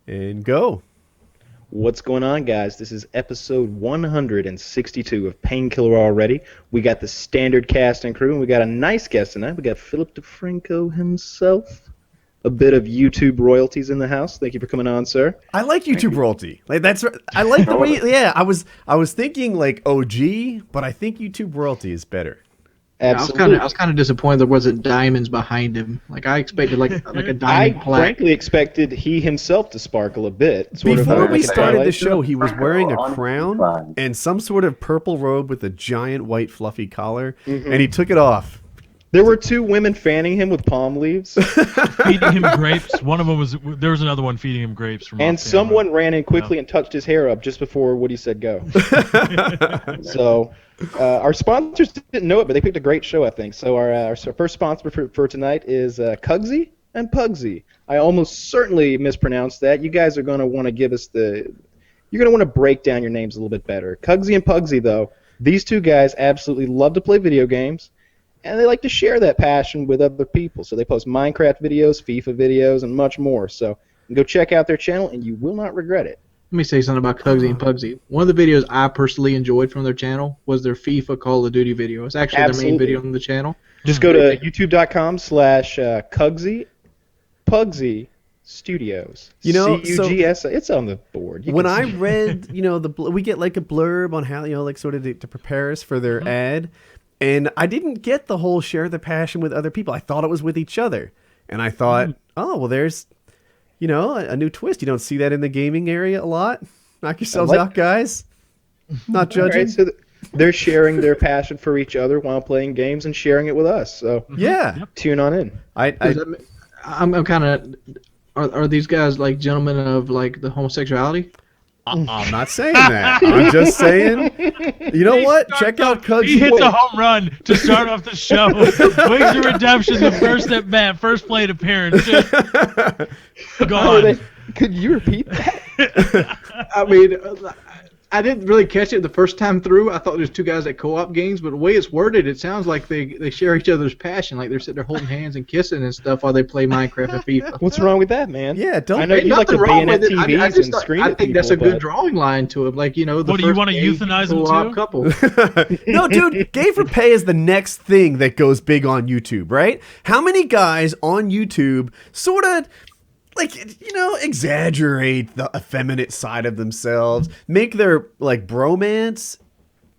And go. What's going on, guys? This is episode 162 of Painkiller Already. We got the standard cast and crew, and we got a nice guest tonight. We got Philip DeFranco himself. A bit of YouTube royalties in the house. Thank you for coming on, sir. I like YouTube royalty. Like I like the way. Yeah, I was thinking like OG, but I think YouTube royalty is better. Absolutely. I was kind of disappointed there wasn't diamonds behind him. Like I expected, like a diamond plaque. Frankly expected he himself to sparkle a bit. Before we started the show, he was wearing a crown and some sort of purple robe with a giant white fluffy collar, and he took it off. There were two women fanning him with palm leaves. Feeding him grapes. One of them was, there was another one feeding him grapes. And someone ran in quickly and touched his hair up just before Woody said go. So our sponsors didn't know it, but they picked a great show, I think. So our first sponsor for tonight is Cugsy and Pugsy. I almost certainly mispronounced that. You guys are going to want to give us you're going to want to break down your names a little bit better. Cugsy and Pugsy, though, these two guys absolutely love to play video games. And they like to share that passion with other people. So they post Minecraft videos, FIFA videos, and much more. So go check out their channel, and you will not regret it. Let me say something about Cugsy and Pugsy. One of the videos I personally enjoyed from their channel was their FIFA Call of Duty video. It's actually their main video on the channel. Just go to youtube.com/Cugsy Pugsy Studios. C-U-G-S. It's on the board. When I read, we get like a blurb on how, like sort of to prepare us for their ad. And I didn't get the whole share the passion with other people. I thought it was with each other. And I thought, oh, well, there's, a new twist. You don't see that in the gaming area a lot. Knock yourselves out, guys. Not judging. Right, so they're sharing their passion for each other while playing games and sharing it with us. So yeah, tune on in. I'm kind of. Are these guys like gentlemen of like the homosexuality? I'm not saying that. I'm just saying, you know what? Check out Cugsy. He hits a home run to start off the show. Wings of Redemption, the first at bat, first plate appearance. Go on. Could you repeat that? I mean, I didn't really catch it the first time through. I thought there's two guys at co-op games, but the way it's worded, it sounds like they share each other's passion. Like they're sitting there holding hands and kissing and stuff while they play Minecraft and FIFA. What's wrong with that, man? Yeah, don't. I know you like to bayonet TVs and scream at people. I think that's a good drawing line to it. Like, the what, do you want to euthanize them too? Couple. No, dude, gay for pay is the next thing that goes big on YouTube, right? How many guys on YouTube sort of exaggerate the effeminate side of themselves, make their bromance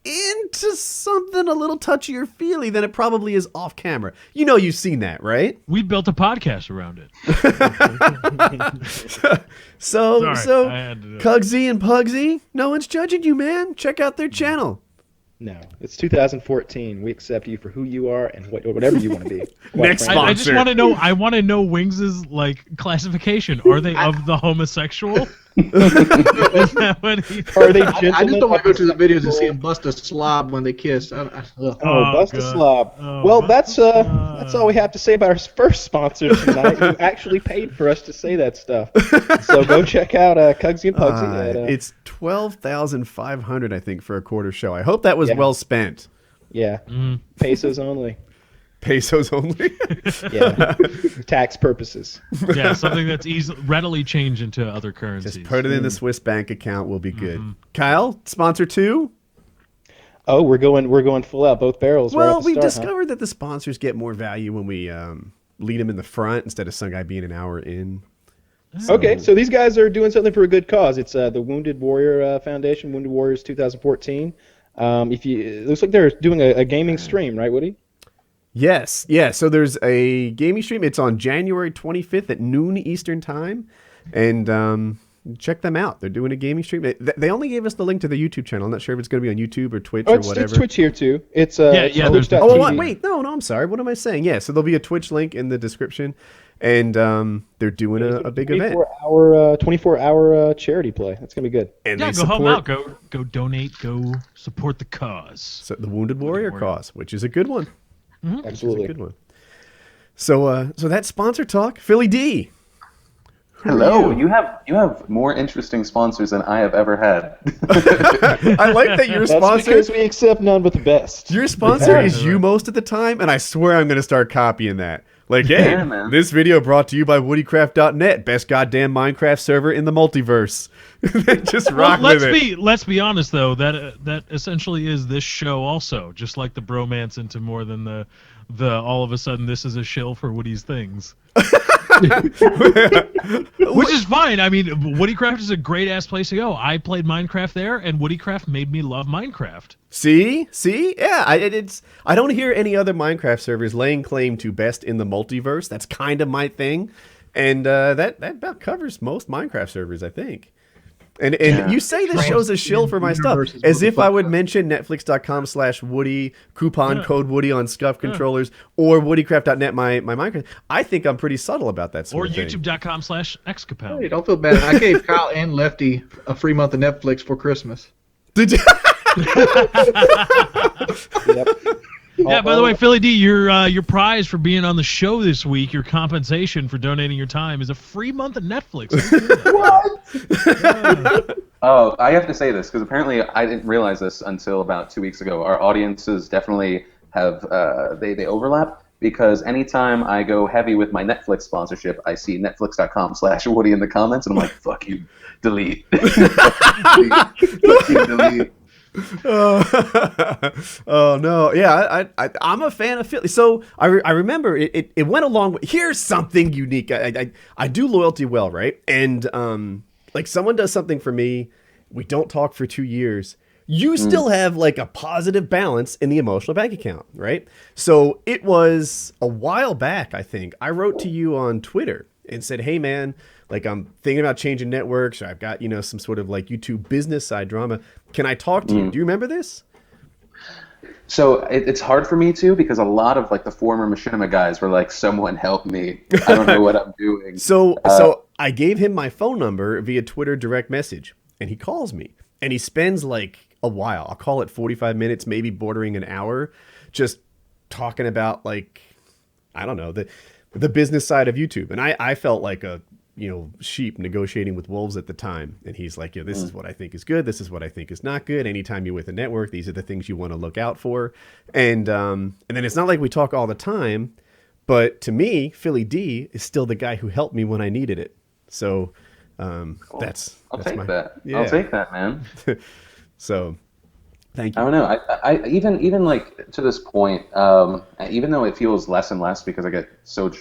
into something a little touchier feely than it probably is off camera. You've seen that, right? We built a podcast around it. So Cugsy and Pugsy, no one's judging you, man. Check out their channel. No, it's 2014. We accept you for who you are and whatever you want to be. Next sponsor. I just want to know. I want to know Wings's classification. Are they of the homosexual? Is that what are they gentlemen? I just don't want to go to the videos and see them bust a slob when they kiss. Bust a slob. That's all we have to say about our first sponsor tonight, who actually paid for us to say that stuff. So go check out Cugsy and Pugsy. It's $12,500, I think, for a quarter show. I hope that was well spent. Yeah, pesos only. Pesos only? Yeah, tax purposes. Yeah, something that's readily changed into other currencies. Just put it in the Swiss bank account. We'll be good. Kyle, sponsor 2? Oh, we're going full out, both barrels. Well, we discovered that the sponsors get more value when we lead them in the front instead of some guy being an hour in. Okay, so these guys are doing something for a good cause. It's the Wounded Warrior Foundation, Wounded Warriors 2014. It looks like they're doing a gaming stream, right, Woody? Yes, yeah. So there's a gaming stream. It's on January 25th at noon Eastern time, and check them out. They're doing a gaming stream. They only gave us the link to the YouTube channel. I'm not sure if it's going to be on YouTube or Twitch or whatever. It's Twitch here too. It's Twitch.tv. Oh, wait, no, I'm sorry. What am I saying? Yeah, so there'll be a Twitch link in the description, and they're doing a big event. 24-hour charity play. That's gonna be good. And go help out. Go donate. Go support the cause. So the Wounded Warrior cause, which is a good one. Mm-hmm. Absolutely. It's a good one. So that's sponsor talk. PhillyD. Hello. You have more interesting sponsors than I have ever had. I like that your sponsor. That's because we accept none but the best. Your sponsor is you most of the time, and I swear I'm going to start copying that. Like, hey, Yeah, man. this video brought to you by WoodyCraft.net, best goddamn Minecraft server in the multiverse. Just rock with it. Let's be honest though, that essentially is this show also, just like the bromance into more than the all of a sudden this is a shill for Woody's things. Which is fine. I mean, WoodyCraft is a great ass place to go. I played Minecraft there, and WoodyCraft made me love Minecraft. See, yeah. I don't hear any other Minecraft servers laying claim to best in the multiverse. That's kind of my thing, and that about covers most Minecraft servers, I think. And you say this show's a shill for my stuff, as if I would mention Netflix.com/Woody, coupon code Woody on scuff controllers, or WoodyCraft.net, my Minecraft. I think I'm pretty subtle about that sort of thing. Or YouTube.com/Xcapel. Hey, don't feel bad. I gave Kyle and Lefty a free month of Netflix for Christmas. Did you? Yep. Yeah, by the way, PhillyD, your prize for being on the show this week, your compensation for donating your time, is a free month of Netflix. What? Oh, I have to say this, because apparently I didn't realize this until about 2 weeks ago. Our audiences definitely have, they overlap, because anytime I go heavy with my Netflix sponsorship, I see netflix.com/Woody in the comments, and I'm like, fuck you, delete. Fuck you, delete. Oh no, yeah, I'm a fan of Philly. So I remember it went along with, here's something unique. I do loyalty well, right? And like someone does something for me, we don't talk for 2 years. You still have like a positive balance in the emotional bank account, right? So it was a while back, I think. I wrote to you on Twitter and said, hey man, like I'm thinking about changing networks, or I've got, some sort of like YouTube business side drama. Can I talk to you? Do you remember this? So it's hard for me too, because a lot of like the former Machinima guys were like, someone help me. I don't know what I'm doing. So I gave him my phone number via Twitter direct message, and he calls me, and he spends like a while. I'll call it 45 minutes, maybe bordering an hour, just talking about like, I don't know, the business side of YouTube. And I felt like a sheep negotiating with wolves at the time. And he's like, this is what I think is good. This is what I think is not good. Anytime you're with a network, these are the things you want to look out for. And then it's not like we talk all the time, but to me, PhillyD is still the guy who helped me when I needed it. So Cool. I'll take yeah. that, man. So thank you. I don't know. I even like to this point, even though it feels less and less because I get so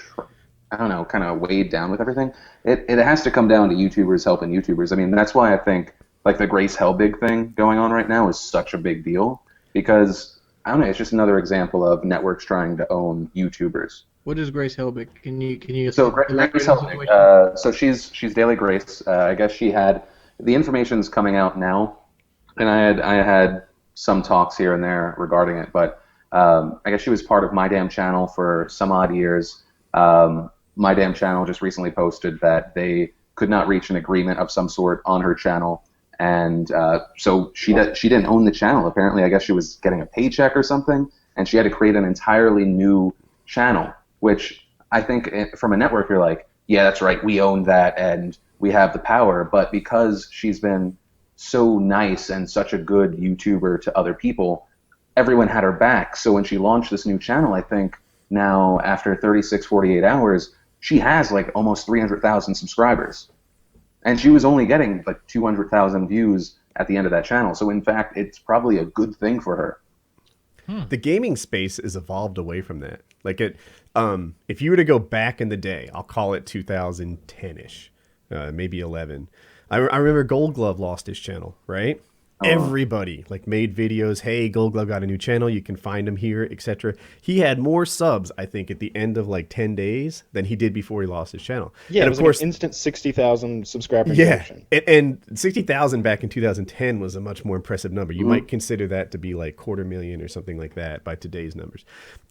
kind of weighed down with everything. It has to come down to YouTubers helping YouTubers. I mean, that's why I think like the Grace Helbig thing going on right now is such a big deal, because I don't know, it's just another example of networks trying to own YouTubers. What is Grace Helbig? Can you? So Grace Helbig, so she's Daily Grace. I guess she had the information's coming out now, and I had some talks here and there regarding it, but I guess she was part of My Damn Channel for some odd years. My Damn Channel just recently posted that they could not reach an agreement of some sort on her channel, and so she didn't own the channel. Apparently, I guess she was getting a paycheck or something, and she had to create an entirely new channel, which I think from a network you're like, yeah, that's right, we own that and we have the power. But because she's been so nice and such a good YouTuber to other people, everyone had her back. So when she launched this new channel, I think now after 36, 48 hours, she has like almost 300,000 subscribers. And she was only getting like 200,000 views at the end of that channel. So in fact, it's probably a good thing for her. The gaming space has evolved away from that. Like if you were to go back in the day, I'll call it 2010-ish, maybe 11. I remember Gold Glove lost his channel, right? Everybody like made videos. Hey, Gold Glove got a new channel. You can find him here, etc. He had more subs, I think, at the end of like 10 days than he did before he lost his channel. Yeah, and it was of course, like an instant 60,000 subscriber. Yeah, and 60,000 back in 2010 was a much more impressive number. You might consider that to be like 250,000 or something like that by today's numbers.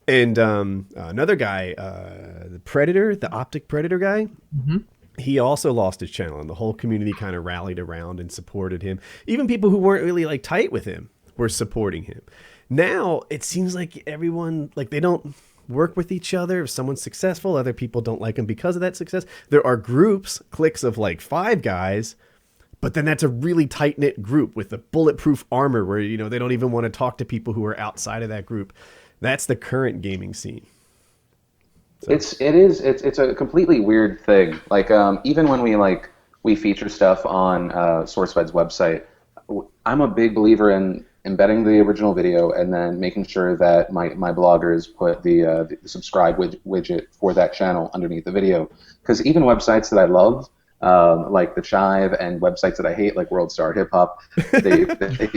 And another guy, the Predator, the Optic Predator guy. Mm-hmm. He also lost his channel, and the whole community kind of rallied around and supported him. Even people who weren't really like tight with him were supporting him. Now it seems like everyone, like, they don't work with each other. If someone's successful, other people don't like him because of that success. There are groups, cliques of like 5 guys, but then that's a really tight knit group with the bulletproof armor where, they don't even want to talk to people who are outside of that group. That's the current gaming scene. So. It's a completely weird thing. Like even when we feature stuff on SourceFed's website, I'm a big believer in embedding the original video and then making sure that my bloggers put the subscribe widget for that channel underneath the video. Because even websites that I love, like the Chive, and websites that I hate, like World Star Hip Hop, they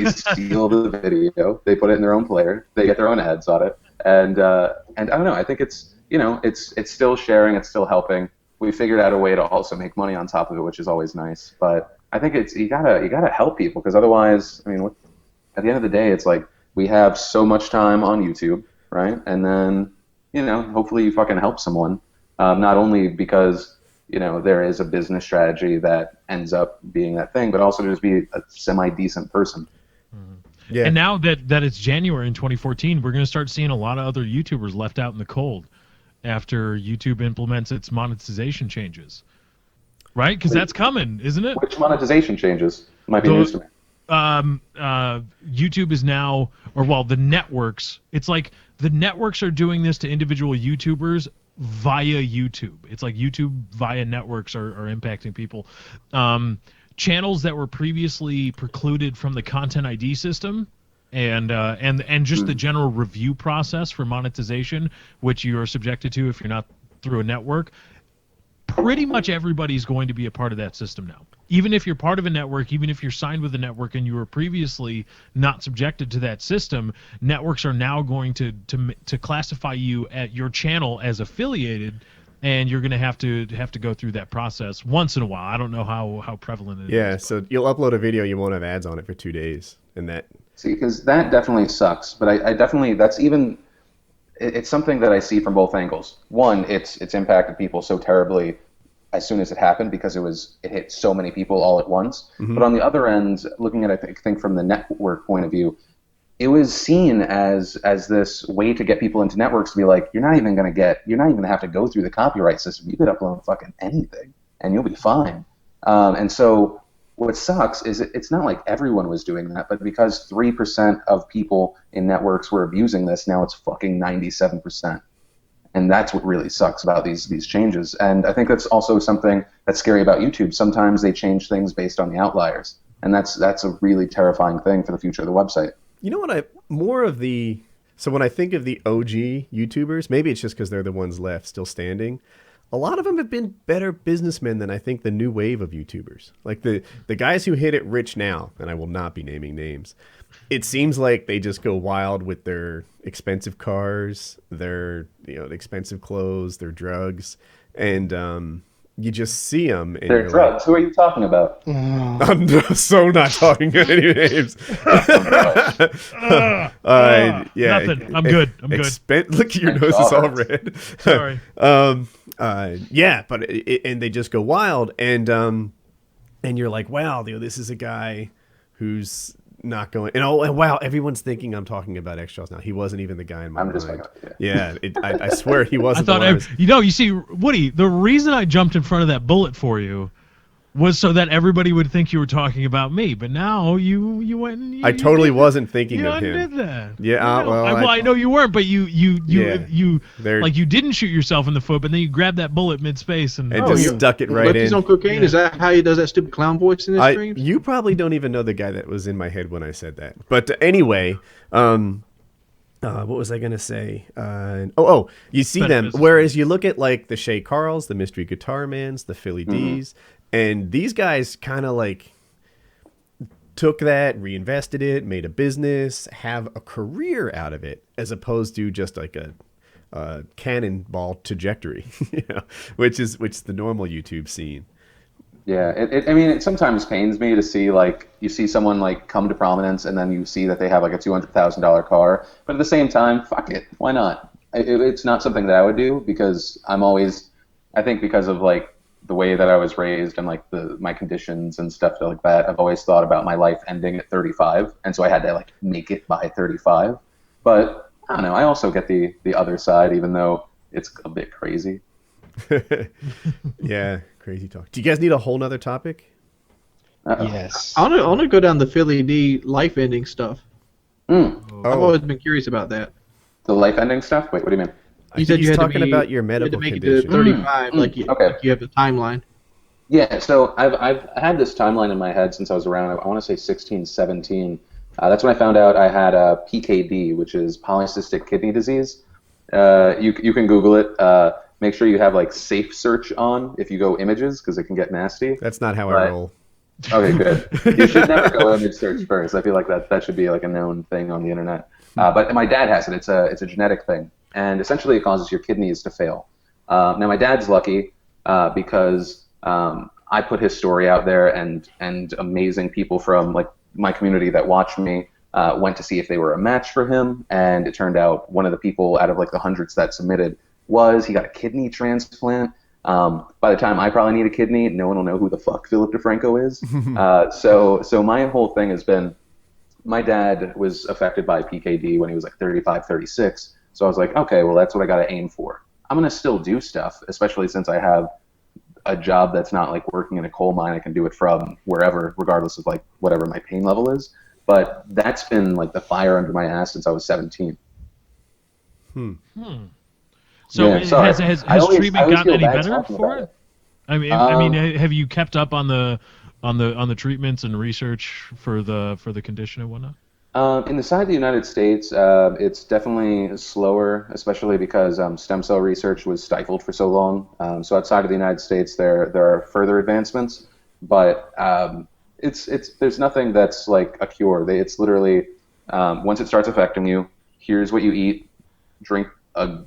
steal the video, they put it in their own player, they get their own ads on it, and I don't know. I think it's it's still sharing, it's still helping. We figured out a way to also make money on top of it, which is always nice. But I think you gotta help people, because otherwise, I mean, at the end of the day, it's like we have so much time on YouTube, right? And then hopefully you fucking help someone, not only because there is a business strategy that ends up being that thing, but also to just be a semi-decent person. Yeah. And now that it's January in 2014, we're going to start seeing a lot of other YouTubers left out in the cold after YouTube implements its monetization changes. Right? Because that's coming, isn't it? Which monetization changes? Might be news to me. YouTube is now, the networks, it's like the networks are doing this to individual YouTubers via YouTube. It's like YouTube via networks are impacting people. Channels that were previously precluded from the Content ID system and just the general review process for monetization, which you are subjected to if you're not through a network. Pretty much everybody's going to be a part of that system now. Even if you're part of a network, even if you're signed with a network and you were previously not subjected to that system, networks are now going to classify you at your channel as affiliated, and you're going to have to go through that process once in a while. I don't know how prevalent it is. Yeah, so you'll upload a video, you won't have ads on it for 2 days, and that. See, because that definitely sucks. But I definitely, that's even. It's something that I see from both angles. One, it's impacted people so terribly as soon as it happened, because it hit so many people all at once. Mm-hmm. But on the other end, looking at it, I think from the network point of view, it was seen as this way to get people into networks to be like, you're not even going to have to go through the copyright system. You could upload fucking anything and you'll be fine. And so what sucks is it's not like everyone was doing that, but because 3% of people in networks were abusing this, now it's fucking 97%. And that's what really sucks about these changes. And I think that's also something that's scary about YouTube. Sometimes they change things based on the outliers. And that's a really terrifying thing for the future of the website. You know what? So when I think of the OG YouTubers, maybe it's just because they're the ones left still standing. A lot of them have been better businessmen than I think the new wave of YouTubers. Like the guys who hit it rich now, and I will not be naming names. It seems like they just go wild with their expensive cars, their expensive clothes, their drugs, and you just see them. And their drugs. Like, who are you talking about? I'm so not talking about any names. Yeah, nothing. I'm good. Look, your nose is all red. Sorry. Yeah, but and they just go wild, and you're like, wow, this is a guy who's not going. And wow, everyone's thinking I'm talking about X-Charles now. He wasn't even the guy in my mind. Just I swear he wasn't. I thought you see, Woody, the reason I jumped in front of that bullet for you was so that everybody would think you were talking about me. But now you went and I totally wasn't thinking of him. You did that. Yeah, I know you weren't, but you didn't shoot yourself in the foot, but then you grabbed that bullet mid-space and just stuck it right in. He's on cocaine? Yeah. Is that how he does that stupid clown voice in his streams? You probably don't even know the guy that was in my head when I said that. But anyway, what was I going to say? You see them. Whereas you look at like the Shay Carls, the Mystery Guitar Mans, the PhillyDs, and these guys kind of like took that, reinvested it, made a business, have a career out of it, as opposed to just like a cannonball trajectory, which is the normal YouTube scene. Yeah, it sometimes pains me to see, like, you see someone like come to prominence and then you see that they have like a $200,000 car, but at the same time, fuck it, why not? It's not something that I would do, because I think because of like the way that I was raised and like my conditions and stuff like that, I've always thought about my life ending at 35, and so I had to like make it by 35. But I don't know, I also get the other side, even though it's a bit crazy. Yeah, crazy talk. Do you guys need a whole nother topic? Yes. I want to go down the PhillyD life ending stuff. I've always been curious about that. The life ending stuff? Wait, what do you mean? You said he's you had talking to be, about your you had to medical make it condition. to 35, like Okay. like you have the timeline. Yeah, so I've had this timeline in my head since I was around, I want to say 16, 17. That's when I found out I had PKD, which is polycystic kidney disease. You can Google it. Make sure you have like safe search on if you go images because it can get nasty. That's not how I But- roll. Okay, good. You should never go image search first. I feel like that should be like a known thing on the internet. But my dad has it. It's a genetic thing, and essentially it causes your kidneys to fail. Now my dad's lucky because I put his story out there, and amazing people from like my community that watched me went to see if they were a match for him, and it turned out one of the people out of like the hundreds that submitted he got a kidney transplant. By the time I probably need a kidney, no one will know who the fuck Philip DeFranco is. So my whole thing has been, my dad was affected by PKD when he was like 35, 36. So I was like, okay, well, that's what I got to aim for. I'm going to still do stuff, especially since I have a job that's not like working in a coal mine. I can do it from wherever, regardless of like whatever my pain level is. But that's been like the fire under my ass since I was 17. So Yeah, sorry. has I always treatment feel gotten any bad better talking for about it? I mean, have you kept up on the treatments and research for the condition and whatnot? In the side of the United States, it's definitely slower, especially because stem cell research was stifled for so long. So outside of the United States, there are further advancements, but there's nothing that's like a cure. It's literally once it starts affecting you, here's what you eat, drink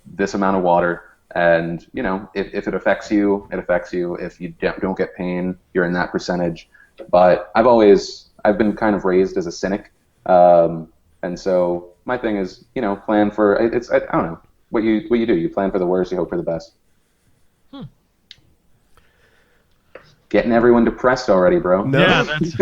this amount of water, and if it affects you, it affects you. If you don't get pain, you're in that percentage. But I've been kind of raised as a cynic. And so my thing is, plan for I don't know what you do. You plan for the worst, you hope for the best. Getting everyone depressed already, bro. No. Yeah, that's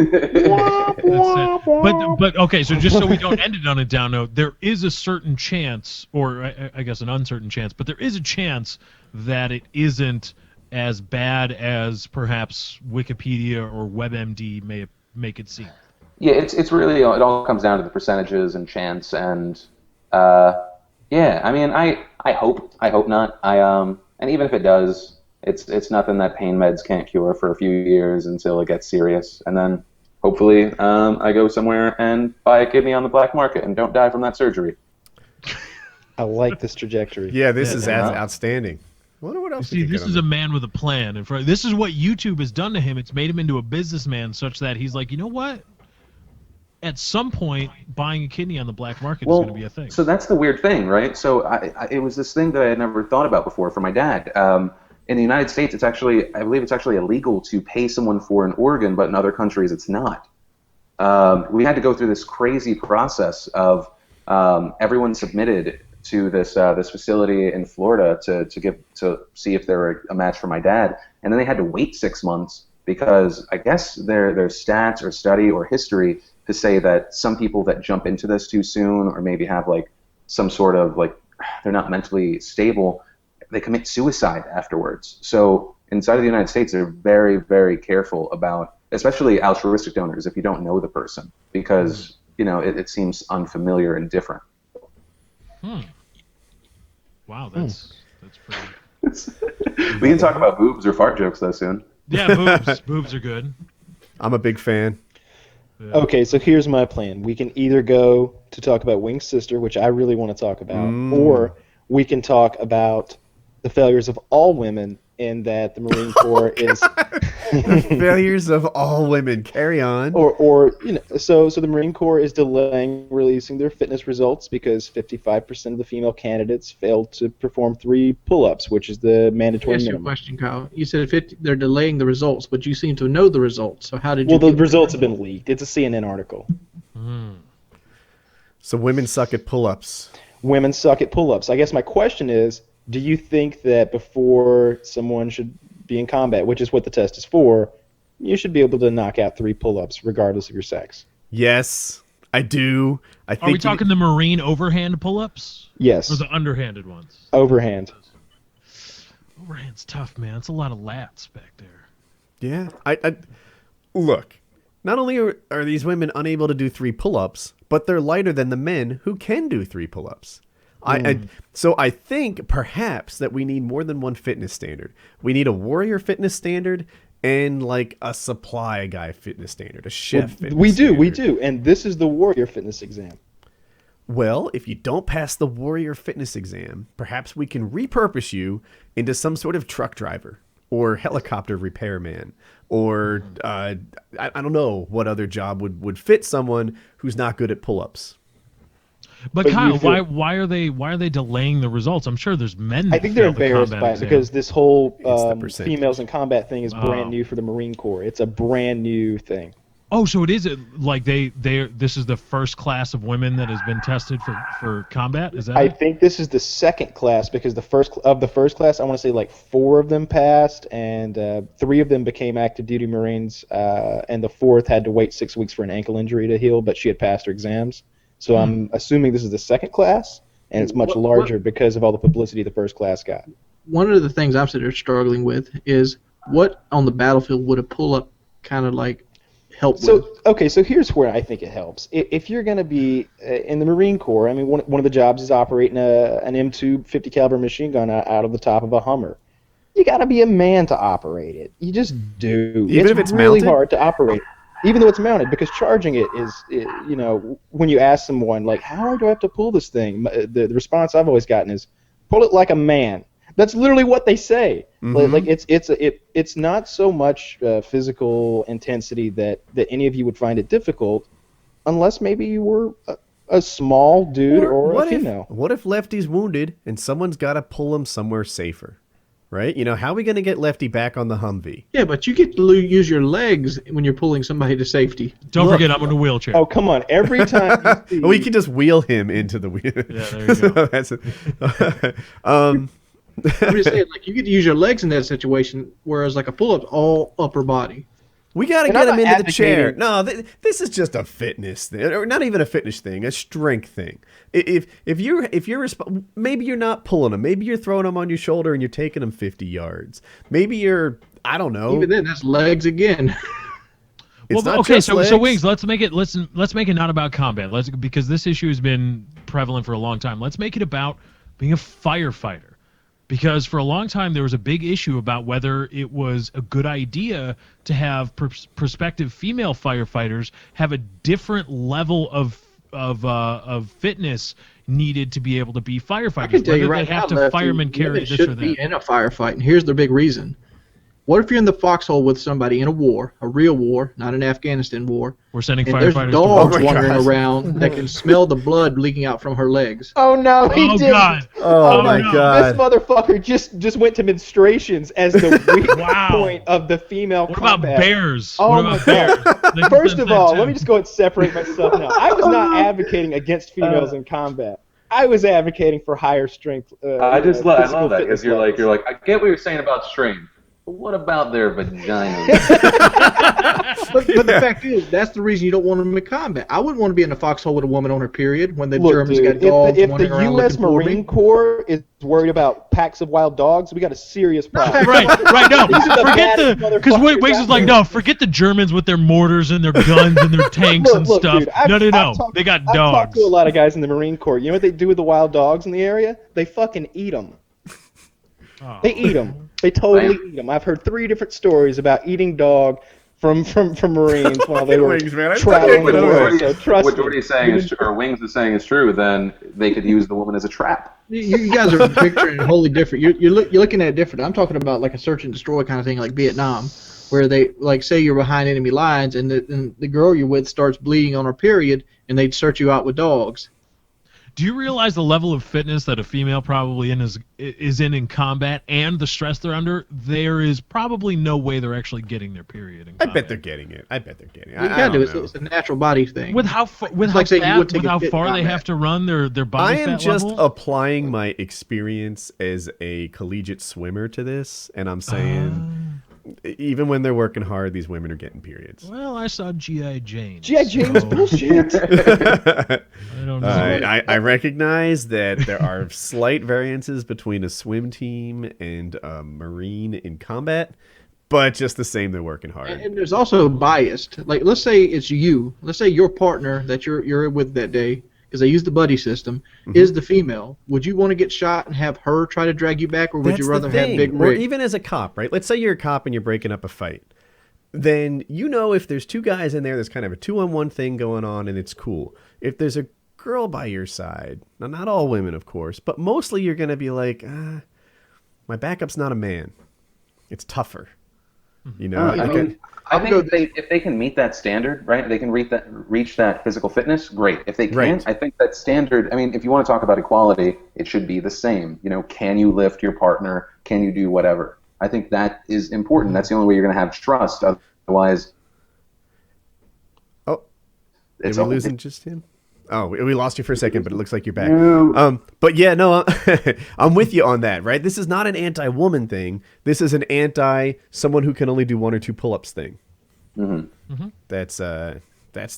but okay. So just so we don't end it on a down note, there is a certain chance, or I guess an uncertain chance, but there is a chance that it isn't as bad as perhaps Wikipedia or WebMD may make it seem. Yeah, it's really, it all comes down to the percentages and chance, and yeah, I mean, I hope not. And even if it does, it's nothing that pain meds can't cure for a few years until it gets serious, and then hopefully I go somewhere and buy a kidney on the black market and don't die from that surgery. I like this trajectory. Yeah, this is Yeah. outstanding. I wonder what else. See, this is a man with a plan. And this is what YouTube has done to him. It's made him into a businessman, such that he's like, you know what? At some point, buying a kidney on the black market is going to be a thing. So that's the weird thing, right? So it was this thing that I had never thought about before for my dad. In the United States, I believe it's actually illegal to pay someone for an organ, but in other countries it's not. We had to go through this crazy process of everyone submitted to this facility in Florida to see if they were a match for my dad, and then they had to wait 6 months because I guess there's stats or study or history to say that some people that jump into this too soon, or maybe have like some sort of like they're not mentally stable, they commit suicide afterwards. So inside of the United States, they're very, very careful about, especially altruistic donors, if you don't know the person, because it seems unfamiliar and different. Wow, that's pretty. We can talk about boobs or fart jokes though soon. Yeah, boobs are good. I'm a big fan. Yeah. Okay, so here's my plan. We can either go to talk about Wing's sister, which I really want to talk about, or we can talk about the failures of all women in that the Marine Corps is Failures of all women. Carry on. or so the Marine Corps is delaying releasing their fitness results because 55% of the female candidates failed to perform 3 pull-ups, which is the mandatory Ask your minimum. question, Kyle. You said they're delaying the results, but you seem to know the results. So how did you? Well, the get results have been leaked. It's a CNN article. So women suck at pull-ups. Women suck at pull-ups. I guess my question is, do you think that before someone should be in combat, which is what the test is for, you should be able to knock out 3 pull-ups regardless of your sex? Yes, I do. I think Are we talking the Marine overhand pull-ups? Yes. Or the underhanded ones? Overhand. Overhand's tough, man. It's a lot of lats back there. Yeah. I look. Not only are these women unable to do 3 pull-ups, but they're lighter than the men who can do 3 pull-ups. So I think perhaps that we need more than one fitness standard. We need a warrior fitness standard and like a supply guy fitness standard, a chef fitness standard. We do, and this is the warrior fitness exam. Well, if you don't pass the warrior fitness exam, perhaps we can repurpose you into some sort of truck driver or helicopter repairman, or I don't know what other job would fit someone who's not good at pull-ups. But Kyle, why are they delaying the results? I'm sure there's men. I think they're embarrassed by it exam. because this whole percentage. females in combat thing is brand new for the Marine Corps. It's a brand new thing. Oh, so it is like this is the first class of women that has been tested for combat? Is that I think this is the second class because the first class, I want to say like 4 of them passed and 3 of them became active duty Marines and the 4th had to wait 6 weeks for an ankle injury to heal, but she had passed her exams. So I'm assuming this is the second class and it's much larger because of all the publicity the first class got. One of the things I'm sitting there struggling with is what on the battlefield would a pull-up kind of like help with? Okay, so here's where I think it helps. If you're going to be in the Marine Corps, I mean, one of the jobs is operating an M2 50 caliber machine gun out of the top of a Hummer. You got to be a man to operate it. You just do. Even if it's really mounted? hard to operate, even though it's mounted, because charging it is, you know, when you ask someone like, how do I have to pull this thing? The response I've always gotten is, pull it like a man. That's literally what they say. Mm-hmm. Like it's not so much physical intensity that any of you would find it difficult, unless maybe you were a small dude or a female. What if Lefty's wounded and someone's got to pull him somewhere safer? Right? You know, how are we going to get Lefty back on the Humvee? Yeah, but you get to use your legs when you're pulling somebody to safety. Don't forget, I'm in a wheelchair. Oh, come on. Every time you see... We can just wheel him into the wheel. Yeah, there you go. That's it. I'm just saying, like, you get to use your legs in that situation, whereas like a pull-up's all upper body. We got to And get I'm him not into the chair. advocating- No, this is just a fitness thing, or not even a fitness thing, a strength thing. If you're maybe you're not pulling him, maybe you're throwing him on your shoulder and you're taking him 50 yards. Maybe you're, I don't know. Even then, that's legs again. It's not okay, just so legs. Wings, let's make it not about combat. Because this issue has been prevalent for a long time. Let's make it about being a firefighter. Because for a long time there was a big issue about whether it was a good idea to have prospective female firefighters have a different level of fitness needed to be able to be firefighters. I can tell you Whether right they have now, to Lefty, fireman carry women this or should be that. in a firefight, and here's the big reason. What if you're in the foxhole with somebody in a war, a real war, not an Afghanistan war, We're sending and there's firefighters dogs Oh my wandering gosh. around that can smell the blood leaking out from her legs? Oh, no, he Oh didn't. God! Oh my no. God. This motherfucker just went to menstruations as the weak Wow. point of the female What about combat. bears? Oh what my about bears? They can First sense of that all, too. let me just go and separate myself now. I was not advocating against females in combat. I was advocating for higher strength. I physical love that fitness because you're levels. like, I get what you're saying about strength, but what about their vaginas? But the fact is, that's the reason you don't want them in combat. I wouldn't want to be in a foxhole with a woman on her period when the Look, Germans dude, got dogs if wandering the around U.S. looking for me. Marine Corps is worried about packs of wild dogs, we got a serious problem. Right. No, These are the forget baddest because motherfuckers Wings is out like, there. no, forget the Germans with their mortars and their guns and their tanks and Look, stuff. dude, I've No, talked- they got I've talked dogs. to a lot of guys in the Marine Corps. You know what they do with the wild dogs in the area? They fucking eat them. Oh. They eat them. They totally eat them. I've heard 3 different stories about eating dog from Marines while they were Wings, man. I traveling fucking the know world. that. So trust What me. Jordy's saying is true, or Wings is saying is true, then they could use the woman as a trap. You guys are picturing it wholly different. You're looking at it different. I'm talking about like a search and destroy kind of thing, like Vietnam, where they like say you're behind enemy lines and the girl you're with starts bleeding on her period, and they'd search you out with dogs. Do you realize the level of fitness that a female probably is in combat and the stress they're under? There is probably no way they're actually getting their period in I combat. bet they're getting it. I bet they're getting it. You I gotta do don't it. know. It's a natural body thing. With how like saying you would take a how fit far in they combat. have to run their body I am fat just level? applying my experience as a collegiate swimmer to this, and I'm saying, even when they're working hard, these women are getting periods. Well, I saw G.I. Jane. G.I. Jane was bullshit. I don't know. I recognize that there are slight variances between a swim team and a Marine in combat, but just the same, they're working hard. And there's also biased. Like, let's say it's you. Let's say your partner that you're with that day because they use the buddy system, is the female, would you want to get shot and have her try to drag you back, or would you rather have Big Rig? Or even as a cop, right? Let's say you're a cop and you're breaking up a fight. Then you know if there's two guys in there, there's kind of a 2-on-1 thing going on, and it's cool. If there's a girl by your side, now not all women, of course, but mostly you're going to be like, my backup's not a man. It's tougher. You know, I think if they can meet that standard, right? They can reach that physical fitness. Great. If they can't, I think that standard. I mean, if you want to talk about equality, it should be the same. You know, can you lift your partner? Can you do whatever? I think that is important. That's the only way you're going to have trust. Otherwise, did we losing just him? Oh, we lost you for a second, but it looks like you're back. But yeah, no, I'm with you on that, right? This is not an anti-woman thing. This is an anti-someone who can only do 1 or 2 pull-ups thing. That's the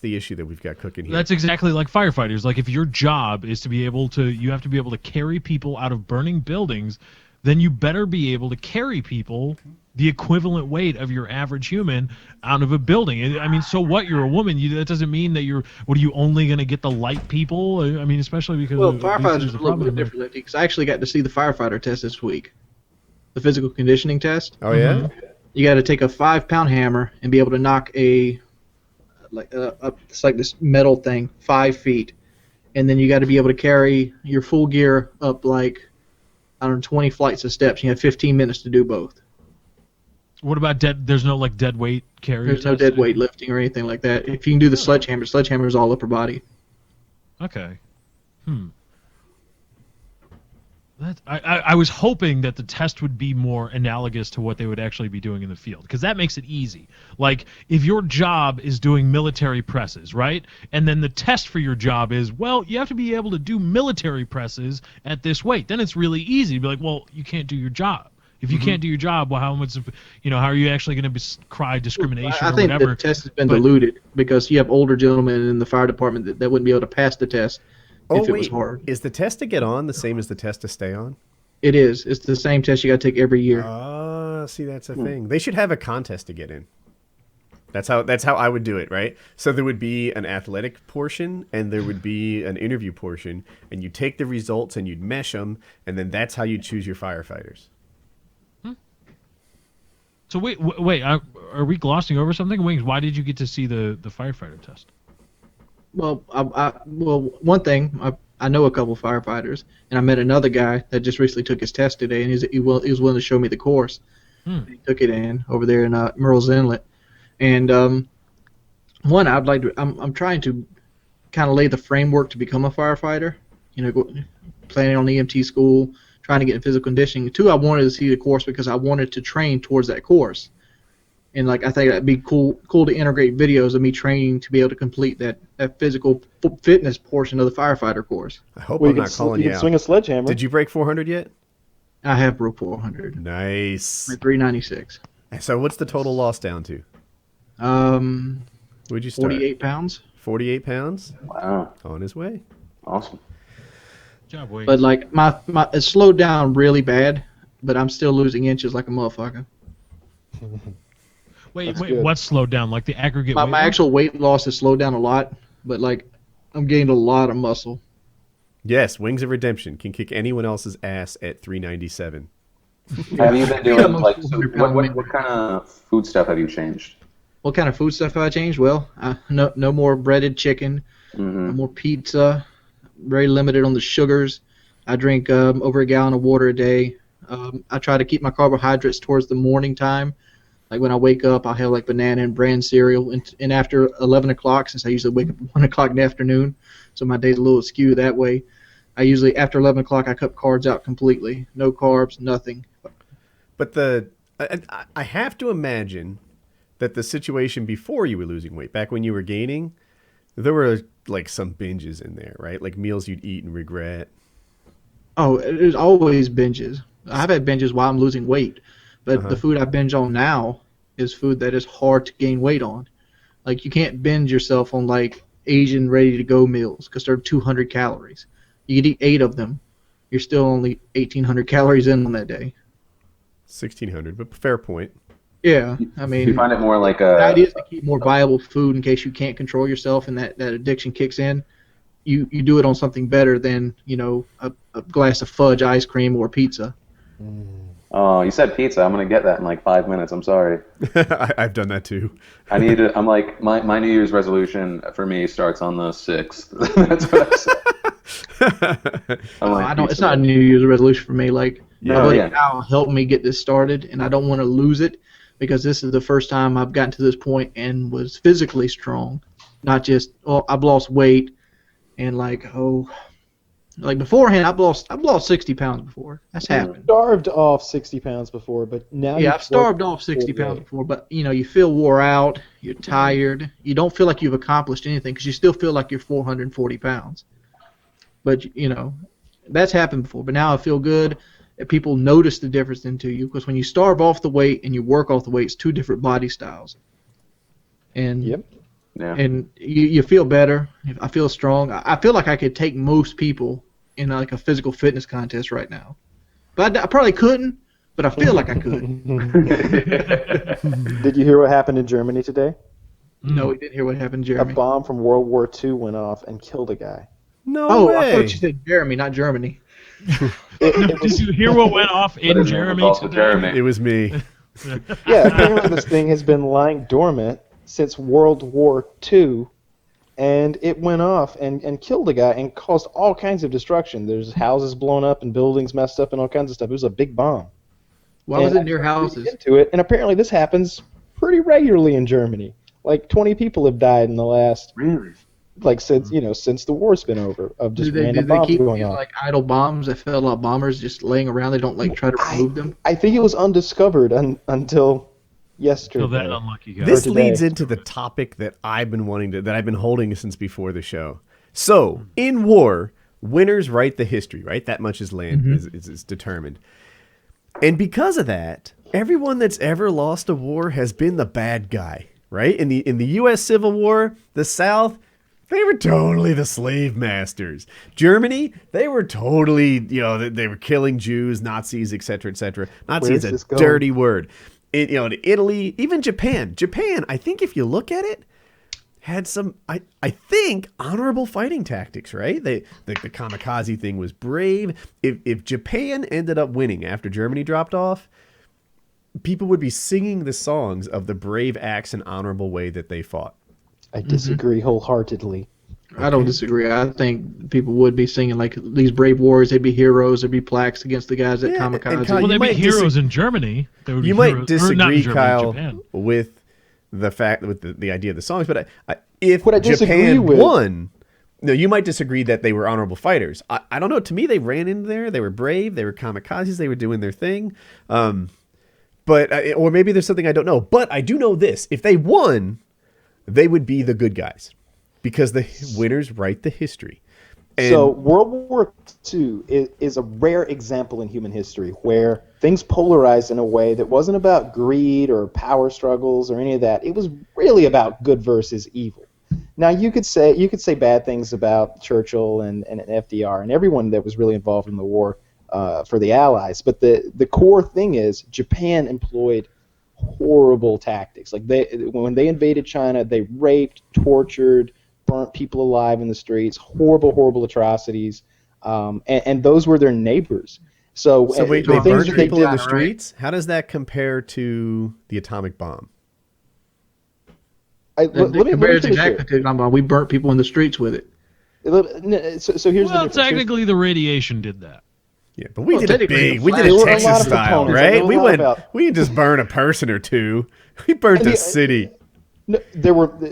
issue that we've got cooking here. That's exactly like firefighters. Like if your job is to be able to, you have to be able to carry people out of burning buildings, then you better be able to carry people the equivalent weight of your average human out of a building. I mean, so what? You're a woman. That doesn't mean that you're. What are you only going to get the light people? I mean, especially because firefighters are a little bit different because I actually got to see the firefighter test this week, the physical conditioning test. Oh yeah. You got to take a 5-pound hammer and be able to knock it's like this metal thing 5 feet, and then you got to be able to carry your full gear up like 20 flights of steps. You have 15 minutes to do both. What about dead? There's no like dead weight carry. There's no dead weight lifting or anything like that. If you can do the sledgehammer is all upper body. Okay. I was hoping that the test would be more analogous to what they would actually be doing in the field, because that makes it easy. Like if your job is doing military presses, right? And then the test for your job is, well, you have to be able to do military presses at this weight. Then it's really easy to be like, well, you can't do your job. If you can't do your job, well, how are you actually going to cry discrimination or whatever? I think the test has been diluted because you have older gentlemen in the fire department that wouldn't be able to pass the test if it was hard. Is the test to get on the same as the test to stay on? It is. It's the same test you got to take every year. See, that's a thing. They should have a contest to get in. That's how I would do it, right? So there would be an athletic portion and there would be an interview portion, and you take the results and you'd mesh them, and then that's how you choose your firefighters. So wait, are we glossing over something? Wings, why did you get to see the firefighter test? Well, one thing, I know a couple firefighters, and I met another guy that just recently took his test today, and he was willing to show me the course. He took it in over there in Merle's Inlet, and I'm trying to kind of lay the framework to become a firefighter. You know, planning on EMT school, trying to get in physical conditioning. 2, I wanted to see the course because I wanted to train towards that course. And I think that'd be cool to integrate videos of me training to be able to complete that physical fitness portion of the firefighter course. I hope I'm not calling you out. Swing a sledgehammer. Did you break 400 yet? I have broke 400. Nice. I'm at 396. So what's the total loss down to? Where'd you start? 48 pounds. 48 pounds? Wow. On his way. Awesome. Good job, Wings. But my it slowed down really bad, but I'm still losing inches like a motherfucker. Wait, what's slowed down? Like the aggregate weight? My actual weight loss has slowed down a lot, but I'm gaining a lot of muscle. Yes, Wings of Redemption can kick anyone else's ass at 397. Have you been doing what kind of food stuff have you changed? What kind of food stuff have I changed? Well, no more breaded chicken, no more pizza. Very limited on the sugars. I drink over a gallon of water a day. I try to keep my carbohydrates towards the morning time. Like when I wake up, I'll have banana and bran cereal. And after 11 o'clock, since I usually wake up at 1 o'clock in the afternoon, so my day's a little askew that way, I usually, after 11 o'clock, I cut carbs out completely. No carbs, nothing. But I have to imagine that the situation before you were losing weight, back when you were gaining, there were some binges in there, right? Like meals you'd eat and regret. Oh, there's always binges. I've had binges while I'm losing weight, but the food I binge on now is food that is hard to gain weight on. You can't binge yourself on Asian ready-to-go meals because they're 200 calories. You could eat 8 of them. You're still only 1,800 calories in on that day. 1,600, but fair point. Yeah, I mean, you find it more like the idea is to keep more viable food in case you can't control yourself and that addiction kicks in. you do it on something better than a glass of fudge ice cream or pizza. Oh, you said pizza. I'm gonna get that in like 5 minutes. I'm sorry. I've done that too. I need to. I'm like my New Year's resolution for me starts on the 6th. That's what I said. I'm like, I don't. It's pizza. not a New Year's resolution for me. Like my Yeah. buddy Yeah. Kyle helped me get this started, and I don't want to lose it because this is the first time I've gotten to this point and was physically strong, not just I've lost weight and like beforehand I've lost 60 pounds before. That's happened. Starved off 60 pounds before, but now Yeah, I've starved off 60 pounds before, but you feel wore out, you're tired, you don't feel like you've accomplished anything because you still feel like you're 440 pounds. But that's happened before. But now I feel good. People notice the difference into you because when you starve off the weight and you work off the weight, it's two different body styles. And Yep. Yeah. and you feel better. I feel strong. I feel like I could take most people in like a physical fitness contest right now. But I probably couldn't, but I feel like I could. Did you hear what happened in Germany today? No, we didn't hear what happened, A Jeremy. bomb from World War II went off and killed a guy. No I way. thought you said Jeremy, not Germany. Did you hear what went off But in his name Jeremy was also today? Jeremy. It was me. Yeah, apparently this thing has been lying dormant since World War II, and it went off and killed a guy and caused all kinds of destruction. There's houses blown up and buildings messed up and all kinds of stuff. It was a big bomb. Why was And it near I looked houses? into it, and apparently this happens pretty regularly in Germany. Like 20 people have died in the last, Really? since the war's been over, of just Do random they bombs keep going these off. like idle bombs that fell off bombers just laying around? They don't like try to remove them. I think it was undiscovered until yesterday. So that unlucky guy. This today. leads into the topic that I've been holding since before the show. So, in war, winners write the history, right? That much is land is determined. And because of that, everyone that's ever lost a war has been the bad guy, right? In the US Civil War, the South, they were totally the slave masters. Germany, they were totally, they were killing Jews, Nazis, etc., etc. Nazi Where's is this a going? dirty word. Italy, even Japan. Japan, I think if you look at it, had some, I think, honorable fighting tactics, right? The kamikaze thing was brave. If Japan ended up winning after Germany dropped off, people would be singing the songs of the brave acts and honorable way that they fought. I disagree wholeheartedly. I don't disagree. I think people would be singing like these brave warriors. They'd be heroes. There'd be plaques against the guys that Yeah, and kamikaze. Kyle, Well, you they'd be might heroes in Germany. They would be You heroes, might or not in disagree, Germany, Kyle, Japan. with the fact with the idea of the songs, but if What I disagree Japan with- won, no, you might disagree that they were honorable fighters. I don't know. To me, they ran in there. They were brave. They were kamikazes. They were doing their thing. But or maybe there's something I don't know. But I do know this: if they won, they would be the good guys because the winners write the history. And So World War II is a rare example in human history where things polarized in a way that wasn't about greed or power struggles or any of that. It was really about good versus evil. Now you could say bad things about Churchill and FDR and everyone that was really involved in the war for the Allies, but the core thing is Japan employed horrible tactics. Like when they invaded China, they raped, tortured, burnt people alive in the streets, horrible atrocities, and those were their neighbors. So wait, the they things burned that they people in did- the streets? How does that compare to the atomic bomb? Let me Compared finish here. exactly to we burnt people in the streets with it. So here's the Well, difference. technically, the radiation did that. Yeah, but we Well, did it technically, big. the We did flash- it There were a lot Texas of style, proponents. I right? know a We lot went. about- We didn't just burn a person or two. We burnt a city. No,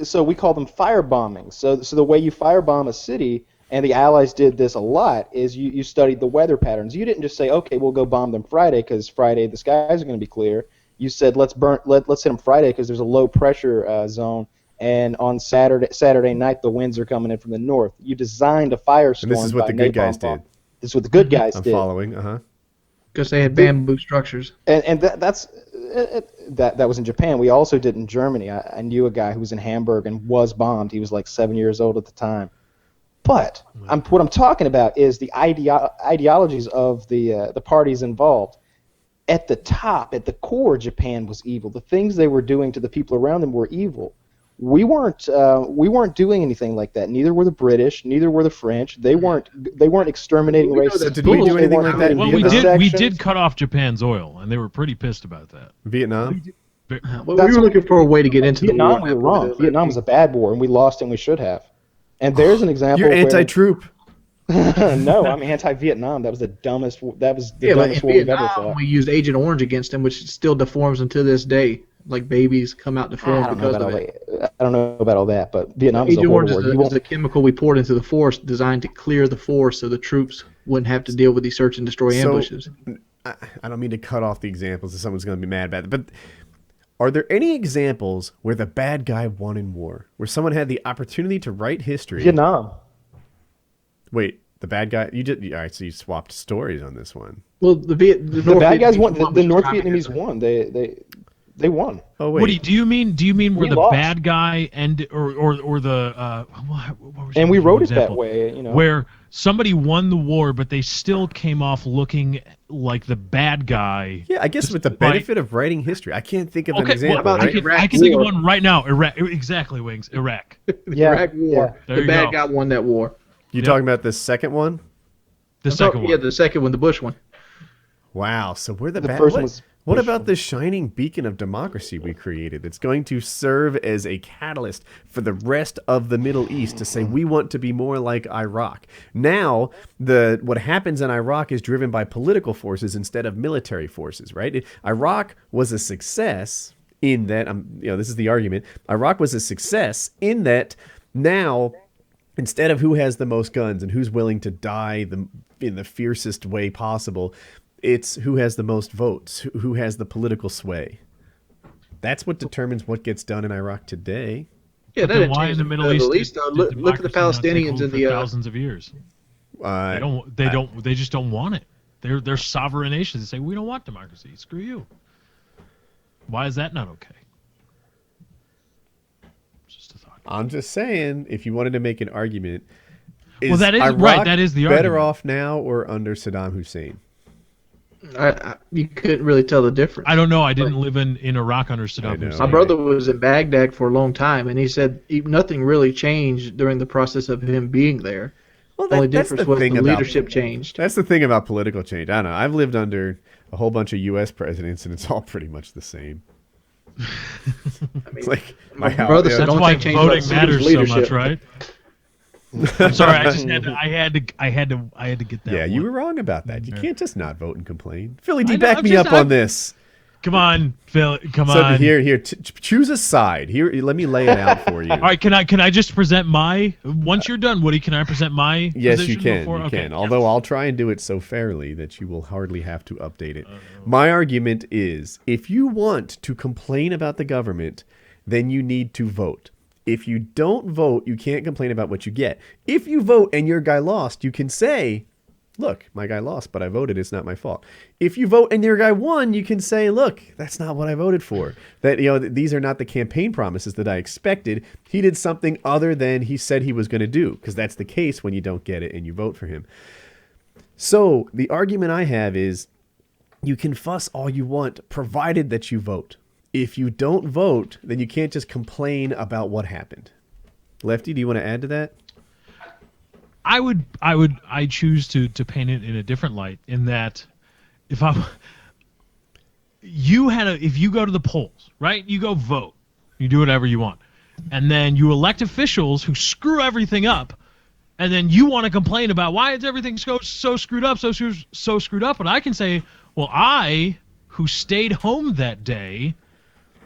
so we call them firebombings. So the way you firebomb a city, and the Allies did this a lot, is you studied the weather patterns. You didn't just say, okay, we'll go bomb them Friday because Friday the skies are going to be clear. You said let's hit them Friday because there's a low pressure zone, and on Saturday night the winds are coming in from the north. You designed a firestorm. And this is what by the good napalm guys bomb. did. This is what the good guys I'm did. following. Because they had bamboo structures. And that was in Japan. We also did in Germany. I knew a guy who was in Hamburg and was bombed. He was like 7 years old at the time. But what I'm talking about is the ideologies of the parties involved. At the top, at the core, Japan was evil. The things they were doing to the people around them were evil. we weren't doing anything like that. Neither were the British. Neither were the French. They weren't exterminating races. So did we do anything like that in Well, Vietnam? we did cut off Japan's oil, and they were pretty pissed about that. Vietnam? Well, we were looking for a way to get into Vietnam. the We war. were wrong. Vietnam was a bad war, and we lost, and we should have. And there's an example. You're where, anti-troop. No, I'm anti-Vietnam. That was the dumbest. That was the dumbest war we've ever Vietnam, fought. we used Agent Orange against them, which still deforms them to this day. Like babies come out deformed because of it. I don't know about all that, but Vietnam is a Agent Orange horrible war. is a chemical we poured into the forest designed to clear the forest so the troops wouldn't have to deal with these search and destroy ambushes. I don't mean to cut off the examples if someone's going to be mad about it, but are there any examples where the bad guy won in war? Where someone had the opportunity to write history? Vietnam. Wait, the bad guy? You did. All right, so you swapped stories on this one. Well, the bad guys won. The North Vietnamese won. They won. Oh wait. Woody, do you mean where We the lost. bad guy or the what was And the we wrote it that example? way, Where somebody won the war, but they still came off looking like the bad guy. Yeah, I guess with the benefit of writing history, I can't think of an Okay, example. well, right? I can think of one right now. Iraq, exactly, Wings. Iraq. The Iraq War. There The you bad go. guy won that war. You talking about the second one? The second one. Yeah, the second one, the Bush one. Wow. So we're the bad. first one was What Bush about one. the shining beacon of democracy we created that's going to serve as a catalyst for the rest of the Middle East to say we want to be more like Iraq? Now, what happens in Iraq is driven by political forces instead of military forces, right? Iraq was a success in that, this is the argument. Iraq was a success in that now, instead of who has the most guns and who's willing to die in the fiercest way possible, it's who has the most votes, who has the political sway. That's what determines what gets done in Iraq today. Yeah, But that then didn't why change in the Middle East? though. Look at the Palestinians in the thousands of years. They just don't want it. They're sovereign nations. They say we don't want democracy. Screw you. Why is that not okay? Just a thought. I'm just saying, if you wanted to make an argument, that is Iraq right. That is the better argument. off now or under Saddam Hussein? you couldn't really tell the difference. I don't know. I didn't live in Iraq under I Saddam know. Hussein. My brother was in Baghdad for a long time, and he said nothing really changed during the process of him being there. Well, The only that's difference the was the thing about leadership changed. That's the thing about political change. I don't know. I've lived under a whole bunch of U.S. presidents, and it's all pretty much the same. It's like my house- brother said That's Don't why think change about voting the matters so leadership. much, right? I'm sorry. I had to get that. Yeah, you one. were wrong about that. You Yeah. can't just not vote and complain. PhillyD, know, back I'm me just- up on this. Come on, Phil. Come So on. here, choose a side. Here, let me lay it out for you. All right, can I just present my? Once you're done, Woody, can I present my? Yes, you position can. before? You Okay, can. yeah. Although I'll try and do it so fairly that you will hardly have to update it. My argument is, if you want to complain about the government, then you need to vote. If you don't vote, you can't complain about what you get. If you vote and your guy lost, you can say, look, my guy lost, but I voted. It's not my fault. If you vote and your guy won, you can say, look, that's not what I voted for. That, these are not the campaign promises that I expected. He did something other than he said he was going to do, because that's the case when you don't get it and you vote for him. So the argument I have is, you can fuss all you want, provided that you vote. If you don't vote, then you can't just complain about what happened. Lefty, do you want to add to that? I choose to paint it in a different light, in that if you go to the polls, right? You go vote. You do whatever you want. And then you elect officials who screw everything up, and then you want to complain about why is everything so screwed up, so screwed up, and I can say, well, I, who stayed home that day,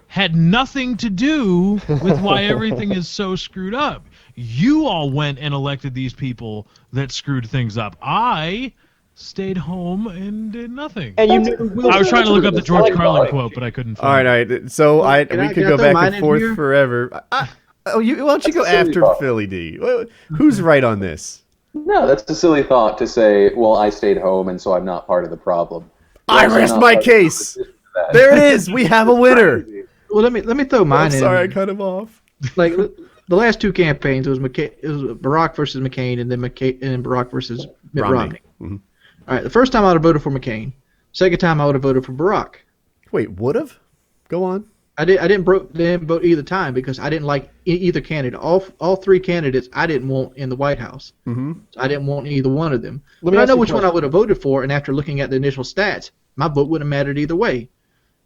had nothing to do with why everything is so screwed up. You all went and elected these people that screwed things up. I stayed home and did nothing. And I was trying to look up the George like Carlin voting. quote, but I couldn't All find it. right. So we can I could go throw back mine and in forth here? forever. Why don't you go silly after thought. PhillyD? Who's right on this? No, that's a silly thought to say, well, I stayed home and so I'm not part of the problem. I You're also rest not my part of the case. solution to that. There it is. We have a winner. Well, let me throw mine I'm in. sorry, I cut him off. Like the last two campaigns, it was Barack versus McCain, and then Barack versus Mitt Romney. Mhm. All right, the first time I would have voted for McCain. Second time I would have voted for Barack. Wait, would have? Go on. didn't vote either time because I didn't like either candidate. All three candidates I didn't want in the White House. Mm-hmm. So I didn't want either one of them. Let me But I ask know you a which one I question. would have voted for, and after looking at the initial stats, my vote would have mattered either way.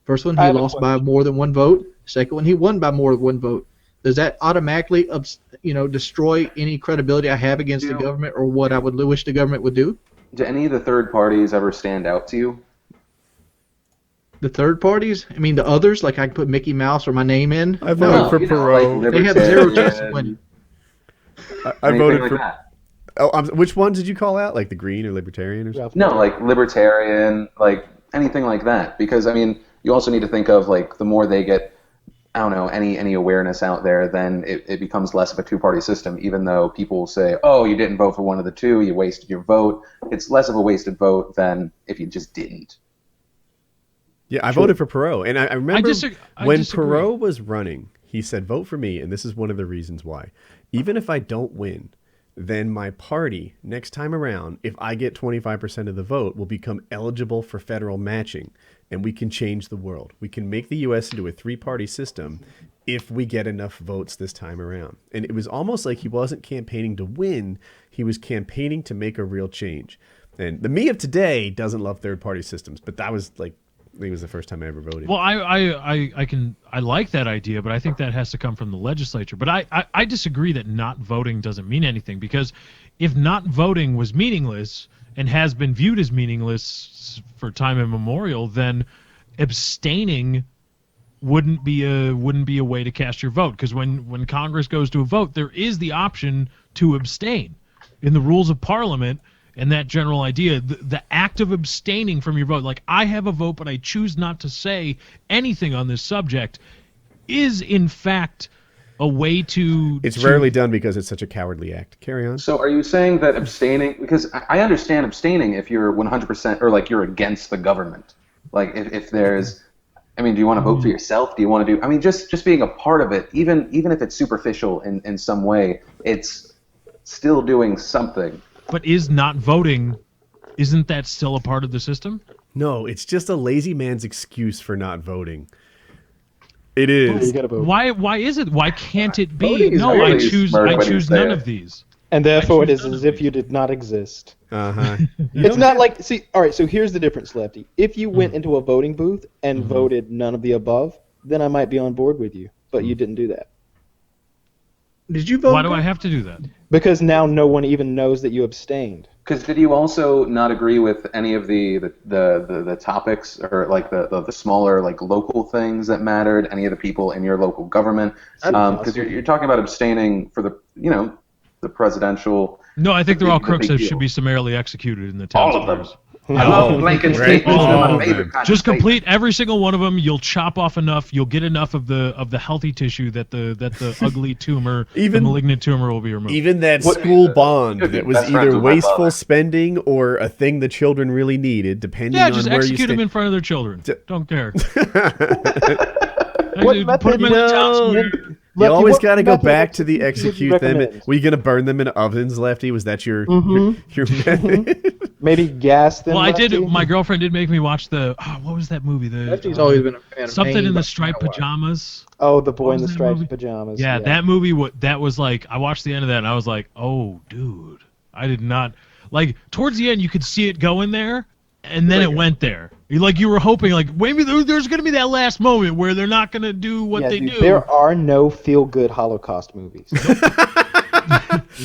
First one, I he have a lost by question. more than one vote. Second one, he won by more than one vote. Does that automatically, destroy any credibility I have against the government or what I would wish the government would do? Do any of the third parties ever stand out to you? The third parties? I mean, the others, like I can put Mickey Mouse or my name in. I voted for Perot. They have zero chance of winning. I voted like for. that. Oh, which one did you call out? Like the Green or Libertarian or something? No, like libertarian, like anything like that. Because I mean, you also need to think of like the more they get, I don't know, any awareness out there, then it becomes less of a two-party system. Even though people will say, "Oh, you didn't vote for one of the two, you wasted your vote." It's less of a wasted vote than if you just didn't. Yeah, I voted for Perot, and I remember when disagree. Perot was running, he said, "Vote for me," and this is one of the reasons why. Even if I don't win, then my party next time around, if I get 25% of the vote, will become eligible for federal matching, and we can change the world. We can make the U.S. into a three-party system if we get enough votes this time around. And it was almost like he wasn't campaigning to win; he was campaigning to make a real change. And the me of today doesn't love third-party systems, but that was like. I think it was the first time I ever voted. Well, I like that idea, but I think that has to come from the legislature. But I disagree that not voting doesn't mean anything, because if not voting was meaningless and has been viewed as meaningless for time immemorial, then abstaining wouldn't be a way to cast your vote, because when Congress goes to a vote, there is the option to abstain in the rules of Parliament. And that general idea, the act of abstaining from your vote, like I have a vote but I choose not to say anything on this subject, is in fact a way to... It's rarely done because it's such a cowardly act. Carry on. So are you saying that abstaining, because I understand abstaining if you're 100% or like you're against the government. Like if there's, I mean, do you want to vote for yourself? Do you want to do, I mean, just being a part of it, even if it's superficial in some way, it's still doing something. But is not voting, isn't that still a part of the system? No, it's just a lazy man's excuse for not voting. It is. You gotta vote. Why is it? Why can't it be? Voting is No, really I choose smart when you choose say none it. of these. And therefore, it choose is none as of if you did not exist. Uh-huh. It's not like, see, all right, so here's the difference, Lefty. If you went into a voting booth and voted none of the above, then I might be on board with you. But you didn't do that. Did you vote? Why do I have to do that? Because now no one even knows that you abstained. Because did you also not agree with any of the topics or like the smaller like local things that mattered? Any of the people in your local government? Because you're talking about abstaining for the presidential. No, I think they're all the crooks big that deal. should be summarily executed in the town All of them. squares. I love blanket statements. All They're my of favorite them. kind of Just statement. complete every single one of them. You'll chop off enough. You'll get enough of the healthy tissue that the ugly tumor, the malignant tumor, will be removed. Even that school bond You'd be that was best friends either with my wasteful father. spending or a thing the children really needed, depending Yeah, on just where you execute them stand. in front of their children. Don't care. What method, Put them in the town No. square. You Lefty, always what got to go method back of to the execution would you execute them. recommend? Were you going to burn them in ovens, Lefty? Was that your method? Maybe gas them. Well, I did. Lefty? My girlfriend did make me watch the. Oh, what was that movie? The Lefty's always been a fan of something Maine, in but the striped I don't know why. pajamas. Oh, the boy What in the was that striped movie? pajamas. Yeah, that movie. That was like I watched the end of that and I was like, oh, dude, I did not like. Towards the end, you could see it going there, and then it went there. You were hoping like maybe there's gonna be that last moment where they're not gonna do what they dude, do. There are no feel-good Holocaust movies.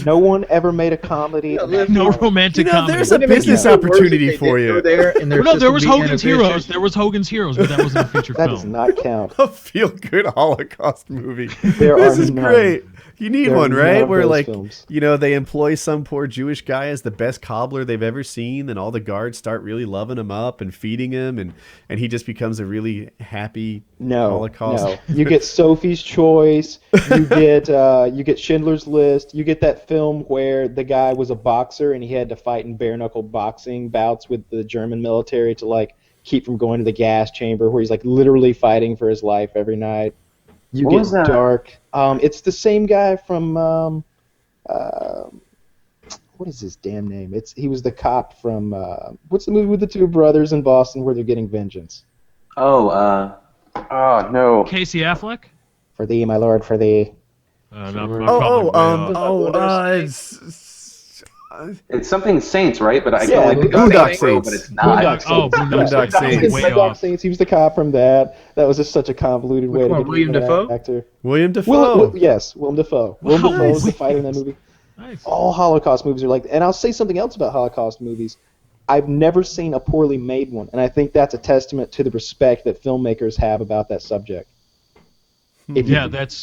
No one ever made a comedy. about no Holocaust. romantic comedy. there's a Wouldn't it make business you feel worse if opportunity they for did you. go there and their No, there system was be Hogan's inefficient? Heroes. There was Hogan's Heroes, but that wasn't a feature That film. does not count. A feel-good Holocaust movie. There This are is none. great. You need There are one, none right? of Where those like films. they employ some poor Jewish guy as the best cobbler they've ever seen, and all the guards start really loving him up and feeding him, and he just becomes a really happy Holocaust. No. You get Sophie's Choice. You get Schindler's List. You get that film where the guy was a boxer and he had to fight in bare knuckle boxing bouts with the German military to like keep from going to the gas chamber, where he's like literally fighting for his life every night. You What get was that? Dark. It's the same guy from what is his damn name? He was the cop from what's the movie with the two brothers in Boston where they're getting vengeance? Oh, Oh no. Casey Affleck? For thee, my lord, for thee. No, I'm probably way off. It's something Saints, right? But I Yeah, can't like Boondock Saints, Saints. but it's not. Boondock Saints. It's Way Boondock off. Saints. He was the cop from that. That was just such a convoluted way Which to one, get William rid of that Dafoe? actor. William Dafoe. Yes, Willem Dafoe. Wow, Willem Dafoe is the nice. fighter in that movie. Nice. All Holocaust movies are like that. And I'll say something else about Holocaust movies. I've never seen a poorly made one, and I think that's a testament to the respect that filmmakers have about that subject. If you-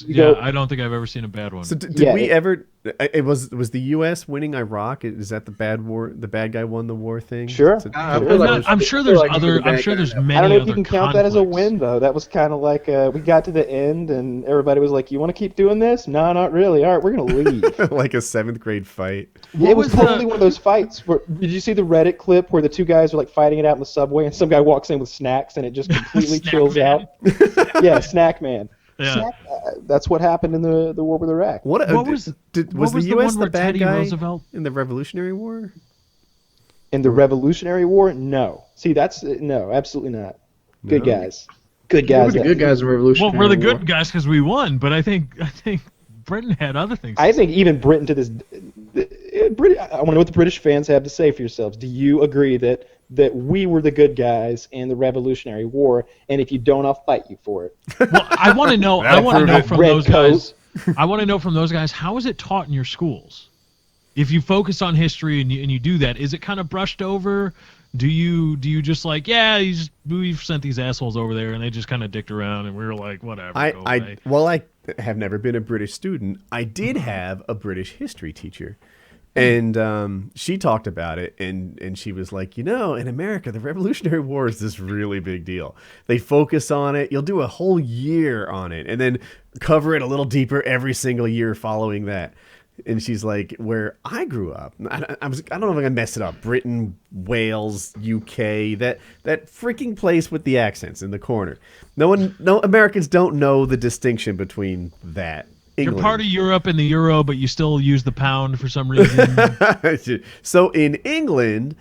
Yeah, I don't think I've ever seen a bad one. So did we ever? It was the U.S. winning Iraq? Is that the bad war? The bad guy won the war thing? Sure. I'm sure there's other. I'm sure there's many. I don't know if other you can count that as a conflicts. win, though. That was kind of like we got to the end, and everybody was like, "You want to keep doing this?" No, not really. All right, we're gonna leave. Like a 7th grade fight. It was totally one of those fights. Did you see the Reddit clip where the two guys are like fighting it out in the subway, and some guy walks in with snacks, and it just completely Snack chills man. out? Yeah, Snack Man. Yeah. That's what happened in the war with Iraq. What was the the U.S. one the where bad Teddy guy Roosevelt? in the Revolutionary War? In the Revolutionary War, no. See, that's no, absolutely not. Good guys. Good We're guys. the good guys in Revolutionary Well, we're the War. good guys because we won, but I think Britain had other things. I think even Britain to this, I want to know what the British fans have to say for yourselves. Do you agree that we were the good guys in the Revolutionary War, and if you don't, I'll fight you for it? Well, I want to know. I want to know from Red those coat. guys. I want to know from those guys. How is it taught in your schools? If you focus on history and you do that, is it kind of brushed over? Do you just like, yeah, we've sent these assholes over there and they just kind of dicked around and we were like, whatever. go away. I have never been a British student. I did have a British history teacher. And she talked about it, and she was like, in America, the Revolutionary War is this really big deal. They focus on it. You'll do a whole year on it, and then cover it a little deeper every single year following that. And she's like, where I grew up, I don't know if I'm gonna mess it up. Britain, Wales, UK, that freaking place with the accents in the corner. No Americans don't know the distinction between that. England. You're part of Europe and the euro, but you still use the pound for some reason. So in England,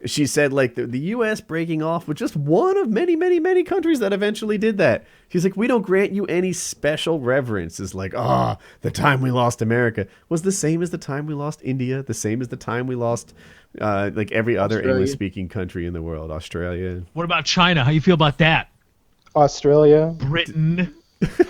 she said like the U.S. breaking off was just one of many, many, many countries that eventually did that. She's like, we don't grant you any special reverence. It's like, the time we lost America was the same as the time we lost India, the same as the time we lost like every other English-speaking country in the world, Australia. What about China? How you feel about that? Australia. Britain.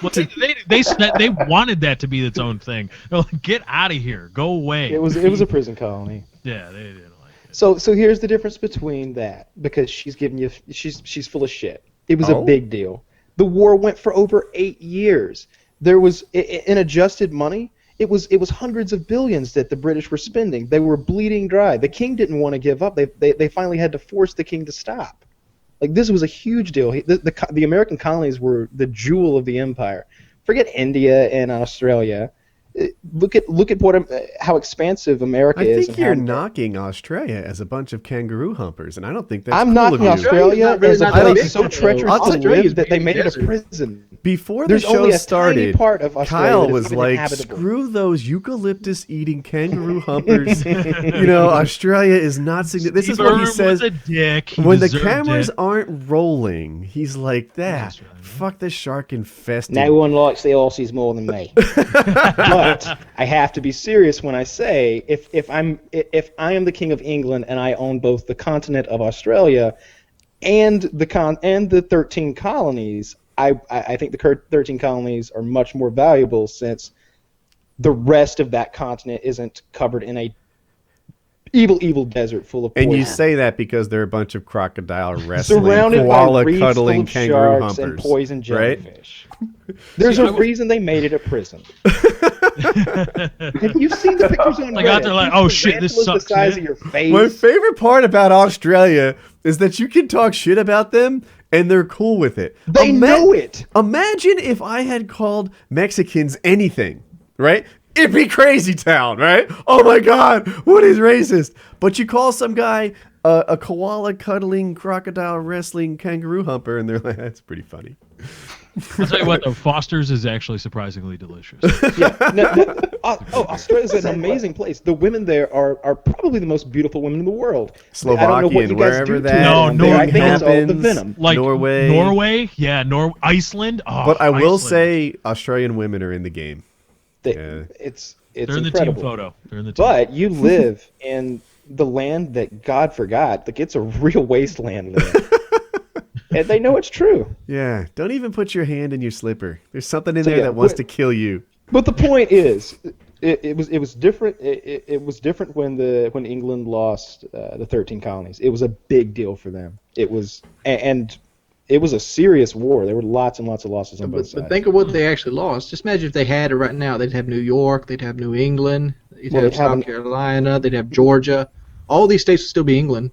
Well, they wanted that to be its own thing. They're like, get out of here, go away. It was a prison colony. Yeah, they didn't like it. So here's the difference between that, because she's giving you she's full of shit. It was a big deal. The war went for over 8 years. There was in adjusted money. It was hundreds of billions that the British were spending. They were bleeding dry. The king didn't want to give up. They finally had to force the king to stop. Like, this was a huge deal. The American colonies were the jewel of the empire. Forget India and Australia. Look at how expansive America is. I think you're knocking Australia as a bunch of kangaroo humpers, and I don't think that's I'm cool knocking of you. Australia as a place so treacherous to live that they made it a desert. prison. Before There's the show only a tiny started, part of Australia Kyle that is was even like, inhabitable. screw those eucalyptus-eating kangaroo humpers. Australia is not significant. This is what he says. Was a dick. He When the deserved cameras it. aren't rolling, he's like, fuck the shark infested. No one likes the Aussies more than me. But I have to be serious when I say, if I am the king of England and I own both the continent of Australia and the 13 colonies, I think the 13 colonies are much more valuable, since the rest of that continent isn't covered in a evil desert full of poison. And you say that because they're a bunch of crocodile wrestling, Surrounded koala by reefs cuddling full of kangaroo sharks humpers, and poison right? jellyfish. There's a reason they made it a prison. Have you seen the pictures on Like, Reddit? out there like, oh, shit, this Tarantulas sucks, the size man. of your face. My favorite part about Australia is that you can talk shit about them and they're cool with it. They know it. Imagine if I had called Mexicans anything, right? It'd be crazy town, right? Oh my God, Woody's racist. But you call some guy a koala cuddling, crocodile wrestling kangaroo humper, and they're like, that's pretty funny. I'll tell you what, though, Foster's is actually surprisingly delicious. Australia's an amazing place. The women there are probably the most beautiful women in the world. Slovakia, I don't know what you guys wherever do that No, to them. I think it's all the happens. venom. Like Norway. yeah, Iceland. Oh, But I will Iceland. say Australian women are in the game. It's They're in the incredible. team photo. They're in the team. But you live in the land that God forgot. Like, it's a real wasteland there. And they know it's true. Yeah, don't even put your hand in your slipper. There's something in So, there yeah, that wants to kill you. But the point is, it was different. It was different when England lost the 13 colonies. It was a big deal for them. It was and it was a serious war. There were lots and lots of losses on both sides. But think of what they actually lost. Just imagine if they had it right now. They'd have New York. They'd have New England. They'd have South Carolina. They'd have Georgia. All these states would still be England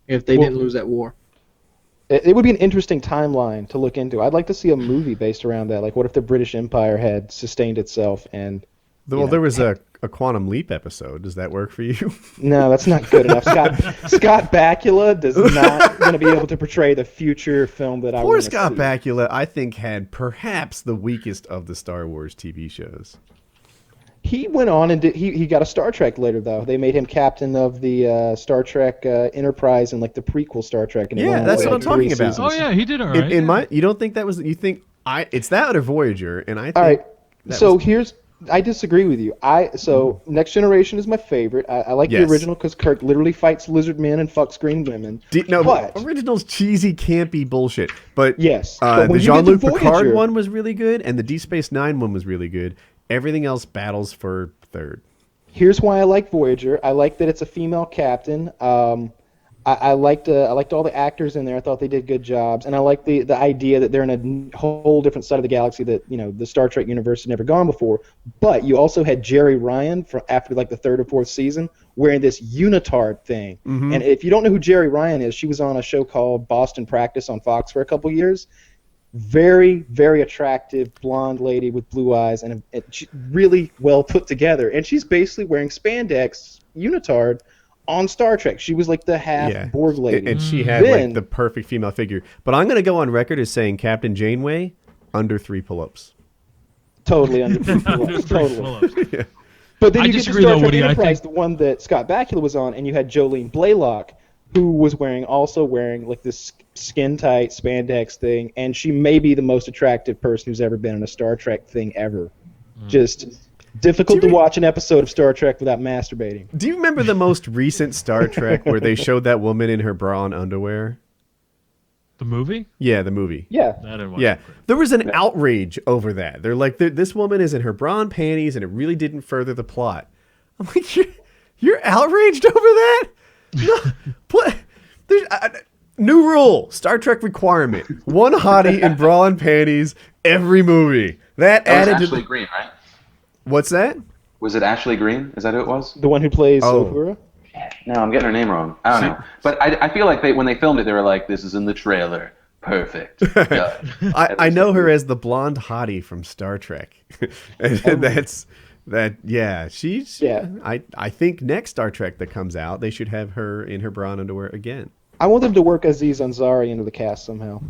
if they didn't lose that war. It would be an interesting timeline to look into. I'd like to see a movie based around that. Like, what if the British Empire had sustained itself and... Well, there was a Quantum Leap episode. Does that work for you? No, that's not good enough. Scott Bakula does not going to be able to portray the future film that I want to see. Poor Scott Bakula, I think, had perhaps the weakest of the Star Wars TV shows. He went on and he got a Star Trek later, though. They made him captain of the Star Trek Enterprise and like the prequel Star Trek. And Yeah, that's what I'm talking about. Seasons. Oh yeah, he did all right. You don't think that was? You think it's that or Voyager? And I think. All right. So was, I disagree with you. Next Generation is my favorite. I like the original because Kirk literally fights lizard men and fucks green women. But original's cheesy, campy bullshit. But yes, the Jean-Luc Picard one was really good, and the Deep Space Nine one was really good. Everything else battles for third. Here's why I like Voyager. I like that it's a female captain. I liked all the actors in there. I thought they did good jobs, and I like the idea that they're in a whole different side of the galaxy that the Star Trek universe had never gone before. But you also had Jerry Ryan after like the third or fourth season wearing this unitard thing. Mm-hmm. And if you don't know who Jerry Ryan is, she was on a show called Boston Practice on Fox for a couple years. Very, very attractive blonde lady with blue eyes and really well put together. And she's basically wearing spandex unitard on Star Trek. She was like the half Borg lady. And she had like the perfect female figure. But I'm going to go on record as saying Captain Janeway, under 3 pull-ups. Totally under 3 pull-ups. Totally. Yeah. But then you get to Star Trek Enterprise, the one that Scott Bakula was on, and you had Jolene Blaylock, who was also wearing like this skin-tight spandex thing, and she may be the most attractive person who's ever been in a Star Trek thing ever. Just difficult to watch an episode of Star Trek without masturbating. Do you remember the most recent Star Trek where they showed that woman in her bra and underwear? The movie? Yeah, the movie. Yeah. I didn't watch it. There was an outrage over that. They're like, this woman is in her bra and panties, and it really didn't further the plot. I'm like, you're outraged over that? No, new rule, Star Trek requirement: one hottie in bra and panties every movie. That added was Ashley Green, right? What's that? Was it Ashley Green? Is that who it was? The one who plays Uhura? No, I'm getting her name wrong. I don't know. But I feel like when they filmed it, they were like, "This is in the trailer. Perfect." I know her as the blonde hottie from Star Trek, and that's. She's. Yeah. I think next Star Trek that comes out, they should have her in her bra and underwear again. I want them to work Aziz Ansari into the cast somehow.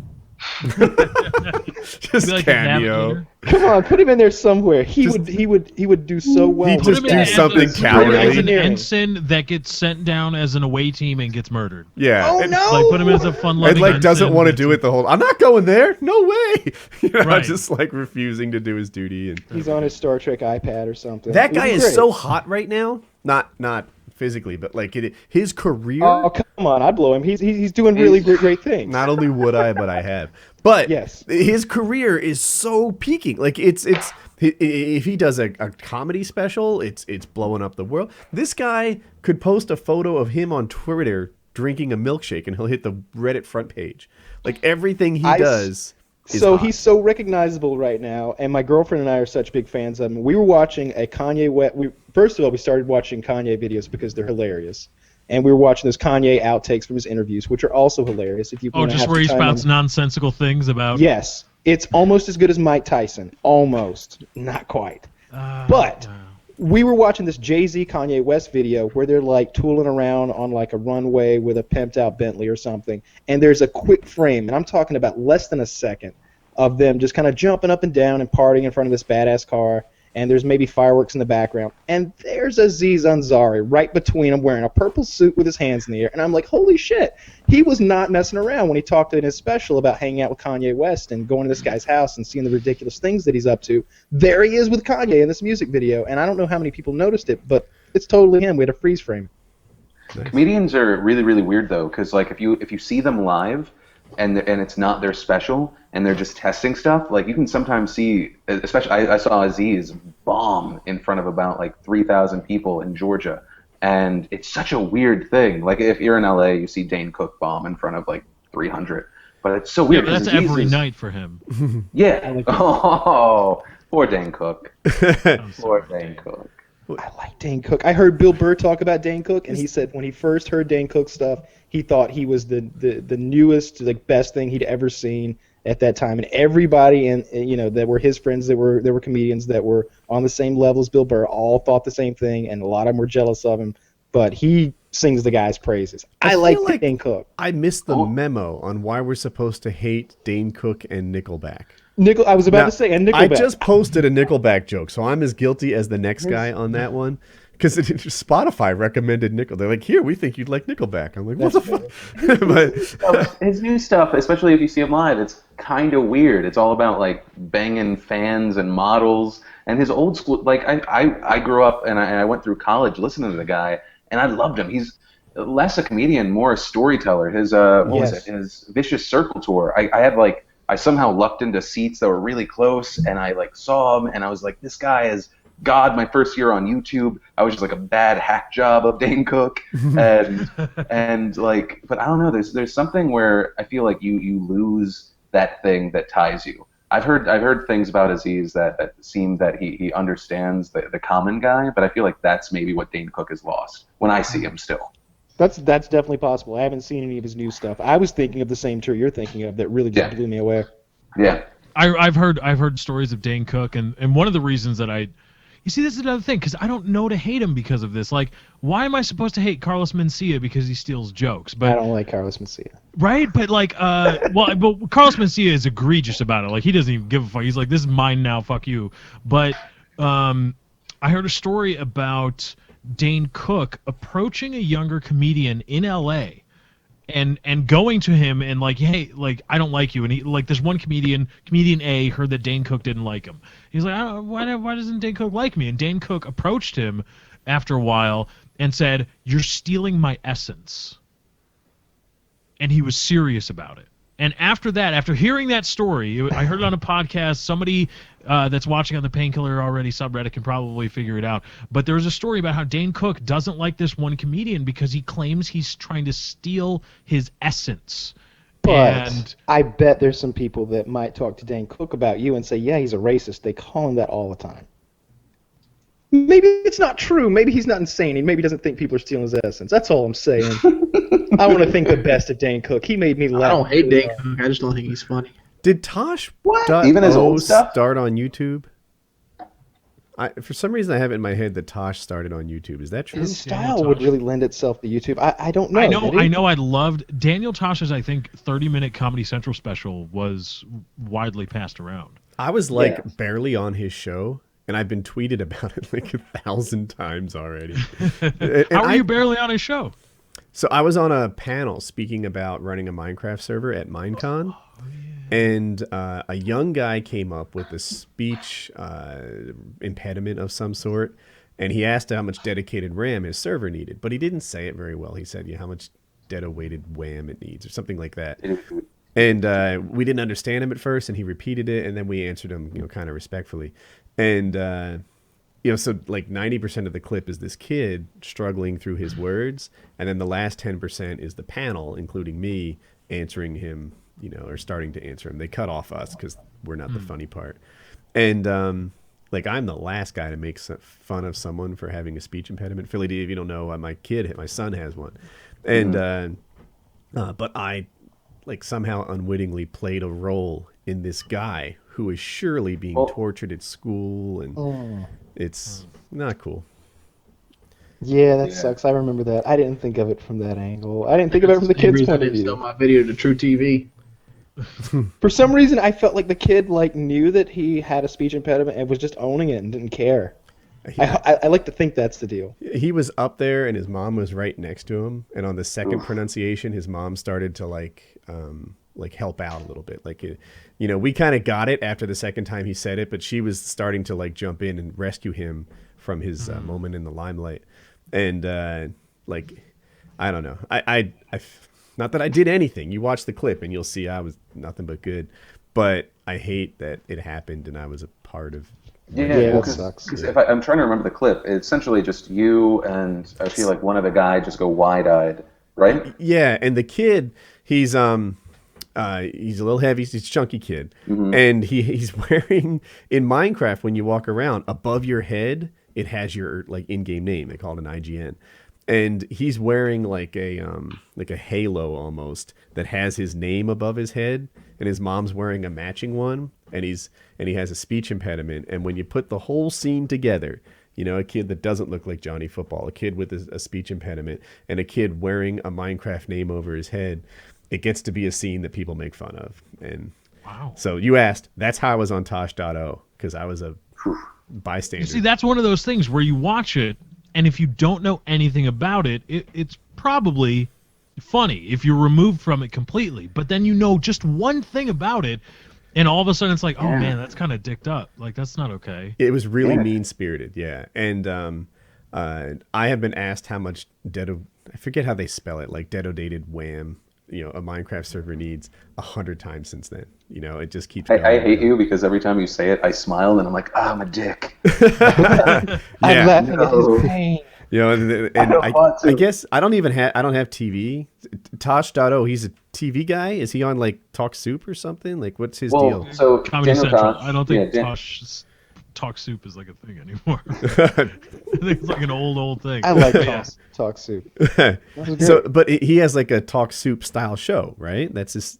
Just like cameo. Come on, put him in there somewhere. He would do so well. He'd just do something cowardly. As an ensign that gets sent down as an away team and gets murdered. Yeah. Oh no! Like put him as a fun-loving. And doesn't want to do it the whole. I'm not going there. No way. Right. Just like refusing to do his duty. And he's on his Star Trek iPad or something. That guy is so hot right now. Not physically, but like his career. Oh come on! I'd blow him. He's doing really great things. Not only would I, but I have. But yes, his career is so peaking. Like it's if he does a comedy special, it's blowing up the world. This guy could post a photo of him on Twitter drinking a milkshake, and he'll hit the Reddit front page. Like everything he does. So he's so recognizable right now, and my girlfriend and I are such big fans of him. We were watching a Kanye West. First of all, we started watching Kanye videos because they're hilarious, and we were watching those Kanye outtakes from his interviews, which are also hilarious. If you just where he spouts nonsensical things about. Yes, it's almost as good as Mike Tyson. Almost, not quite. But we were watching this Jay-Z Kanye West video where they're like tooling around on like a runway with a pimped out Bentley or something, and there's a quick frame, and I'm talking about less than a second, of them just kind of jumping up and down and partying in front of this badass car. And there's maybe fireworks in the background. And there's Aziz Ansari right between them wearing a purple suit with his hands in the air. And I'm like, holy shit. He was not messing around when he talked in his special about hanging out with Kanye West and going to this guy's house and seeing the ridiculous things that he's up to. There he is with Kanye in this music video. And I don't know how many people noticed it, but it's totally him. We had a freeze frame. Comedians are really, really weird, though, because like if you see them live and it's not their special and they're just testing stuff, like you can sometimes see, especially I saw Aziz bomb in front of about like 3,000 people in Georgia, and it's such a weird thing. Like if you're in LA, you see Dane Cook bomb in front of like 300, but it's so weird. Yeah, that's every night for him. Yeah. Oh, poor Dane Cook. Poor Dane Cook. I like Dane Cook. I heard Bill Burr talk about Dane Cook, and he said when he first heard Dane Cook stuff, he thought he was the newest, like best thing he'd ever seen at that time. And everybody that were his friends that were comedians that were on the same level as Bill Burr all thought the same thing, and a lot of them were jealous of him. But he sings the guy's praises. I like Dane Cook. I missed the memo on why we're supposed to hate Dane Cook and Nickelback. I was about to say, and Nickelback. I just posted a Nickelback joke, so I'm as guilty as the next guy on that one. Because Spotify recommended Nickelback. They're like, here, we think you'd like Nickelback. I'm like, what the fuck? But his new stuff, especially if you see him live, it's kind of weird. It's all about like banging fans and models. And his old school, like I grew up and I went through college listening to the guy, and I loved him. He's less a comedian, more a storyteller. His His Vicious Circle tour. I somehow lucked into seats that were really close, and I like saw him, and I was like, this guy is God. My first year on YouTube, I was just like a bad hack job of Dane Cook, and like, but I don't know. There's something where I feel like you lose that thing that ties you. I've heard things about Aziz that seem that he understands the common guy, but I feel like that's maybe what Dane Cook has lost when I see him still. That's definitely possible. I haven't seen any of his new stuff. I was thinking of the same tour you're thinking of that really just blew me away. Yeah. I've heard stories of Dane Cook, and one of the reasons that you see, this is another thing, because I don't know to hate him because of this. Like, why am I supposed to hate Carlos Mencia because he steals jokes? But I don't like Carlos Mencia. Right? But like, but Carlos Mencia is egregious about it. Like, he doesn't even give a fuck. He's like, this is mine now, fuck you. But I heard a story about Dane Cook approaching a younger comedian in L.A. and going to him and like, hey, like, I don't like you. And he, like, this one comedian A, heard that Dane Cook didn't like him. He's like, why doesn't Dane Cook like me? And Dane Cook approached him after a while and said, you're stealing my essence. And he was serious about it. And after that, after hearing that story, I heard it on a podcast. Somebody that's watching on the Painkiller Already subreddit can probably figure it out. But there was a story about how Dane Cook doesn't like this one comedian because he claims he's trying to steal his essence. But I bet there's some people that might talk to Dane Cook about you and say, yeah, he's a racist. They call him that all the time. Maybe it's not true. Maybe he's not insane. Maybe he doesn't think people are stealing his essence. That's all I'm saying. I want to think the best of Dane Cook. He made me laugh. I don't hate Dane Cook. I just don't think he's funny. Did Tosh even his old stuff start on YouTube? For some reason, I have it in my head that Tosh started on YouTube. Is that true? His style would really lend itself to YouTube. I don't know. I know. I loved Daniel Tosh's, I think, 30-minute Comedy Central special was widely passed around. I was like barely on his show, and I've been tweeted about it like 1,000 times already. How are you barely on his show? So I was on a panel speaking about running a Minecraft server at Minecon. And a young guy came up with a speech impediment of some sort, and he asked how much dedicated RAM his server needed, but he didn't say it very well. He said, how much data-weighted WAM it needs, or something like that. And we didn't understand him at first, and he repeated it, and then we answered him, kind of respectfully. And so like 90% of the clip is this kid struggling through his words, and then the last 10% is the panel, including me, answering him. Or starting to answer him. They cut off us because we're not the funny part. And, I'm the last guy to make fun of someone for having a speech impediment. PhillyD, if you don't know, my son has one. And, but I, somehow unwittingly played a role in this guy who is surely being tortured at school. And it's not cool. Yeah, that sucks. I remember that. I didn't think of it from that angle. I didn't think of it from the kid's point of view. I stole my video to True TV. For some reason, I felt like the kid knew that he had a speech impediment and was just owning it and didn't care. I like to think that's the deal. He was up there and his mom was right next to him, and on the second pronunciation his mom started to help out a little bit. We kind of got it after the second time he said it, but she was starting to jump in and rescue him from his moment in the limelight. And I don't know, I not that I did anything. You watch the clip and you'll see I was nothing but good, but I hate that it happened and I was a part of. Yeah, that sucks. Because if I'm trying to remember the clip, it's essentially just you and I feel like one other guy just go wide-eyed, right? Yeah, and the kid, he's a little heavy, he's a chunky kid, and he's wearing, in Minecraft, when you walk around, above your head, it has your in-game name. They call it an IGN. And he's wearing a halo almost that has his name above his head, and his mom's wearing a matching one, and he has a speech impediment. And when you put the whole scene together, a kid that doesn't look like Johnny Football, a kid with a speech impediment, and a kid wearing a Minecraft name over his head, it gets to be a scene that people make fun of. And wow. So you asked, that's how I was on Tosh.0, because I was a bystander. You see, that's one of those things where you watch it, and if you don't know anything about it, it's probably funny if you're removed from it completely. But then you know just one thing about it, and all of a sudden it's like, oh man, that's kind of dicked up. That's not okay. It was really mean-spirited, yeah. And I have been asked how much I forget how they spell it, dedodated wham, a Minecraft server needs 100 times since then. It just keeps going. I hate you because every time you say it, I smile and I'm like, I'm a dick. I'm laughing at his pain. I guess I don't have TV. Tosh.0, he's a TV guy. Is he on Talk Soup or something? What's his deal? So Comedy Daniel Central. Tosh, I don't think Talk Soup is a thing anymore. I think it's an old thing. I like Talk Soup. But he has a Talk Soup style show, right? That's just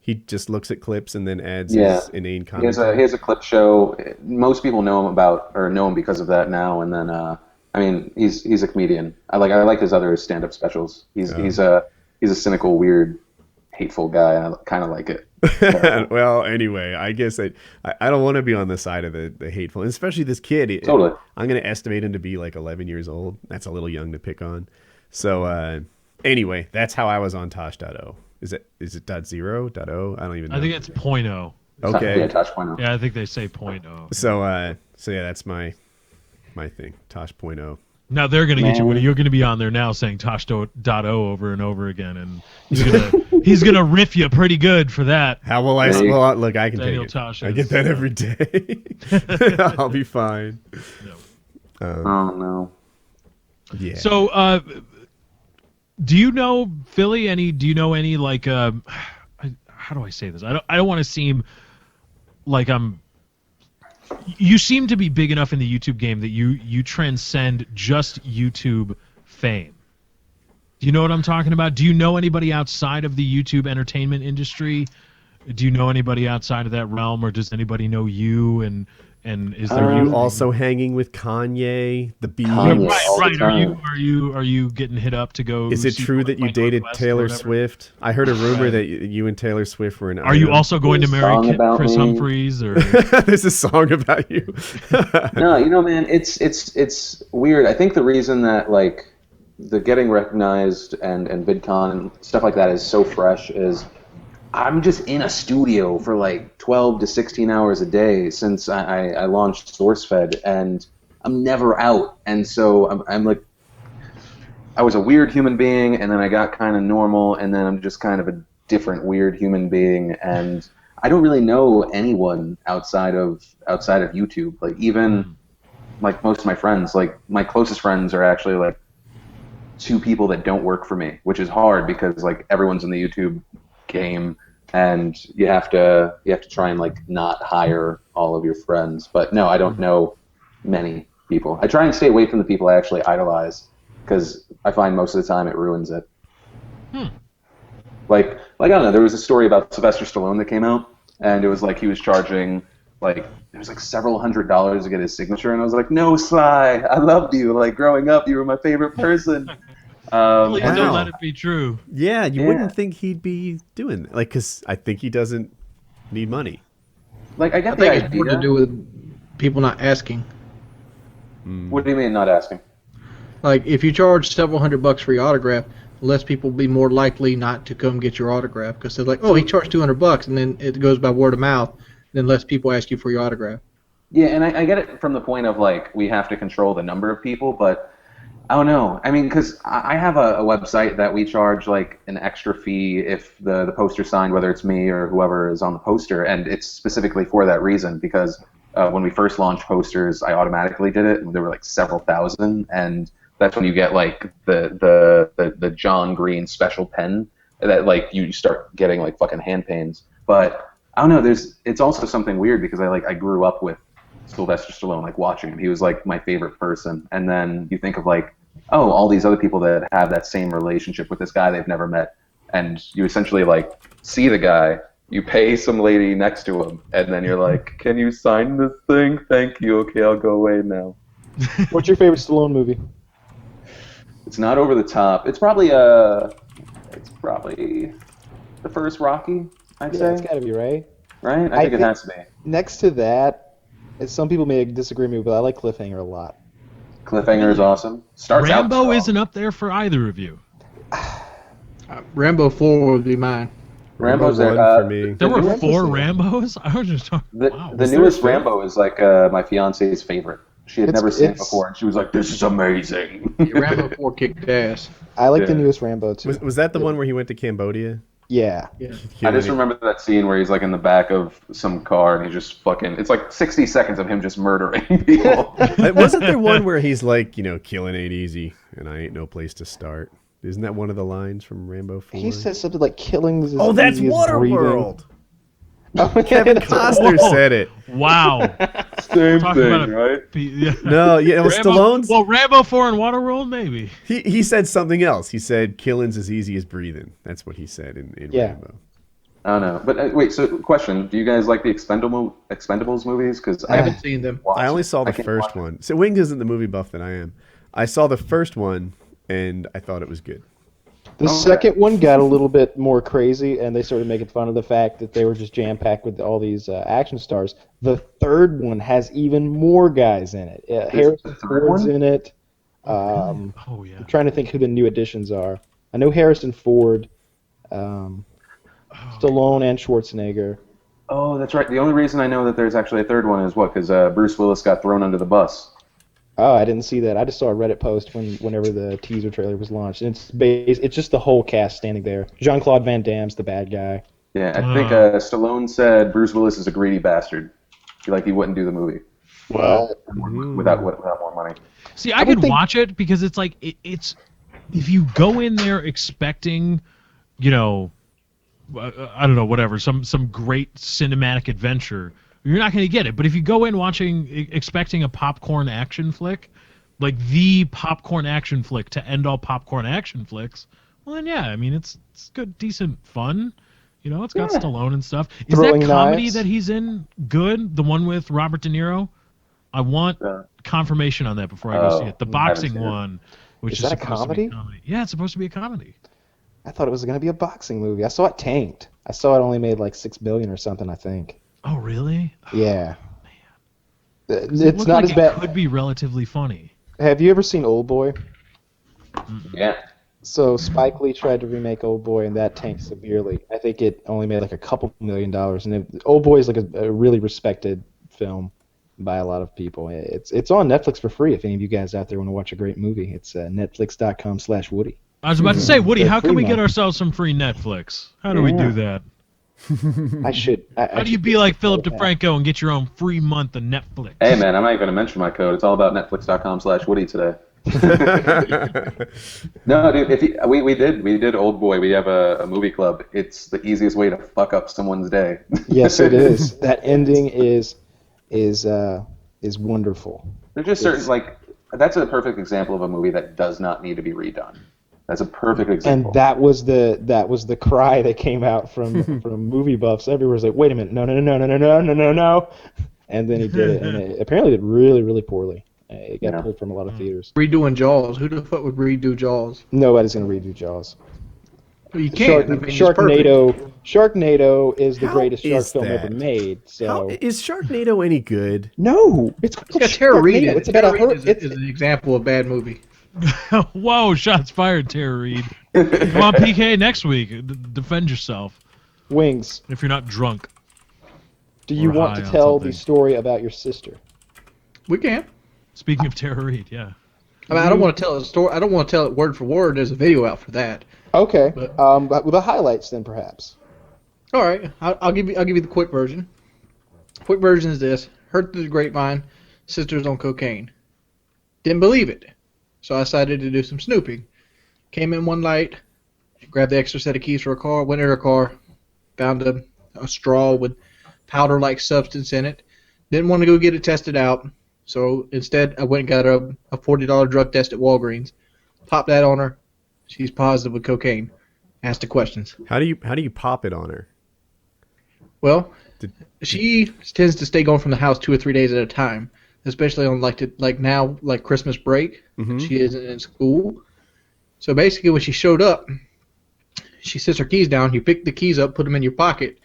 he just looks at clips and then adds his inane commentary. He has a clip show. Most people know him because of that now. And then he's a comedian. I like his other stand-up specials. He's a cynical, weird, hateful guy. I kind of like it. Well, anyway, I guess I don't want to be on the side of the hateful, and especially this kid. Totally. I'm going to estimate him to be 11 years old. That's a little young to pick on. So anyway, that's how I was on Tosh.0. Is it .0? I don't even know. I think it's .0. Okay. Yeah, Tosh.0. Yeah, I think they say .0. So yeah, that's my thing. Tosh.0. Now they're going to get you, Woody. You're going to be on there now saying Tosh.0 over and over again, and he's gonna riff you pretty good for that. How will I? Well, look, I can Daniel take it. Tosh I get that every day. I'll be fine. No. Oh no. Yeah. So, do you know Philly? Do you know any how do I say this? I don't want to seem like I'm. You seem to be big enough in the YouTube game that you transcend just YouTube fame. Do you know what I'm talking about? Do you know anybody outside of the YouTube entertainment industry? Do you know anybody outside of that realm, or does anybody know you? And is there Are you also hanging with Kanye, the Bee? Kanye, right. Are you getting hit up to go? Is it true that you dated Taylor Swift? I heard a rumor that you and Taylor Swift were in. Are you also going to marry Chris Humphries? Or there's a song about you. No, man, it's weird. I think the reason that the getting recognized and VidCon and stuff like that is so fresh is I'm just in a studio for 12 to 16 hours a day since I launched SourceFed, and I'm never out. And so I'm I was a weird human being, and then I got kind of normal, and then I'm just kind of a different weird human being, and I don't really know anyone outside of YouTube. Even most of my friends, my closest friends are actually two people that don't work for me, which is hard because everyone's in the YouTube game, and you have to try and not hire all of your friends. But no, I don't know many people. I try and stay away from the people I actually idolize because I find most of the time it ruins it. I don't know. There was a story about Sylvester Stallone that came out, and it was he was charging it was several $100s to get his signature, and I was like, no, Sly, I loved you. Growing up, you were my favorite person. Please Wow. don't let it be true. Yeah, you Yeah. wouldn't think he'd be doing that. Like, because I think he doesn't need money. Like, I I get the think it's more to idea. do with people not asking. What do you mean not asking? Like, if you charge several $100 for your autograph, less people will be more likely not to come get your autograph because they're like, oh, he charged $200, and then it goes by word of mouth. Then less people ask you for your autograph. Yeah, and I get it from the point of, like, we have to control the number of people, but I don't know. I mean, because I have a website that we charge, like, an extra fee if the poster's signed, whether it's me or whoever is on the poster, and it's specifically for that reason, because when we first launched posters, I automatically did it, and there were, like, several thousand, and that's when you get, like, the John Green special pen that, like, you start getting, like, fucking hand pains. But I don't know, it's also something weird because I grew up with Sylvester Stallone, like, watching him. He was, like, my favorite person. And then you think of, like, oh, all these other people that have that same relationship with this guy they've never met. And you essentially, like, see the guy, you pay some lady next to him, and then you're like, can you sign this thing? Thank you. Okay, I'll go away now. What's your favorite Stallone movie? It's not over the top. It's probably the first Rocky, I'd Yeah, say. it's got to be, right? Right? I think it has to be. Next to that, some people may disagree with me, but I like Cliffhanger a lot. Cliffhanger is awesome. Starts out Rambo strong. isn't up there for either of you. Rambo 4 would be mine. Rambo's Number there. one for me. There were Rambo's 4 there. Rambos? I was just talking. Wow. The Is there newest a fifth? Rambo is like my fiance's favorite. She had never seen it before, and she was like, "This is amazing." Yeah, Rambo 4 kicked ass. I like the Yeah. newest Rambo too. Was that the one where he went to Cambodia? Yeah. I just remember that scene where he's like in the back of some car and he's just fucking. It's like 60 seconds of him just murdering people. Wasn't there one where he's like, killing ain't easy, and I ain't no place to start? Isn't that one of the lines from Rambo 4? He says something like "killing is "Oh, that's easy as breathing." Waterworld." Oh, Kevin Costner Whoa. said it. Wow. Same Talking about thing, a- right? Yeah. No, yeah, it was Rambo, Stallone's. well, Rambo 4 and Waterworld, maybe. He said something else. He said killing's as easy as breathing. That's what he said in Yeah. Rambo. I don't know. But wait, so question: do you guys like the Expendables movies? Because I haven't seen them. I only saw the can't first watch it. one. So Wings isn't the movie buff that I am. I saw the first one, and I thought it was good. The Okay. second one got a little bit more crazy, and they started making fun of the fact that they were just jam-packed with all these action stars. The third one has even more guys in it. Harrison the third Ford's one? in it. Oh, yeah. I'm trying to think who the new additions are. I know Harrison Ford, Stallone, and Schwarzenegger. Oh, that's right. The only reason I know that there's actually a third one is what? Because Bruce Willis got thrown under the bus. Oh, I didn't see that. I just saw a Reddit post whenever the teaser trailer was launched. And it's just the whole cast standing there. Jean-Claude Van Damme's the bad guy. Yeah, I think Stallone said Bruce Willis is a greedy bastard. He wouldn't do the movie without more money. See, I could watch it because it's like it's if you go in there expecting, I don't know, whatever, some great cinematic adventure, you're not going to get it. But if you go in expecting a popcorn action flick, like the popcorn action flick to end all popcorn action flicks, well then yeah, I mean it's good, decent fun. It's got Stallone and stuff. Is Throwing that comedy knives. that he's in good? The one with Robert De Niro? I want confirmation on that before I go see it. The boxing seen it. one, which Is is that a supposed to be comedy? Yeah, it's supposed to be a comedy. I thought it was going to be a boxing movie. I saw it tanked. I saw it only made like $6 billion or something, I think. Oh, really? Yeah. It It's looked not like as it bad. could be relatively funny. Have you ever seen Old Boy? Yeah. So Spike Lee tried to remake Old Boy, and that tanked severely. I think it only made like a couple $1 million. And Old Boy is like a really respected film by a lot of people. It's on Netflix for free if any of you guys out there want to watch a great movie. It's netflix.com/Woody. I was about to say, Woody, The how can free we get month. ourselves some free Netflix? How do we do that? I should. How do you be like Philip DeFranco and get your own free month of Netflix? Hey man, I'm not even going to mention my code. It's all about netflix.com/Woody today. No, dude. We did Old Boy. We have a movie club. It's the easiest way to fuck up someone's day. Yes, it is. That ending is wonderful. There's just certain that's a perfect example of a movie that does not need to be redone. That's a perfect example. And that was the cry that came out from movie buffs. Everywhere was like, "Wait a minute, no, no, no, no, no, no, no, no, no," and then he did it, and it apparently did really, really poorly. It got pulled from a lot of theaters. Redoing Jaws. Who the fuck would redo Jaws? Nobody's gonna redo Jaws. Well, you can't. I mean, it's perfect. Sharknado is the How greatest shark is film that? ever made. So How is Sharknado any good? no, it's It's got Tara Reid. It's about Tara a Reid is an example of bad movie. Whoa, shots fired, Tara Reid. Come on, PK, next week. Defend yourself. Wings. If you're not drunk. Do you Or want high to on tell something. the story about your sister? We can. Speaking of Tara Reid, yeah. I mean, I don't want to tell a story. I don't want to tell it word for word. There's a video out for that. Okay. But- But with the highlights then perhaps. All right, I'll give you the quick version. Quick version is this: heard through the grapevine, sister's on cocaine. Didn't believe it, so I decided to do some snooping. Came in one night, grabbed the extra set of keys for her car, went in her car, found a straw with powder-like substance in it. Didn't want to go get it tested out, so instead I went and got a $40 drug test at Walgreens. Popped that on her. She's positive with cocaine. Asked her questions. How do you pop it on her? Well, she tends to stay gone from the house 2 or 3 days at a time, especially on like Christmas break. Mhm. She isn't in school. So basically, when she showed up, she sets her keys down. You pick the keys up, put them in your pocket,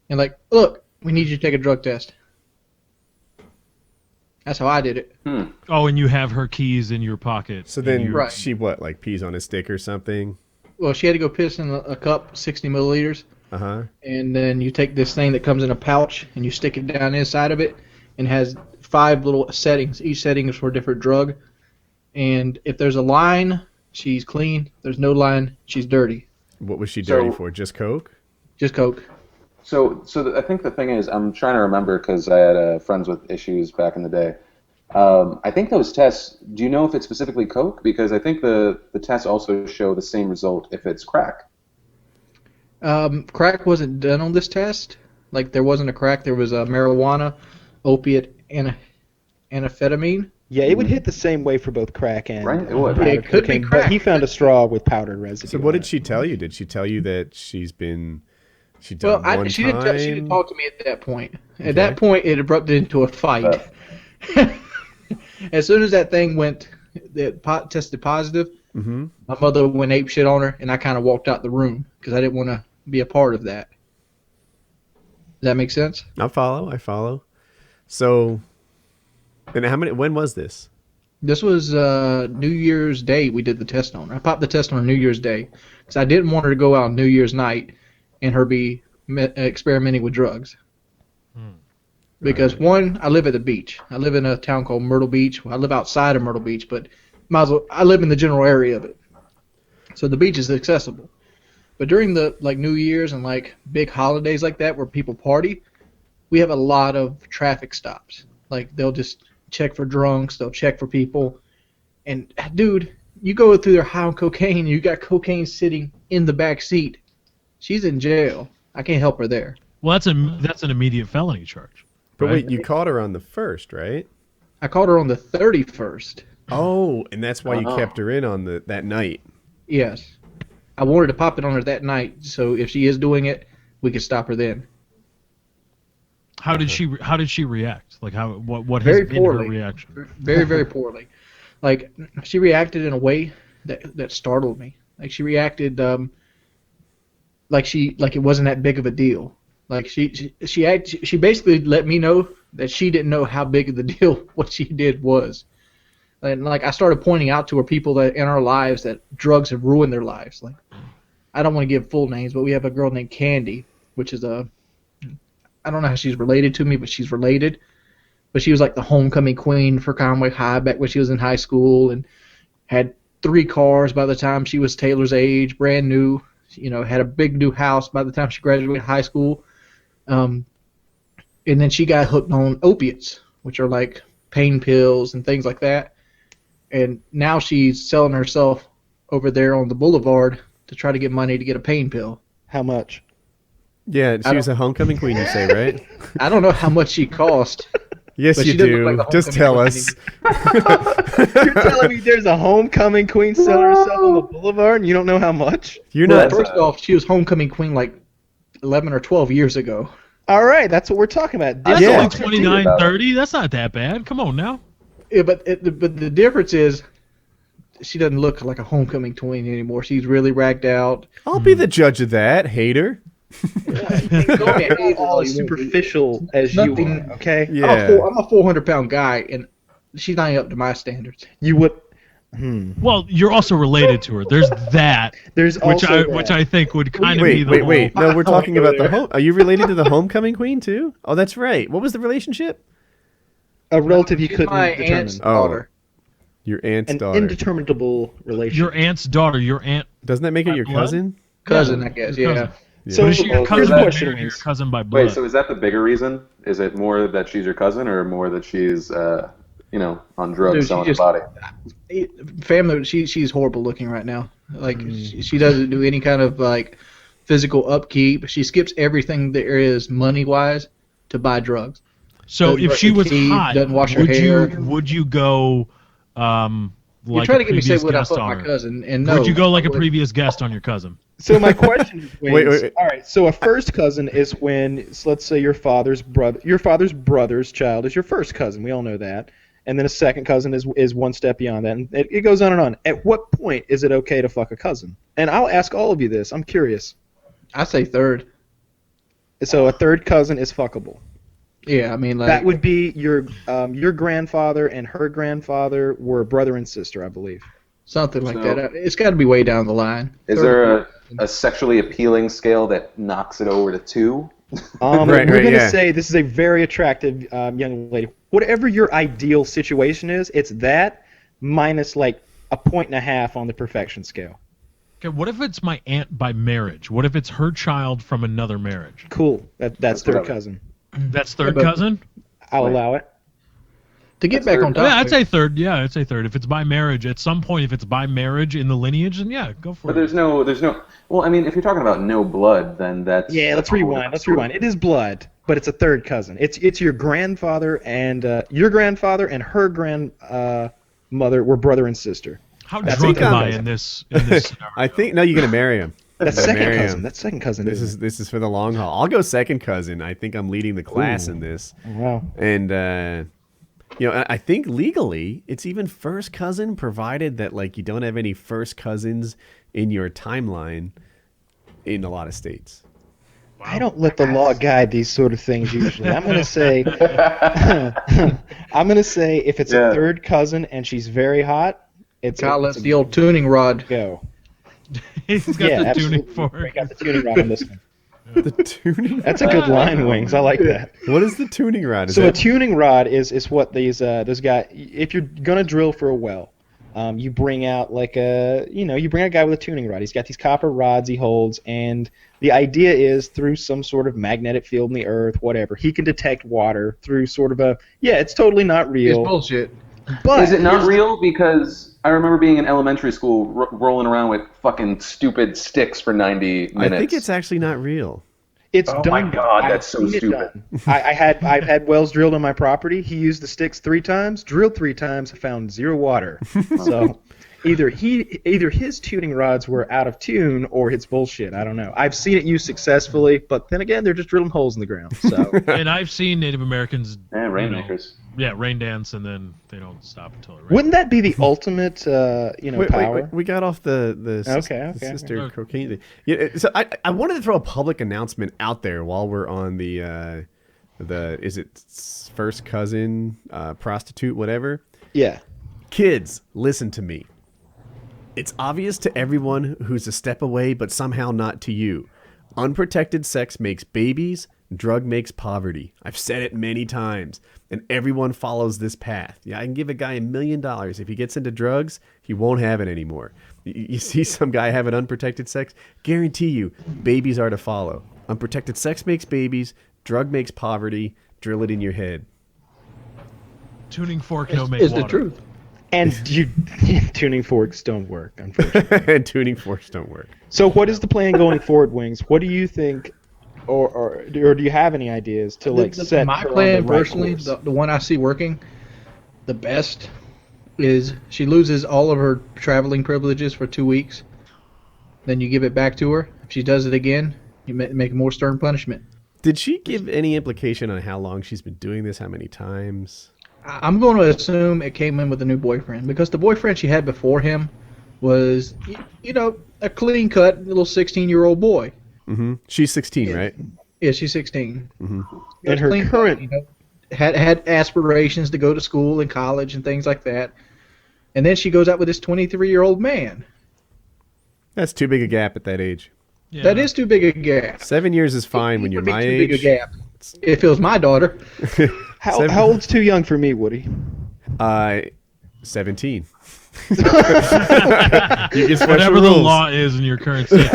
and like, look, we need you to take a drug test. That's how I did it. Oh, and you have her keys in your pocket. So then Right. she like pees on a stick or something? Well, she had to go piss in a cup, 60 milliliters, Uh-huh. and then you take this thing that comes in a pouch and you stick it down inside of it, and has 5 little settings. Each setting is for a different drug, and if there's a line, she's clean. If there's no line, she's dirty. What was she dirty So- for? Just coke? Just coke. I think the thing is, I'm trying to remember because I had friends with issues back in the day. I think those tests, do you know if it's specifically coke? Because I think the tests also show the same result if it's crack. Crack wasn't done on this test. Like, there wasn't a crack. There was a marijuana, opiate, and amphetamine. Yeah, it would hit the same way for both crack and Right, it would. powdered Yeah, it could be cocaine, crack. But he found a straw with powdered residue. So what on did it. she tell you? Did she tell you that she done Well, one she time? didn't talk to me at that point. Okay. At that point, it erupted into a fight. As soon as that thing tested positive, Mm-hmm. my mother went ape shit on her, and I kind of walked out the room because I didn't want to be a part of that. Does that make sense? I follow. So, and when was this? This was New Year's Day. We did the test on her. I popped the test on her New Year's Day because I didn't want her to go out on New Year's night and her be experimenting with drugs. Because one, I live at the beach. I live in a town called Myrtle Beach. Well, I live outside of Myrtle Beach, but might as well, I live in the general area of it. So the beach is accessible. But during the New Year's and big holidays like that where people party, we have a lot of traffic stops. Like, they'll just check for drunks, they'll check for people. And dude, you go through there high on cocaine, you got cocaine sitting in the back seat. She's in jail. I can't help her there. Well, that's an immediate felony charge. But right? wait, you caught her on the 1st, right? I called her on the 31st. Oh, and that's why you Uh-huh. kept her in on that night. Yes. I wanted to pop it on her that night, so if she is doing it, we could stop her then. How did she react? Like, what has Very been poorly. her reaction? Very, very poorly. Like, she reacted in a way that startled me. Like, she reacted like it wasn't that big of a deal. Like, she basically let me know that she didn't know how big of the deal what she did was. And I started pointing out to her people that in our lives that drugs have ruined their lives. Like, I don't want to give full names, but we have a girl named Candy, which is I don't know how she's related to me, but she's related. But she was like the homecoming queen for Conway High back when she was in high school, and had 3 cars by the time she was Taylor's age, brand new. Had a big new house by the time she graduated high school. And then she got hooked on opiates, which are like pain pills and things like that. And now she's selling herself over there on the boulevard to try to get money to get a pain pill. How much? Yeah, she was a homecoming queen, you say, right? I don't know how much she cost. Yes, But you she doesn't do. look like a Just tell homecoming us. You're telling me there's a homecoming queen selling herself on the boulevard and you don't know how much? You're Well, not. first off, she was homecoming queen like 11 or 12 years ago. All right, that's what we're talking about. That's Yeah. only 29, 30. That's not that bad. Come on now. Yeah, but the difference is she doesn't look like a homecoming twin anymore. She's really ragged out. I'll be the judge of that, hater. All as superficial as you Nothing. are, okay? Yeah. I'm a 400-pound guy, and she's not up to my standards. You would. Well, you're also related to her. There's that. There's also which I think would kind of be the whole... Wait. No, we're talking about the home. Are you related to the homecoming queen too? Oh, that's right. What was the relationship? a relative you She's couldn't my determine. aunt's daughter. Your aunt's An daughter. indeterminable relation. Your aunt's daughter. Your aunt... Doesn't that make it your blood? cousin? Cousin, I guess. Yeah. Cousin. So But is she your here's cousin the by question, marriage or your Wings. cousin by blood? Wait, so is that the bigger reason? Is it more that she's your cousin, or more that she's, on drugs, Dude, she selling just- her body? Family, she's horrible looking right now. Like she doesn't do any kind of like physical upkeep. She skips everything there is money wise to buy drugs. So Doesn't if brush she her was teeth, hot, doesn't wash her would hair. you go You're like trying a to get me to say previous what I guest put on my her? cousin, and no. Would you go like I a wouldn't. previous guest on your cousin? So my question is, Wings, Wait. all right. So a first cousin is when, so let's say your father's brother's child is your first cousin. We all know that. And then a second cousin is one step beyond that, and it goes on and on. At what point is it okay to fuck a cousin? And I'll ask all of you this. I'm curious. I say third. So a third cousin is fuckable. Yeah, I mean like That would be your grandfather and her grandfather were brother and sister, I believe. something like So- that. It's got to be way down the line. Is there a sexually appealing scale that knocks it over to 2? We're Right, gonna yeah. say this is a very attractive young lady. Whatever your ideal situation is, it's that minus like a 1.5 on the perfection scale. Okay, what if it's my aunt by marriage? What if it's her child from another marriage? Cool. That's That's third what I- cousin. That's third but- cousin? I'll allow it. To get That's back third. on top. Yeah, I'd say third. Yeah, I'd say third. If it's by marriage, at some point, if it's by marriage in the lineage, then yeah, go for But it. there's no. Well, I mean, if you're talking about no blood, then that's. Yeah, let's that's a whole rewind. different Let's story. rewind. It is blood, but it's a third cousin. It's your grandfather and her grandmother were brother and sister. How That's drunk the am I cousin. in this scenario? I think you're gonna marry him. That's Gonna second marry cousin. him. That's second cousin. This isn't is for the long haul. I'll go second cousin. I think I'm leading the class in this. it? Wow. And I think legally it's even first cousin, provided that like you don't have any first cousins in your timeline in a lot of states. I don't let the law guide these sort of things usually. I'm gonna say, if it's Yeah. a third cousin and she's very hot, it's Kyle a, lets the old tuning rod. go. He's got the tuning absolutely. for Break it. out the tuning rod on this one. The tuning. That's a good line, Wings. I like that. What is the tuning rod? Is So a that, tuning rod is what those guys. If you're gonna drill for a well, you bring out you bring out a guy with a tuning rod. He's got these copper rods he holds, and the idea is through some sort of magnetic field in the earth, whatever, he can detect water through sort of it's totally not It's real. bullshit. But Is it not real? Because I remember being in elementary school rolling around with fucking stupid sticks for 90 minutes. I think it's actually not real. It's Oh done. my God, I've that's so seen it stupid. done. I've had wells drilled on my property. He used the sticks 3 times, drilled 3 times, found 0 water. So either his tuning rods were out of tune or it's bullshit. I don't know. I've seen it used successfully, but then again, they're just drilling holes in the ground. So And I've seen Native Americans, Rainmakers. rain dance, and then they don't stop until it rains. wouldn't that be the ultimate Wait, power? we got off the Okay. sister Okay. cocaine thing. Yeah, so I wanted to throw a public announcement out there while we're on the is it first cousin prostitute whatever. Yeah. Kids, listen to me. It's obvious to everyone who's a step away, but somehow not to you. Unprotected sex makes babies. Drug makes poverty. I've said it many times, and everyone follows this path. Yeah, I can give a guy $1 million. If he gets into drugs, he won't have it anymore. You see some guy having unprotected sex, guarantee you, babies are to follow. Unprotected sex makes babies. Drug makes poverty. Drill it in your head. Tuning fork, no make Is water. the truth. And tuning forks don't work, unfortunately. And tuning forks don't work. So what is the plan going forward, Wings? What do you think, or do you have any ideas to set my her on plan the right personally, course? the one I see working the best is she loses all of her traveling privileges for 2 weeks. Then you give it back to her. If she does it again, you make a more stern punishment. Did she give any implication on how long she's been doing this? How many times? I'm going to assume it came in with a new boyfriend because the boyfriend she had before him was, a clean-cut little 16-year-old boy. Mm-hmm. She's 16, right? Yeah, she's 16. Mm-hmm. And her current had aspirations to go to school and college and things like that, and then she goes out with this 23-year-old man. That's too big a gap at that age. Yeah. That is too big a gap. 7 years is fine when you're Would be my too age. big a gap. If it was my daughter. how old's too young for me, Woody? 17. You can special Whatever the rules. law is in your current state.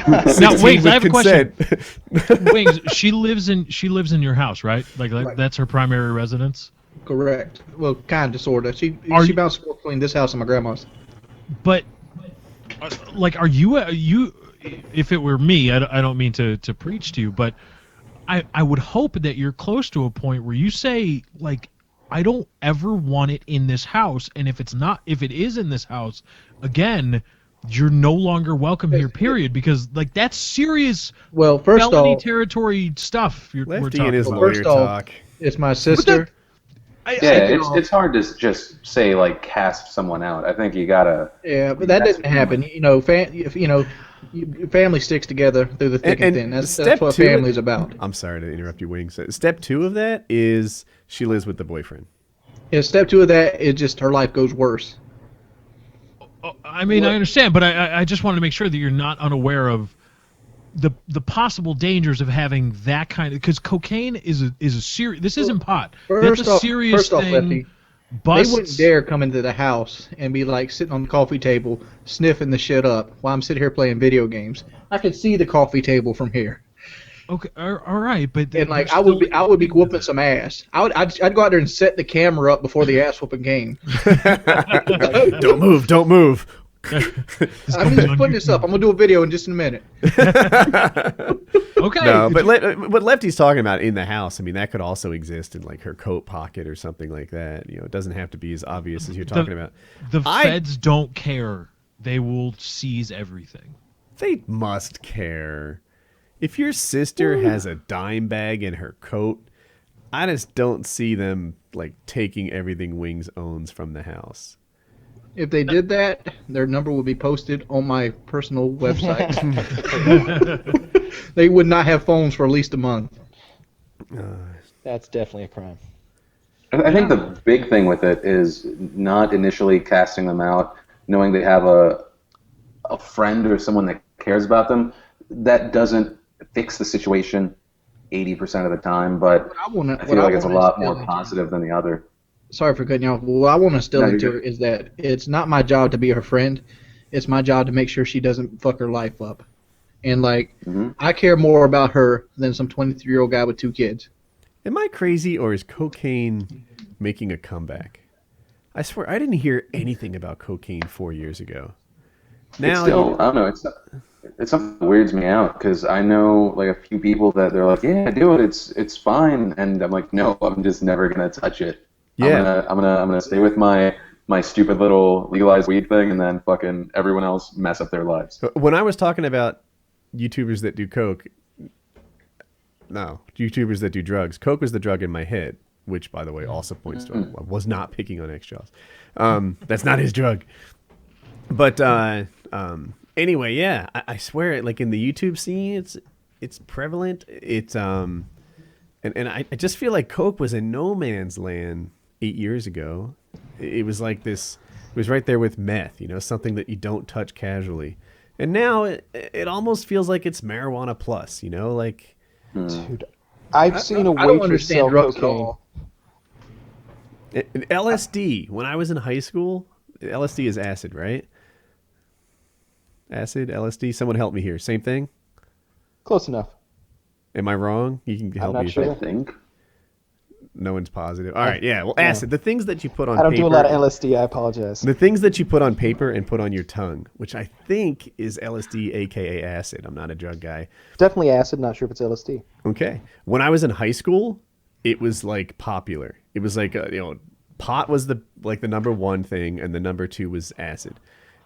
Now, 16 Wings, with I have a consent. question. Wings, she lives in your house, right? Like Right. that's her primary residence. Correct. Well, kind of, sort of. She you- bounced between this house and my grandma's. But are you? If it were me, I don't mean to preach to you, but I would hope that you're close to a point where you say like, I don't ever want it in this house, and if it is in this house, again, you're no longer welcome here. Period, because like that's serious. Well, first felony off, territory stuff. We're Lefty talking and his about. lawyer First off, talk. it's my sister. Yeah, it's hard to just say like cast someone out. I think you gotta. Yeah, but that doesn't happen. Family sticks together through the thick and And thin. That's step what two- family's about. I'm sorry to interrupt you, Wings. Step 2 of that is she lives with the boyfriend. Yeah, step 2 of that is just her life goes worse. I mean, I understand, but I just want to make sure that you're not unaware of the possible dangers of having that kind of, because cocaine is a serious. This isn't pot. That's a serious first off, thing. Lefty, Busts. they wouldn't dare come into the house and be like sitting on the coffee table sniffing the shit up while I'm sitting here playing video games. I could see the coffee table from here, Okay, all right, but and like there's I would be whooping some ass. I'd go out there and set the camera up before the ass whooping game. Don't move. Don't move. This I'm goes just on putting this YouTube. up. I'm gonna do a video in just a minute. Okay. No, but what Lefty's talking about in the house, I mean, that could also exist in like her coat pocket or something like that. It doesn't have to be as obvious as you're talking about. The feds don't care. They will seize everything. They must care. If your sister has a dime bag in her coat, I just don't see them like taking everything Wings owns from the house. If they did that, their number would be posted on my personal website. They would not have phones for at least a month. That's definitely a crime. I think the big thing with it is not initially casting them out, knowing they have a friend or someone that cares about them. That doesn't fix the situation 80% of the time, but I feel like it's a lot more positive than the other. Sorry for cutting you off. What I want to still into her is that it's not my job to be her friend. It's my job to make sure she doesn't fuck her life up. And like, I care more about her than some 23-year-old guy with 2 kids. Am I crazy, or is cocaine making a comeback? I swear I didn't hear anything about cocaine 4 years ago. It's still, I don't know. It's something that weirds me out because I know like a few people that they're like, yeah, do it. It's fine, and I'm like, no, I'm just never gonna touch it. Yeah, I'm gonna stay with my stupid little legalized weed thing, and then fucking everyone else mess up their lives. When I was talking about YouTubers that do coke, no, YouTubers that do drugs, coke was the drug in my head, which, by the way, also points to I was not picking on X-Jaws. That's not his drug. But anyway, yeah, I swear, like in the YouTube scene, it's prevalent. It's and I just feel like coke was in no man's land 8 years ago. It was like this. It was right there with meth, something that you don't touch casually. And now it almost feels like it's marijuana plus, like. Dude, I've seen a I don't waitress understand sell drugs at cocaine. all. LSD. When I was in high school, LSD is acid, right? Acid, LSD. Someone help me here. Same thing? Close enough. Am I wrong? You can help not me. sure. I think. No one's positive. All right, yeah. Well, acid. The things that you put on I don't paper. do a lot of LSD. I apologize. The things that you put on paper and put on your tongue, which I think is LSD, aka acid. I'm not a drug guy. Definitely acid. Not sure if it's LSD. Okay. When I was in high school, it was like popular. It was like pot was the number one thing, and the number 2 was acid.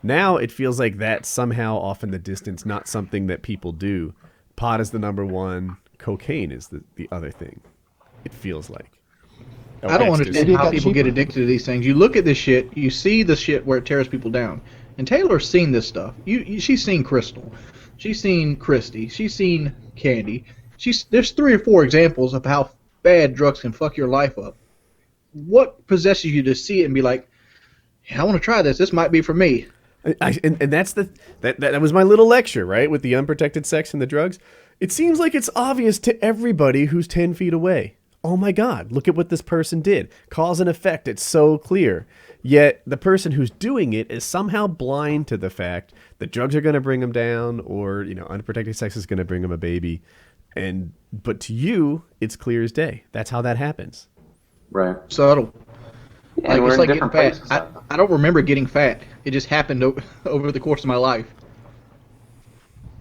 Now it feels like that's somehow off in the distance, not something that people do. Pot is the number 1. Cocaine is the other thing. It feels like. Oh, I don't ecstasy. understand Maybe it how got people get cheaper. addicted to these things. You look at this shit, you see the shit where it tears people down. And Taylor's seen this stuff. She's seen Crystal. She's seen Christy. She's seen Candy. There's 3 or 4 examples of how bad drugs can fuck your life up. What possesses you to see it and be like, yeah, I want to try this. This might be for me. And that's that was my little lecture, right, with the unprotected sex and the drugs. It seems like it's obvious to everybody who's 10 feet away. Oh my God, look at what this person did. Cause and effect, it's so clear. Yet the person who's doing it is somehow blind to the fact that drugs are going to bring them down, or unprotected sex is going to bring them a baby. But to you, it's clear as day. That's how that happens. Right. Subtle. Yeah, Like, we're it's in like getting different fat. places. I don't remember getting fat. It just happened over the course of my life.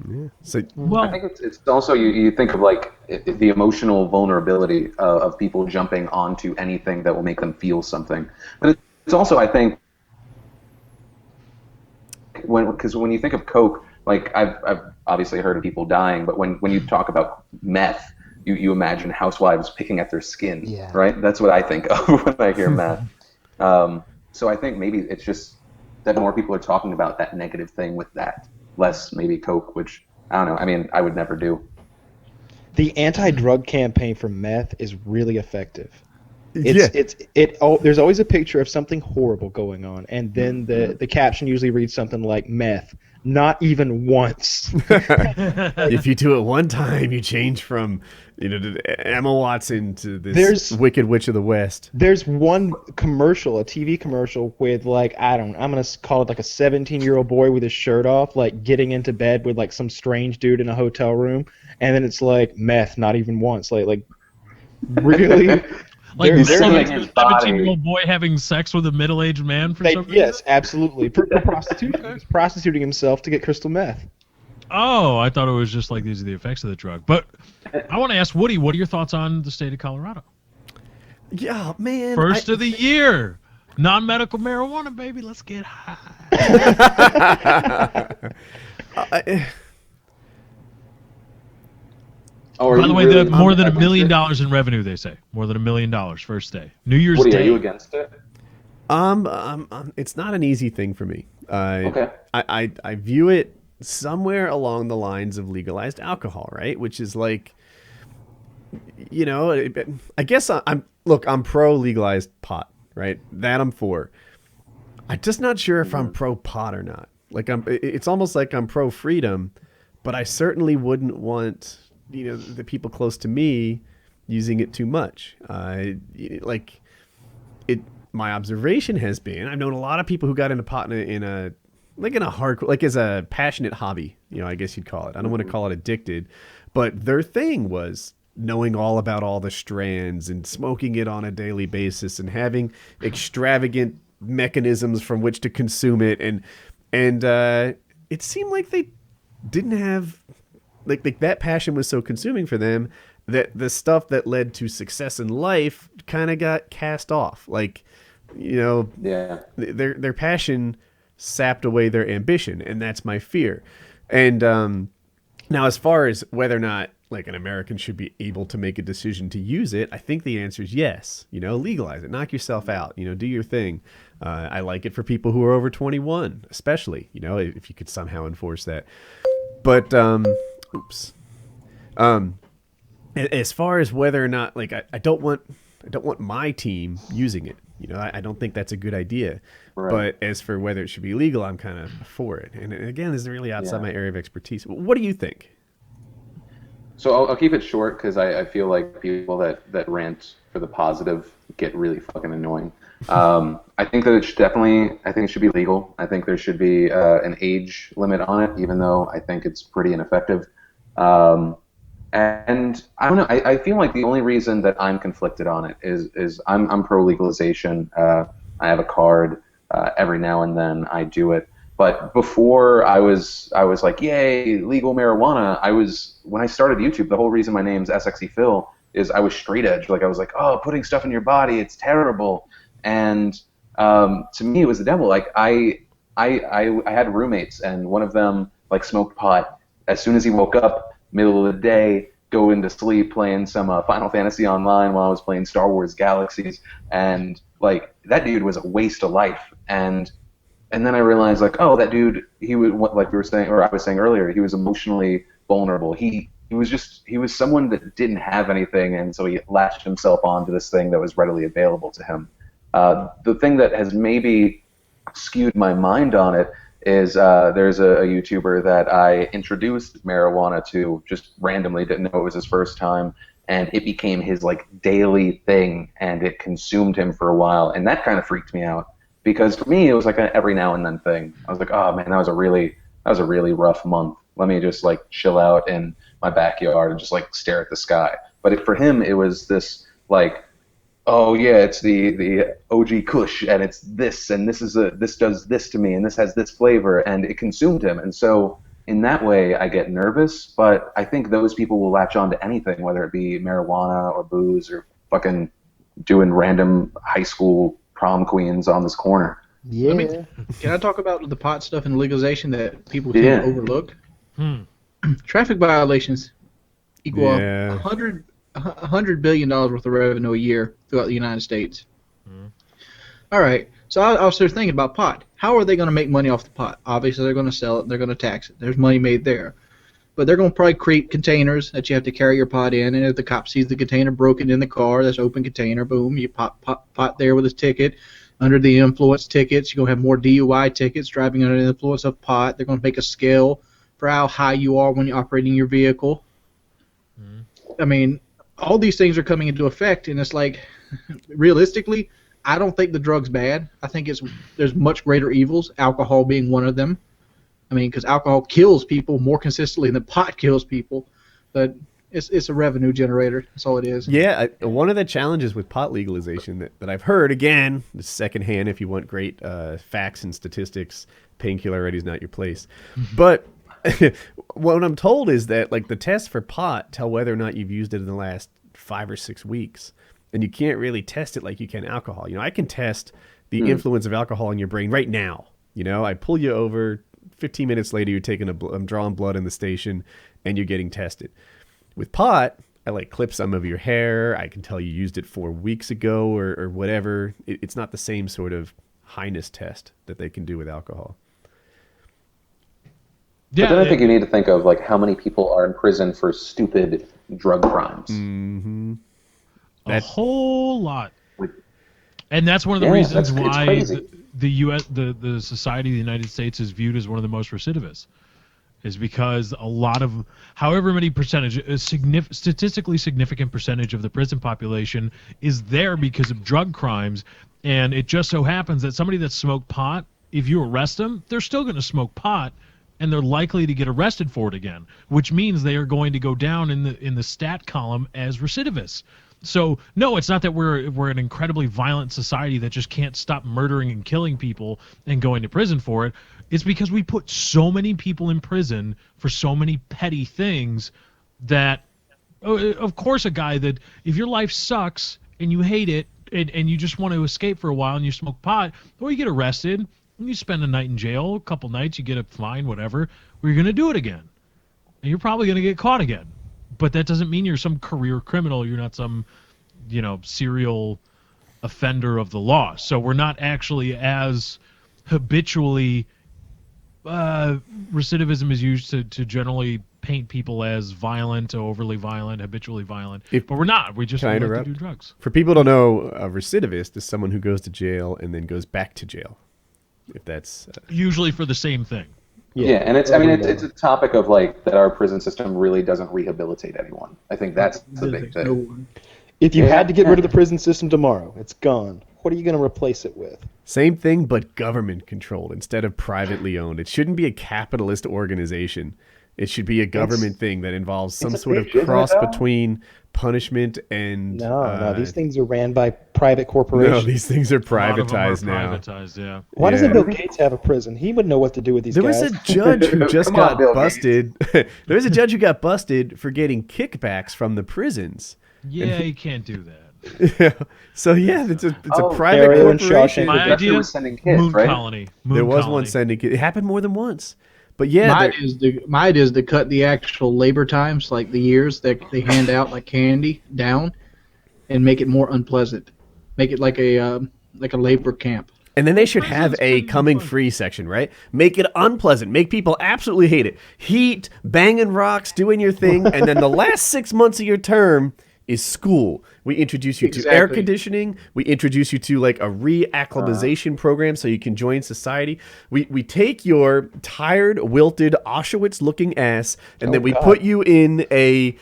Yeah. So Well, I think it's also you think of like the emotional vulnerability of people jumping onto anything that will make them feel something, but it's also, I think, because when you think of coke, like I've obviously heard of people dying, but when you talk about meth, you imagine housewives picking at their skin, Yeah. right? That's what I think of when I hear meth. So I think maybe it's just that more people are talking about that negative thing with that, less maybe coke, which I don't know. I mean, I would never do. The anti-drug campaign for meth is really effective. yeah. There's always a picture of something horrible going on, and then the caption usually reads something like "meth, not even once." If you do it one time, you change from Emma Watson to this There's- Wicked Witch of the West. There's one commercial, a TV commercial with I'm gonna call it like a 17-year-old boy with his shirt off, like getting into bed with like some strange dude in a hotel room, and then it's like meth, not even once, like really. like They're- He's they're sending like- his body. 17-year-old boy having sex with a middle-aged man for some reason? Yes, absolutely. For prostitution. He's prostituting himself to get crystal meth. Oh, I thought it was just like these are the effects of the drug. But I want to ask Woody, what are your thoughts on the state of Colorado? Yeah, man. First of the year. Non-medical marijuana, baby. Let's get high. Oh, are By the you way, really more than $1 against million it? in revenue, they say. More than $1 million first day. New Year's Woody, Day. are you against it? It's not an easy thing for me. Okay. I view it somewhere along the lines of legalized alcohol, right? Which is like, I guess I'm pro legalized pot, right? That I'm for. I'm just not sure if I'm pro pot or not. Like it's almost like I'm pro freedom, but I certainly wouldn't want the people close to me using it too much. My observation has been I've known a lot of people who got into pot in a hardcore, like as a passionate hobby, I guess you'd call it. I don't want to call it addicted, but their thing was knowing all about all the strands and smoking it on a daily basis and having extravagant mechanisms from which to consume it. And it seemed like they didn't have like that passion was so consuming for them that the stuff that led to success in life kind of got cast off. Like, Yeah. their passion sapped away their ambition, and that's my fear. And now, as far as whether or not like an American should be able to make a decision to use it, I think the answer is yes. Legalize it, knock yourself out. Do your thing. I like it for people who are over 21, especially. If you could somehow enforce that. But as far as whether or not, like, I don't want my team using it. I don't think that's a good idea. Right. But as for whether it should be legal, I'm kind of for it. And again, this is really outside Yeah. my area of expertise. What do you think? So I'll keep it short because I feel like people that rant for the positive get really fucking annoying. I think that it should be legal. I think there should be an age limit on it, even though I think it's pretty ineffective. And I don't know. I feel like the only reason that I'm conflicted on it is I'm pro legalization. I have a card. Every now and then I do it. But before I was like, yay, legal marijuana. When I started YouTube, the whole reason my name's SXE Phil is I was straight edge. Like I was like, oh, putting stuff in your body, it's terrible. And to me, it was the devil. Like I had roommates, and one of them like smoked pot. As soon as he woke up, middle of the day, go into sleep playing some Final Fantasy Online while I was playing Star Wars Galaxies, and like that dude was a waste of life. And then I realized, like, oh, that dude, he was, like we were saying, or I was saying earlier, he was emotionally vulnerable. He was someone that didn't have anything, and so he latched himself onto this thing that was readily available to him. The thing that has maybe skewed my mind on it is there's a YouTuber that I introduced marijuana to just randomly, didn't know it was his first time, and it became his like daily thing, and it consumed him for a while, and that kind of freaked me out. Because for me, it was like an every now and then thing. I was like, oh man, that was a really rough month. Let me just like chill out in my backyard and just like stare at the sky. But for him, it was this like, oh yeah, it's the OG Kush, and it's this, and this does this to me, and this has this flavor, and it consumed him. And so in that way, I get nervous. But I think those people will latch on to anything, whether it be marijuana or booze or fucking doing random high school prom queens on this corner. Yeah. Can I talk about the pot stuff and legalization that people tend to overlook? Traffic violations equal $100 billion worth of revenue a year throughout the United States. All right, so I was there thinking about pot. How are they going to make money off the pot? Obviously, they're going to sell it. They're going to tax it. There's money made there. But they're going to probably create containers that you have to carry your pot in, and if the cop sees the container broken in the car, that's open container, boom, you pop pot there with his ticket. Under the influence tickets, you're going to have more DUI tickets, driving under the influence of pot. They're going to make a scale for how high you are when you're operating your vehicle. I mean, all these things are coming into effect, and it's like, realistically, I don't think the drug's bad. I think there's much greater evils, alcohol being one of them. I mean, because alcohol kills people more consistently than pot kills people, but it's a revenue generator. That's all it is. Yeah, one of the challenges with pot legalization that I've heard, again, secondhand if you want great facts and statistics, Painkiller Already is not your place. But what I'm told is that like the tests for pot tell whether or not you've used it in the last 5 or 6 weeks, and you can't really test it like you can alcohol. You know, I can test the influence of alcohol in your brain right now. You know, I pull you over. 15 minutes later, you're taking I'm drawing blood in the station, and you're getting tested. With pot, I like clip some of your hair. I can tell you used it 4 weeks ago or whatever. It's not the same sort of highness test that they can do with alcohol. Yeah, but then I think you need to think of like how many people are in prison for stupid drug crimes. A whole lot. And that's one of the reasons why the U.S. the society of the United States is viewed as one of the most recidivist, is because a lot of, however many percentage, a statistically significant percentage of the prison population is there because of drug crimes, and it just so happens that somebody that smoked pot, if you arrest them, they're still going to smoke pot, and they're likely to get arrested for it again, which means they are going to go down in the stat column as recidivists. So no, it's not that we're an incredibly violent society that just can't stop murdering and killing people and going to prison for it. It's because we put so many people in prison for so many petty things that, of course, a guy that if your life sucks and you hate it and you just want to escape for a while and you smoke pot, or you get arrested and you spend a night in jail, a couple nights, you get a fine, whatever, or you're going to do it again. And you're probably going to get caught again. But that doesn't mean you're some career criminal. You're not some, serial offender of the law. So we're not actually as habitually, recidivism is used to generally paint people as violent, overly violent, habitually violent. But we're not. We just like to do drugs. For people who don't know, a recidivist is someone who goes to jail and then goes back to jail. If that's usually for the same thing. Yeah, and it's a topic of like that our prison system really doesn't rehabilitate anyone. I think that's the big thing. If you had to get rid of the prison system tomorrow, it's gone. What are you going to replace it with? Same thing, but government controlled instead of privately owned. It shouldn't be a capitalist organization. It should be a government thing that involves some sort of cross between punishment and... No, these things are ran by private corporations. No, these things are privatized now. Privatized, yeah. Why doesn't Bill Gates have a prison? He would know what to do with these guys. There was a judge who just got busted. There was a judge who got busted for getting kickbacks from the prisons. Yeah, you can't do that. Yeah. So yeah, it's a private corporation. My idea, sending kids, Moon right? Colony. There was one sending kids. It happened more than once. But yeah, my idea is to cut the actual labor times, like the years that they hand out like candy, down, and make it more unpleasant. Make it like a labor camp. and then they should have a coming free section, right? Make it unpleasant. Make people absolutely hate it. Heat, banging rocks, doing your thing, and then the last 6 months of your term is school. We introduce you to air conditioning. We introduce you to like a reacclimatization program so you can join society. We take your tired, wilted, Auschwitz-looking ass, and then we put you in a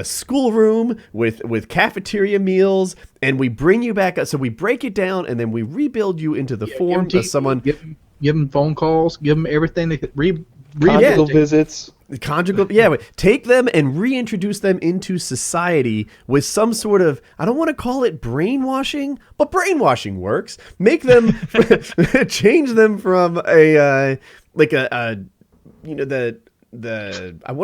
schoolroom with cafeteria meals, and we bring you back up. So we break it down, and then we rebuild you into the form of someone. Give them phone calls. Give them everything they could. Conjugal visits. Conjugal, take them and reintroduce them into society with some sort of, I don't want to call it brainwashing, but brainwashing works. Make them, change them from I want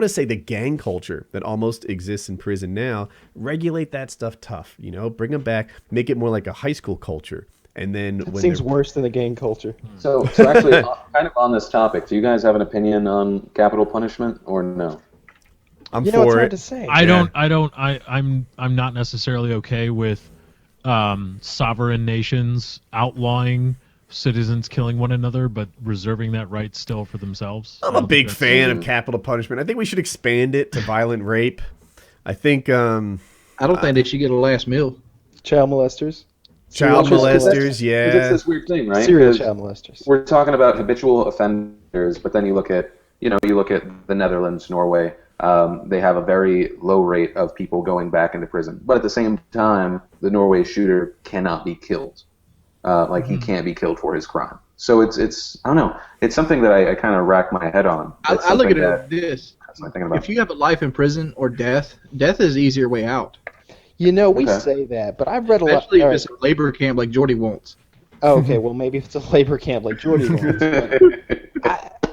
to say the gang culture that almost exists in prison now. Regulate that stuff tough, bring them back, make it more like a high school culture. And then it seems worse than the gang culture. So actually, kind of on this topic, do you guys have an opinion on capital punishment or no? I'm for it's hard it. To say. I'm not necessarily okay with sovereign nations outlawing citizens killing one another, but reserving that right still for themselves. I'm a big fan of capital punishment. I think we should expand it to violent rape. I think. I don't think they should get a last meal. Child molesters. Child molesters, yeah. It's this weird thing, right? Serial child molesters. We're talking about habitual offenders, but then you look at the Netherlands, Norway. They have a very low rate of people going back into prison, but at the same time, the Norway shooter cannot be killed. He can't be killed for his crime. So it's I don't know. It's something that I kind of rack my head on. I look at it like this: if you have a life in prison or death is the easier way out. We say that, but I've read a lot. Especially if it's a labor camp like Jordy wants. Oh, okay, well, maybe if it's a labor camp like Jordy wants.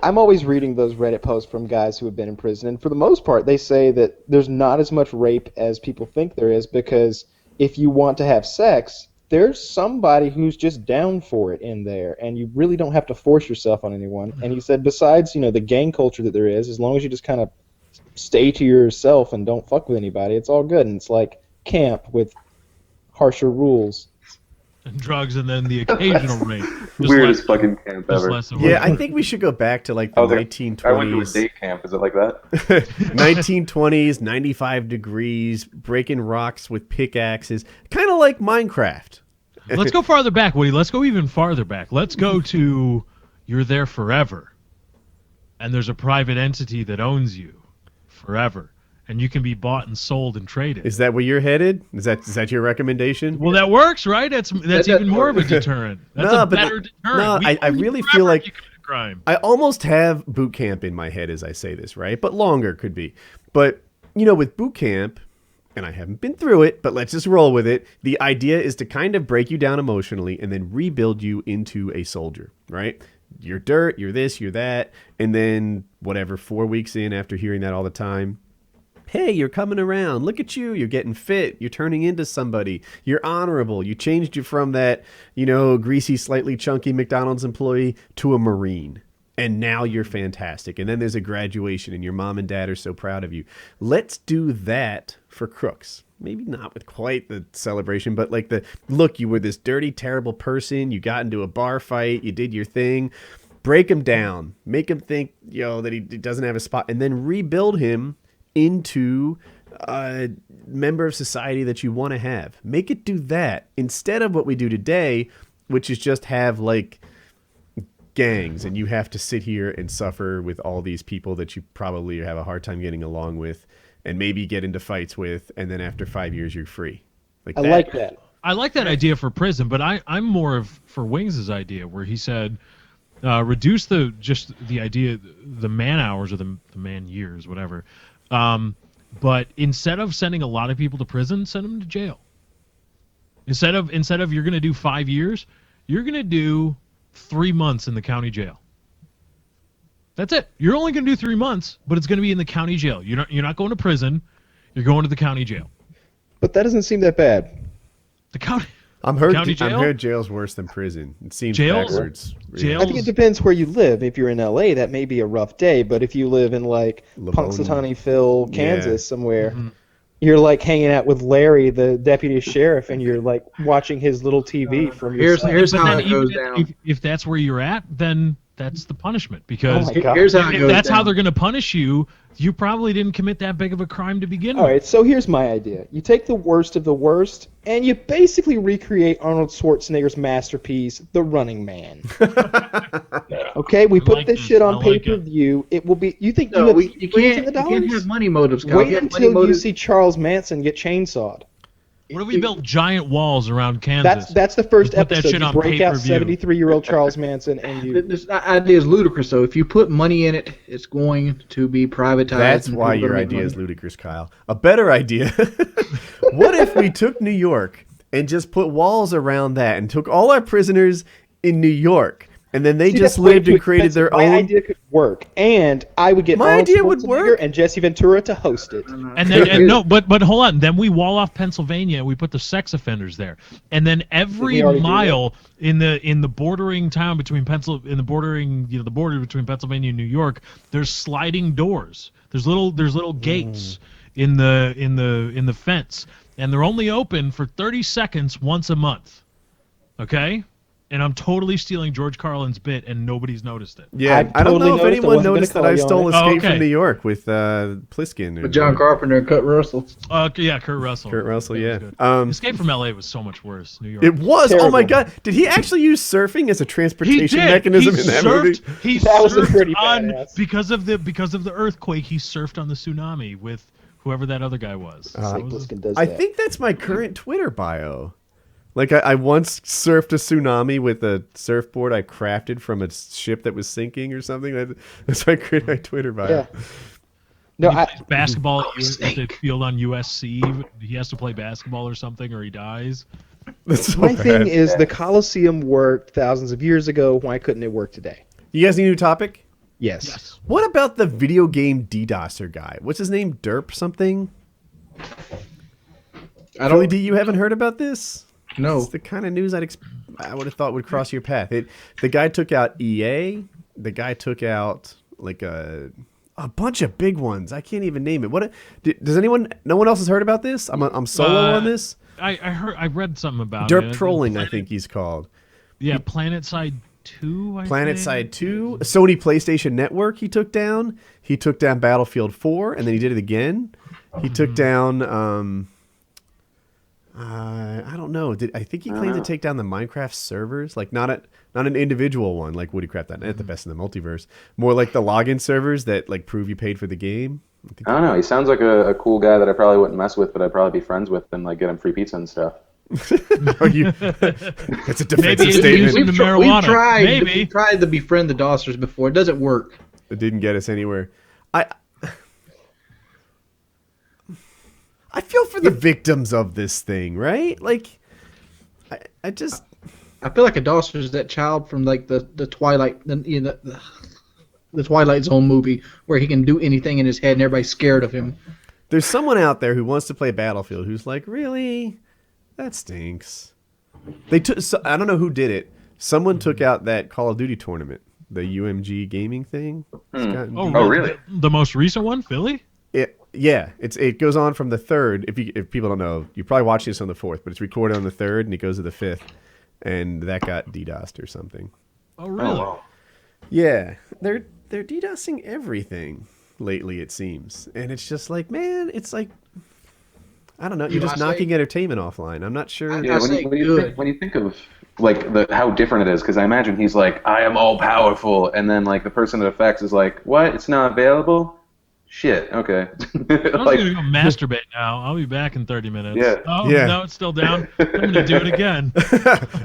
I'm always reading those Reddit posts from guys who have been in prison, and for the most part, they say that there's not as much rape as people think there is, because if you want to have sex, there's somebody who's just down for it in there, and you really don't have to force yourself on anyone. And he said, besides, the gang culture that there is, as long as you just kind of stay to yourself and don't fuck with anybody, it's all good. And it's like camp with harsher rules. And drugs, and then the occasional rape. Weirdest fucking camp ever. I think we should go back to like the 1920s. I went to a date camp. Is it like that? 1920s, 95 degrees, breaking rocks with pickaxes, kind of like Minecraft. Let's go farther back, Woody. Let's go even farther back. Let's go to you're there forever, and there's a private entity that owns you forever. And you can be bought and sold and traded. Is that where you're headed? Is that your recommendation? Well, that works, right? That's even more of a deterrent. That's a better deterrent. No, I really feel like you commit a crime. I almost have boot camp in my head as I say this, right? But longer could be. But with boot camp, and I haven't been through it, but let's just roll with it. The idea is to kind of break you down emotionally and then rebuild you into a soldier, right? You're dirt, you're this, you're that, and then 4 weeks in after hearing that all the time. Hey, you're coming around. Look at you. You're getting fit. You're turning into somebody. You're honorable. You changed you from that, greasy, slightly chunky McDonald's employee to a Marine. And now you're fantastic. And then there's a graduation and your mom and dad are so proud of you. Let's do that for crooks. Maybe not with quite the celebration, but like look, you were this dirty, terrible person. You got into a bar fight. You did your thing. Break him down. Make him think, that he doesn't have a spot. And then rebuild him into a member of society that you want to have. Make it do that instead of what we do today, which is just have like gangs, and you have to sit here and suffer with all these people that you probably have a hard time getting along with and maybe get into fights with, and then after 5 years you're free. I like that. I like that idea for prison, but I'm more for Wings' idea where he said reduce the idea, the man hours or the man years, whatever. But instead of sending a lot of people to prison, send them to jail. Instead of you're going to do 5 years, you're going to do 3 months in the county jail. That's it. You're only going to do 3 months, but it's going to be in the county jail. You're not going to prison. You're going to the county jail. But that doesn't seem that bad. The county. I'm County jail? heard jail's worse than prison. It seems Jails? backwards. Jails? I think it depends where you live. If you're in LA, that may be a rough day, but if you live in like Livonia. Punxsutawney Kansas, somewhere, Mm-hmm. you're like hanging out with Larry, the deputy sheriff, and you're like watching his little TV from your side. Here's But how then it goes even down. if that's where you're at, then that's the punishment. Because Oh my God. Here's how it if goes that's how down. they're going to punish you, you probably didn't commit that big of a crime to begin All with. right, so here's my idea. You take the worst of the worst, and you basically recreate Arnold Schwarzenegger's masterpiece, The Running Man. Okay, we put like this this. shit I on like it. pay-per-view. It will be. You think No, you have you millions can't. of You can't dollars? have money motives, Kyle. If Wait you have money until you motives- see Charles Manson get chainsawed. What if we built giant walls around Kansas? That's the first Put that episode. shit You on break out pay-per-view. 73-year-old Charles Manson, and you. This idea is ludicrous, though. If you put money in it, it's going to be privatized. That's and why people your are gonna make idea is money. ludicrous, Kyle. A better idea. What if we took New York and just put walls around that and took all our prisoners in New York, and then they See, just that's way lived too and created expensive. their My own? idea could work, and I would get My Arnold idea would Schwarzenegger work. and Jesse Ventura to host it. And then no, but hold on. Then we wall off Pennsylvania and we put the sex offenders there. And then every already do mile in the bordering town between the border between Pennsylvania and New York, there's sliding doors. There's little gates in the fence, and they're only open for 30 seconds once a month. Okay? And I'm totally stealing George Carlin's bit, and nobody's noticed it. Yeah, I I don't totally know if noticed. I anyone wasn't gonna noticed that call I you on stole it. Escape Oh, okay. from New York with Pliskin. With John Carpenter and Kurt Russell. Yeah, Kurt Russell. Kurt Russell, That yeah. was good. Escape from LA was so much worse. New York. It was. Oh my Terrible. God! Did he actually use surfing as a He transportation did. mechanism he in that surfed, movie? He That was surfed pretty on badass. because of the earthquake. He surfed on the tsunami with whoever that other guy was. That Like was- Pliskin does I that. think that's my current Twitter bio. Like I once surfed a tsunami with a surfboard I crafted from a ship that was sinking or something. That's my Twitter bio. Yeah. No, he I, plays basketball at the field on USC. He has to play basketball or something, or he dies. That's so my bad. thing is the Colosseum worked thousands of years ago. Why couldn't it work today? You guys need a new topic? Yes. What about the video game DDoSer guy? What's his name? Derp something? I don't PhillyD, you haven't heard about this? know. It's the kind of news I would have thought would cross your path. The guy took out EA. The guy took out like a bunch of big ones. I can't even name it. Does anyone? No one else has heard about this? I'm solo on this. I read something about it. Derp trolling, I think he's called. Yeah, PlanetSide 2. PlanetSide 2, Sony PlayStation Network. He took down. He took down Battlefield 4, and then he did it again. He took down. I don't know. I think he claimed to take down the Minecraft servers, like not an individual one like WoodyCraft.net, the best in the multiverse. More like the login servers that like prove you paid for the game. I don't know. He sounds like a cool guy that I probably wouldn't mess with, but I'd probably be friends with and like get him free pizza and stuff. Are you? That's a defensive Maybe it's statement. using- We've, the marijuana. we've Maybe. tried to befriend the Dossers before. It doesn't work. It didn't get us anywhere. I feel for the victims of this thing, right? Like, I just. I feel like a Dosser is that child from like the Twilight, the Twilight Zone movie where he can do anything in his head and everybody's scared of him. There's someone out there who wants to play Battlefield who's like, really? That stinks. I don't know who did it. Someone took out that Call of Duty tournament, the UMG gaming thing. Oh, really? The most recent one, Philly? It goes on from the 3rd. If people don't know, you probably watch this on the 4th, but it's recorded on the 3rd and it goes to the 5th, and that got DDoSed or something. Oh, really? wow. Yeah, they're DDoSing everything lately, it seems, and it's just like, man, it's like, I don't know, you're just knocking entertainment offline. I'm not sure. Yeah, when you think of like how different it is, because I imagine he's like, I am all powerful, and then like the person it affects is like, what? It's not available? Shit. Okay. I'm gonna go masturbate now. I'll be back in 30 minutes. Yeah. Oh, Yeah. no, it's still down. I'm gonna do it again.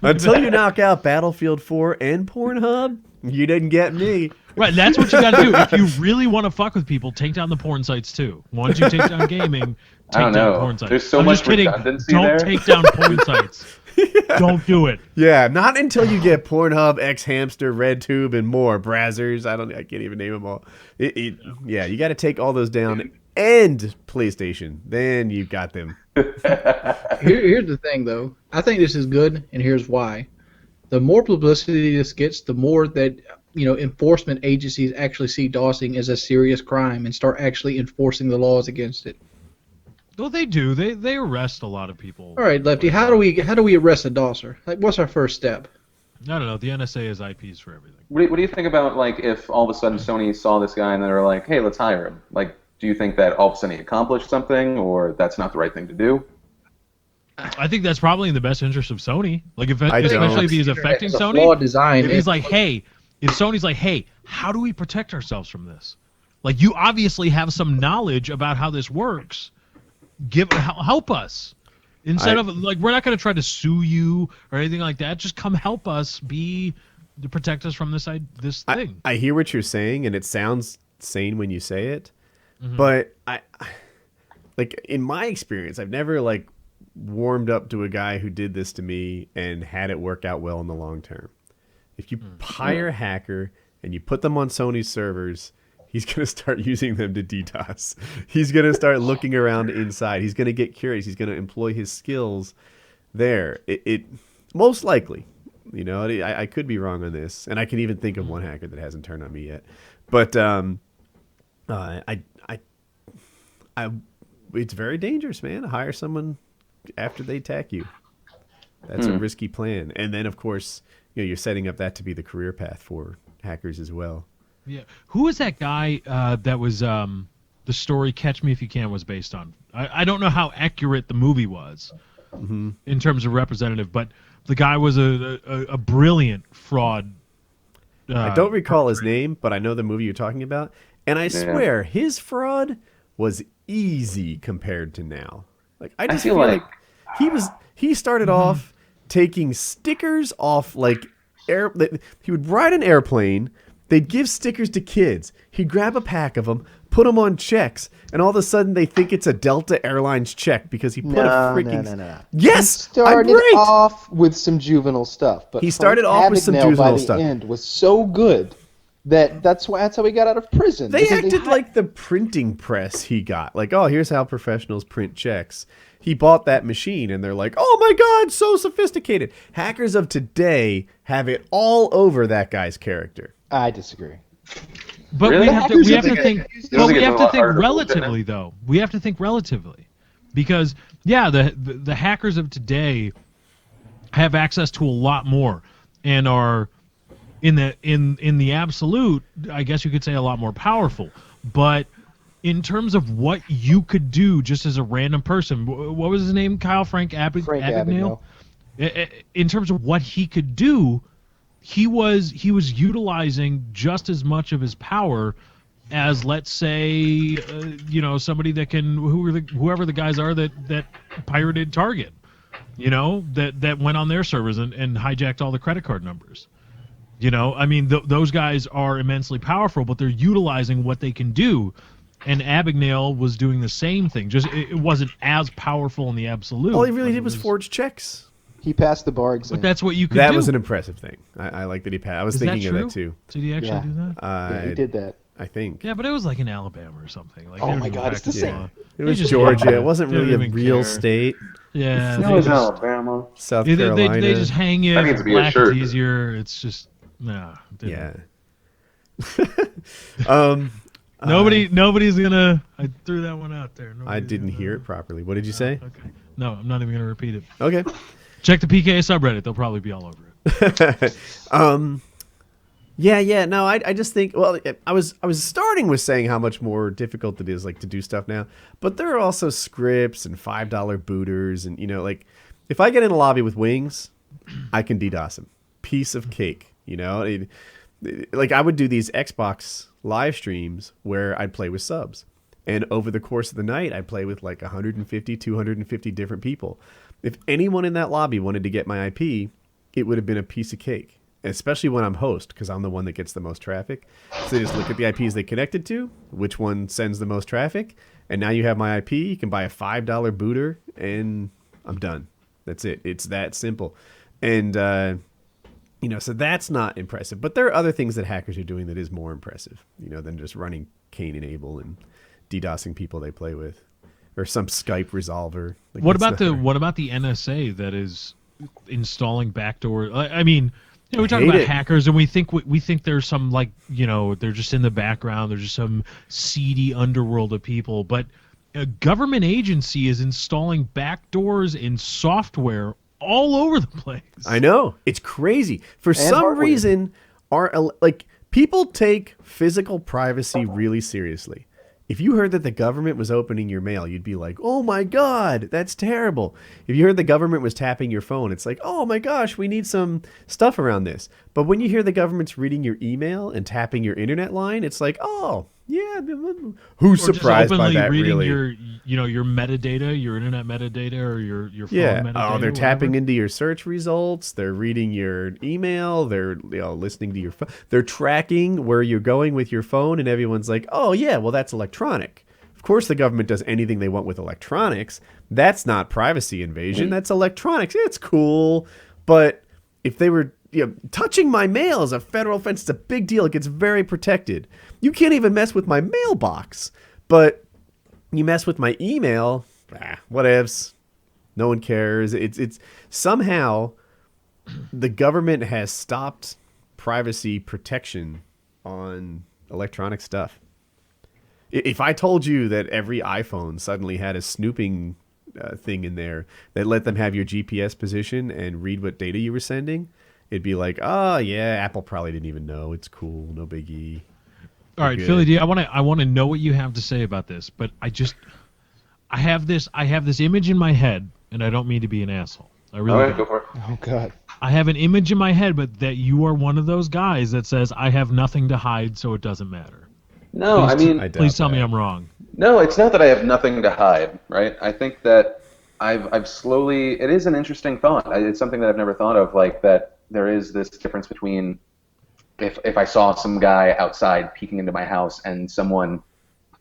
Until you knock out Battlefield 4 and Pornhub, you didn't get me. Right, that's what you gotta do. If you really want to fuck with people, take down the porn sites too. Once you take down gaming, I take don't down know. porn sites. There's so I'm much just kidding. redundancy Don't there. take down porn sites. Don't do it. Yeah, not until you get Pornhub, X Hamster, RedTube, and more. Brazzers. I can't even name them all. Yeah, you got to take all those down and PlayStation. Then you got them. Here's the thing, though. I think this is good, and here's why. The more publicity this gets, the more that enforcement agencies actually see dosing as a serious crime and start actually enforcing the laws against it. Well, they do. They arrest a lot of people. All right, Lefty. How do we arrest a dosser? Like, what's our first step? I don't know. The NSA has IPs for everything. What do you think about, like, if all of a sudden Sony saw this guy and they were like, hey, let's hire him? Like, do you think that all of a sudden he accomplished something, or that's not the right thing to do? I think that's probably in the best interest of Sony. Like, I especially if don't. he's affecting It's a Sony. flawed design. If he's like, hey, if Sony's like, hey, how do we protect ourselves from this? Like, you obviously have some knowledge about how this works. Help us. Instead of, like, we're not going to try to sue you or anything like that. Just come help us to protect us from this thing. I hear what you're saying, and it sounds sane when you say it. But like, in my experience, I've never, like, warmed up to a guy who did this to me and had it work out well in the long term. If you hire a hacker and you put them on Sony's servers, he's going to start using them to DDoS. He's going to start looking around inside. He's going to get curious. He's going to employ his skills there. It most likely, I could be wrong on this, and I can even think of one hacker that hasn't turned on me yet. But it's very dangerous, man, to hire someone after they attack you. That's a risky plan. And then, of course, you're setting up that to be the career path for hackers as well. Yeah. Who was that guy that was the story Catch Me If You Can was based on? I don't know how accurate the movie was in terms of representative, but the guy was a brilliant fraud. I don't recall his name, but I know the movie you're talking about. And I swear, his fraud was easy compared to now. Like, I just feel like he started off taking stickers off, like, he would ride an airplane. They'd give stickers to kids. He'd grab a pack of them, put them on checks, and all of a sudden they think it's a Delta Airlines check because he put a freaking... No. Yes, he started I'm right. off with some juvenile stuff, but he started off with some Abagnale juvenile by stuff. the end was so good that's how he got out of prison. They acted like the printing press he got. Like, oh, here's how professionals print checks. He bought that machine, and they're like, oh my God, so sophisticated. Hackers of today have it all over that guy's character. I disagree. But Really? we have to think article, relatively, though. We have to think relatively, because the hackers of today have access to a lot more and are in the absolute, I guess you could say, a lot more powerful. But in terms of what you could do just as a random person, what was his name? Kyle Frank Abagnale. In terms of what he could do, he was utilizing just as much of his power as, let's say, somebody that can whoever the guys are that pirated Target, that went on their servers and hijacked all the credit card numbers. I mean, those guys are immensely powerful, but they're utilizing what they can do. And Abagnale was doing the same thing. Just it wasn't as powerful in the absolute. All he really did was forge checks. He passed the bar exam. But that's what you could do. That was an impressive thing. I like that he passed. I was thinking of that too. Did he actually do that? Yeah, he did that. I think. Yeah, but it was like in Alabama or something. Like, Oh my God, it's the same. It was just Georgia. It wasn't really a didn't even real care. state. Yeah. It was Alabama. South They Carolina. just hang it. That needs to be a Black shirt. is easier. It's just no. Yeah. Nobody's gonna. I threw that one out there. I didn't hear it properly. What did you say? Okay. No, I'm not even gonna repeat it. Okay. Check the PKA subreddit. They'll probably be all over it. Yeah. No, I just think. Well, I was starting with saying how much more difficult it is, like, to do stuff now. But there are also scripts and $5 booters, and like, if I get in a lobby with wings, I can DDoS them. Piece of cake. Like, I would do these Xbox live streams where I'd play with subs, and over the course of the night, I'd play with like 150, 250 different people. If anyone in that lobby wanted to get my IP, it would have been a piece of cake, especially when I'm host, because I'm the one that gets the most traffic. So they just look at the IPs they connected to, which one sends the most traffic, and now you have my IP. You can buy a $5 booter, and I'm done. That's it. It's that simple. And, so that's not impressive. But there are other things that hackers are doing that is more impressive, than just running Cain and Abel and DDoSing people they play with. or some Skype resolver. Like, What about the NSA that is installing backdoor? I mean, we talk about hackers, and we think there's some they're just in the background. There's just some seedy underworld of people, but a government agency is installing backdoors in software all over the place. I know, it's crazy. For some reason, people take physical privacy really seriously. If you heard that the government was opening your mail, you'd be like, oh my God, that's terrible. If you heard the government was tapping your phone, it's like, oh my gosh, we need some stuff around this. But when you hear the government's reading your email and tapping your internet line, it's like, oh, yeah, who's surprised by that, reading really? Your metadata, your internet metadata, or your phone metadata. Oh, they're tapping into your search results. They're reading your email. They're listening to your phone. They're tracking where you're going with your phone, and everyone's like, oh, yeah, well, that's electronic. Of course the government does anything they want with electronics. That's not privacy invasion. That's electronics. It's cool. But if they were touching my mail is a federal offense. It's a big deal. It gets very protected. You can't even mess with my mailbox. But you mess with my email, whatevs. No one cares. It's somehow the government has stopped privacy protection on electronic stuff. If I told you that every iPhone suddenly had a snooping thing in there that let them have your GPS position and read what data you were sending, it'd be like, oh yeah, Apple probably didn't even know. It's cool, no biggie. All right, PhillyD, I want to know what you have to say about this, but I have this image in my head, and I don't mean to be an asshole. I really All right, go for it. Oh God. I have an image in my head, but that you are one of those guys that says I have nothing to hide, so it doesn't matter. No, Please tell me I'm wrong. No, it's not that I have nothing to hide, right? I think that I've slowly. It is an interesting thought. It's something that I've never thought of, like that there is this difference between if I saw some guy outside peeking into my house and someone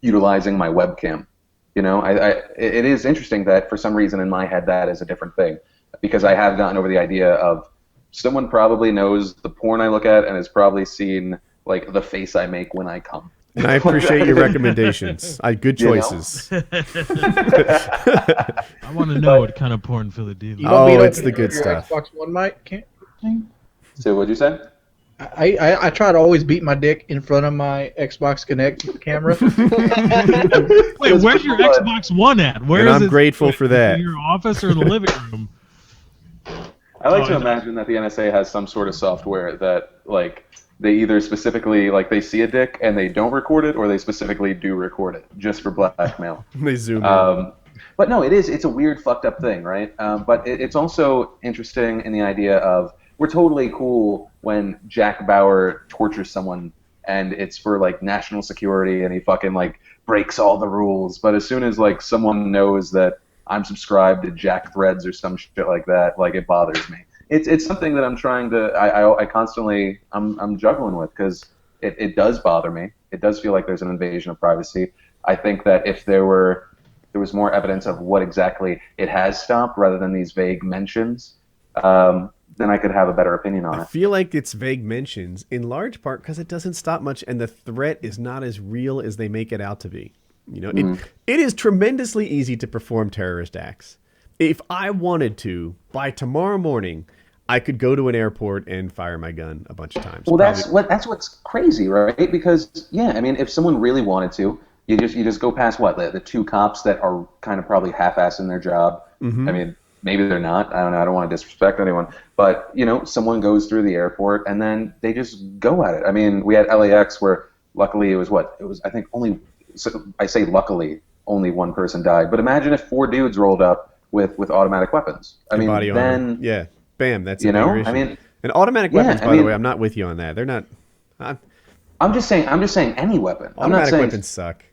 utilizing my webcam. It is interesting that for some reason in my head that is a different thing, because I have gotten over the idea of someone probably knows the porn I look at and has probably seen like the face I make when I come. And I appreciate your recommendations. Good choices. I want to know what kind of porn PhillyD. Oh, it's the good stuff. Xbox One mic. So what'd you say? I try to always beat my dick in front of my Xbox Connect camera. Wait, where's your Xbox One at? Where and is I'm it? grateful for that. In your office or in the living room? I like to imagine that the NSA has some sort of software that, like, they either specifically, like, they see a dick and they don't record it, or they specifically do record it just for blackmail. They zoom in. But no, it's a weird, fucked up thing, right? But it's also interesting in the idea of we're totally cool when Jack Bauer tortures someone and it's for, like, national security and he fucking, like, breaks all the rules. But as soon as, like, someone knows that I'm subscribed to Jack Threads or some shit like that, like, it bothers me. It's something that I'm trying to I constantly I'm juggling with, because it does bother me. It does feel like there's an invasion of privacy. I think that if there was more evidence of what exactly it has stopped rather than these vague mentions, then I could have a better opinion on it. I feel like it's vague mentions in large part because it doesn't stop much, and the threat is not as real as they make it out to be. It is tremendously easy to perform terrorist acts. If I wanted to, by tomorrow morning, I could go to an airport and fire my gun a bunch of times. Well, that's what's crazy, right? Because I mean, if someone really wanted to, you just go past the two cops that are kind of probably half-assing their job. Mm-hmm. I mean, maybe they're not. I don't know. I don't want to disrespect anyone, but someone goes through the airport and then they just go at it. I mean, we had LAX where luckily it was I think only. So I say luckily only one person died, but imagine if 4 dudes rolled up with automatic weapons. I mean, then yeah. Bam, that's a bigger issue. I mean, and automatic weapons, by the way, I'm not with you on that. They're not. I'm just saying any weapon. Automatic weapons suck.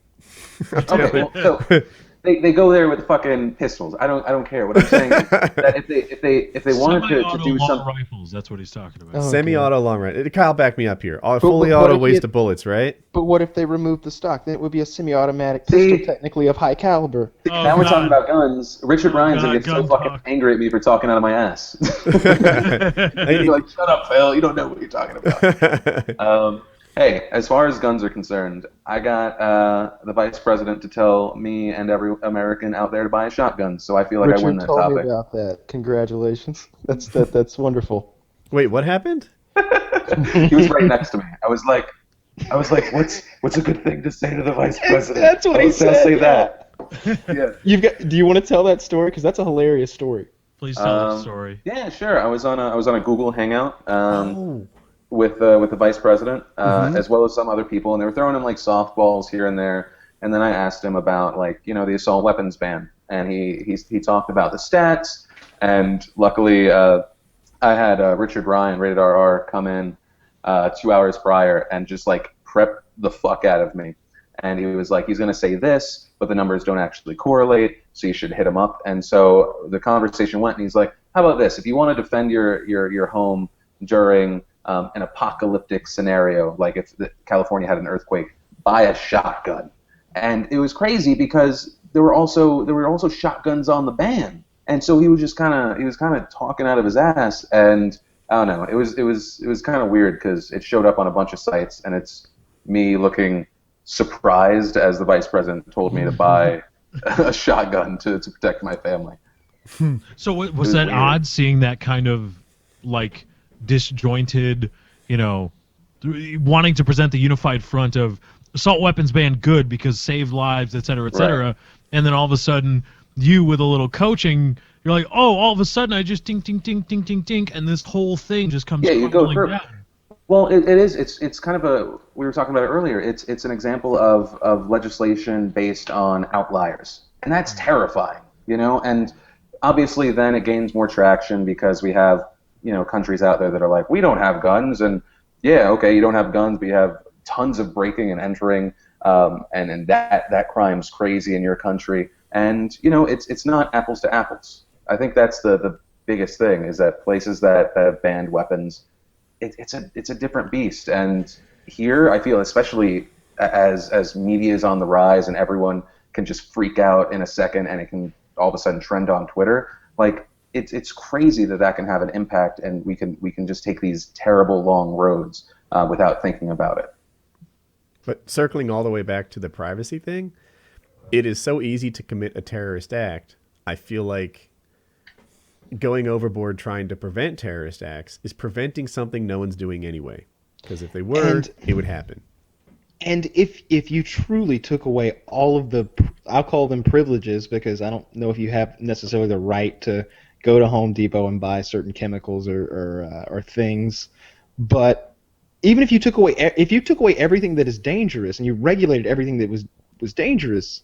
Okay, well, so they go there with fucking pistols. I don't care. What I'm saying is that if they wanted to do some rifles, that's what he's talking about. Oh, semi-auto long range. Kyle, back me up here. Fully auto waste of bullets, right? But what if they remove the stock? Then it would be a semi-automatic pistol, technically of high caliber. Now we're talking about guns. Richard Ryan's gonna get so fucking angry at me for talking out of my ass. He'd be like, "Shut up, Phil. You don't know what you're talking about." Hey, as far as guns are concerned, I got the vice president to tell me and every American out there to buy a shotgun, so I feel like I win Richard that told me topic. about that. Congratulations. That's wonderful. Wait, what happened? He was right next to me. I was like, what's a good thing to say to the vice president? That's what he said. Say that. Yeah. Do you want to tell that story? Because that's a hilarious story. Please tell the story. Yeah, sure. I was on a Google Hangout Oh. with the vice president Mhm. as well as some other people, and they were throwing him like softballs here and there. And then I asked him about the assault weapons ban, and he talked about the stats. And luckily, I had Richard Ryan, Rated RR, come in 2 hours prior and just like prep the fuck out of me. And he was like, he's going to say this, but the numbers don't actually correlate, so you should hit him up. And so the conversation went, and he's like, how about this? If you want to defend your home during an apocalyptic scenario, like if California had an earthquake, buy a shotgun. And it was crazy because there were also shotguns on the ban. And so he was kind of talking out of his ass, and I don't know. It was kind of weird because it showed up on a bunch of sites, and it's me looking surprised as the vice president told me to buy a shotgun to protect my family. So was that weird. odd seeing that kind of like disjointed, wanting to present the unified front of assault weapons ban good because save lives, et cetera, Right. and then all of a sudden you with a little coaching, you're like, oh, all of a sudden I just tink, tink, tink, tink, tink, tink, and this whole thing just comes Yeah, you go crumbling through. down. Well, it is. It's kind of we were talking about it earlier. It's an example of legislation based on outliers, and that's terrifying, And obviously, then it gains more traction because we have countries out there that are like, we don't have guns, and yeah, okay, you don't have guns, but you have tons of breaking and entering, and that crime's crazy in your country, and it's not apples to apples. I think that's the biggest thing is that places that have banned weapons. It's a different beast, and here I feel, especially as media is on the rise and everyone can just freak out in a second, and it can all of a sudden trend on Twitter. Like it's crazy that can have an impact, and we can just take these terrible long roads without thinking about it. But circling all the way back to the privacy thing, it is so easy to commit a terrorist act. I feel like going overboard trying to prevent terrorist acts is preventing something no one's doing anyway. Because if they were, it would happen. And if you truly took away all of the, I'll call them privileges, because I don't know if you have necessarily the right to go to Home Depot and buy certain chemicals or things, but even if you took away everything that is dangerous and you regulated everything that was dangerous,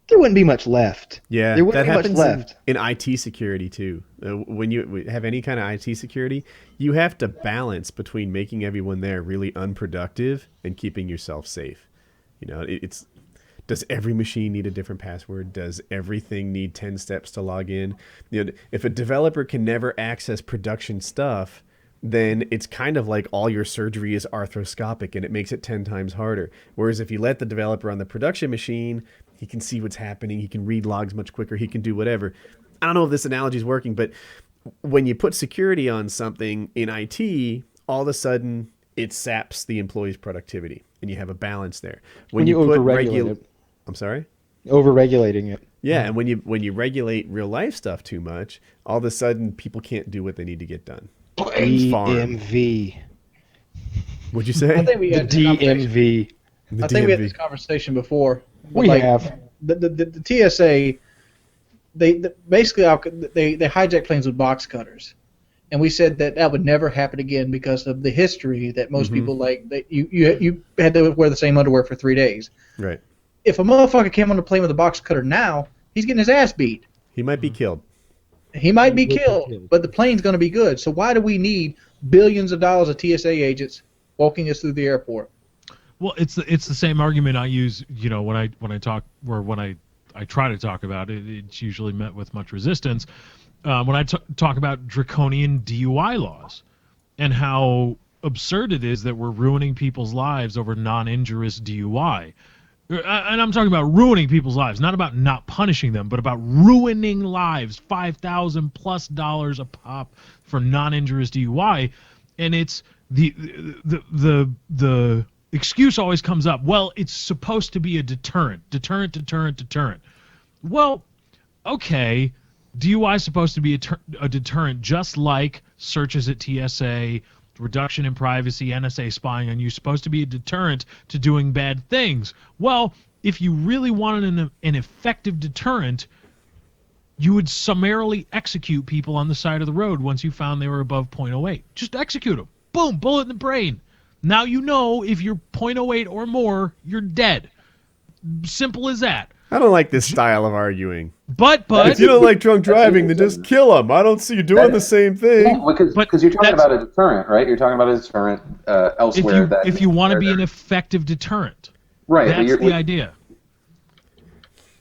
there wouldn't be much left. Yeah, there wouldn't that be much happens left. in IT security too. When you have any kind of IT security, you have to balance between making everyone there really unproductive and keeping yourself safe. It's does every machine need a different password? Does everything need 10 steps to log in? If a developer can never access production stuff, then it's kind of like all your surgery is arthroscopic and it makes it 10 times harder. Whereas if you let the developer on the production machine, he can see what's happening. He can read logs much quicker. He can do whatever. I don't know if this analogy is working, but when you put security on something in IT, all of a sudden it saps the employee's productivity, and you have a balance there. When you put overregulate it. I'm sorry? Overregulating it. Yeah, and when you regulate real life stuff too much, all of a sudden people can't do what they need to get done. DMV. What'd you say? I think we The had this conversation- DMV. The I think we had DMV. this conversation before. but, We have. The TSA. They basically they hijack planes with box cutters, and we said that would never happen again because of the history that most people like. That you had to wear the same underwear for 3 days. Right. If a motherfucker came on the plane with a box cutter now, he's getting his ass beat. He might be killed. He might be killed, but the plane's going to be good. So why do we need billions of dollars of TSA agents walking us through the airport? Well, it's the same argument I use, when I talk, or when I try to talk about it. It's usually met with much resistance. When I talk about draconian DUI laws and how absurd it is that we're ruining people's lives over non-injurious DUI. And I'm talking about ruining people's lives, not about not punishing them, but about ruining lives, $5,000+ a pop for non-injurious DUI, and it's the excuse always comes up. Well, it's supposed to be a deterrent. Well, okay, DUI is supposed to be a deterrent, just like searches at TSA, reduction in privacy, NSA spying on you, supposed to be a deterrent to doing bad things. Well, if you really wanted an effective deterrent, you would summarily execute people on the side of the road once you found they were above .08. Just execute them. Boom, bullet in the brain. Now you know if you're .08 or more, you're dead. Simple as that. I don't like this style of arguing. But if you don't like drunk driving, then just kill them. I don't see you doing the same thing. Because you're talking about a deterrent, right? You're talking about a deterrent elsewhere. If you want to be an effective deterrent, right? That's the idea.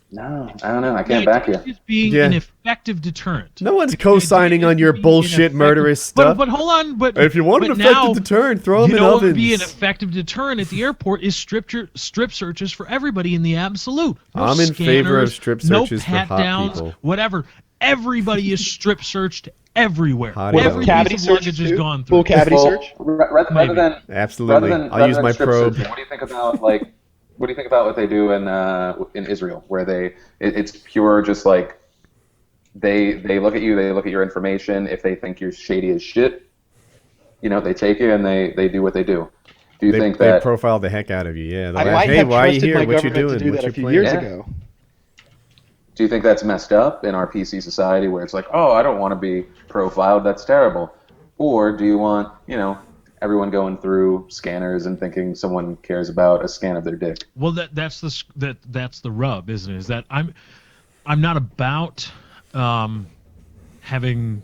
No, I don't know. I can't back you. Just being an effective deterrent. No one's co-signing on your bullshit murderous stuff. But hold on. But if you want an effective deterrent, throw them in ovens. What would be an effective deterrent at the airport is strip searches for everybody in the absolute. No I'm in favor of strip searches for hot downs, people. Whatever. Everybody is strip searched everywhere. cavity Every piece of search luggage has gone through. Full cavity search. Rather than absolutely, I'll use my probe. Searches, what do you think about what do you think about what they do in Israel, where it's pure just like they look at you, they look at your information. If they think you're shady as shit, they take you and they do what they do. Do you think that they profile the heck out of you? Yeah. I might have why are you trusted here? my What you government doing? to do What that you a few playing? years ago. Do you think that's messed up in our PC society, where it's like, oh, I don't want to be profiled. That's terrible. Or do you want everyone going through scanners and thinking someone cares about a scan of their dick? Well, that's the rub, isn't it? Is that I'm not about having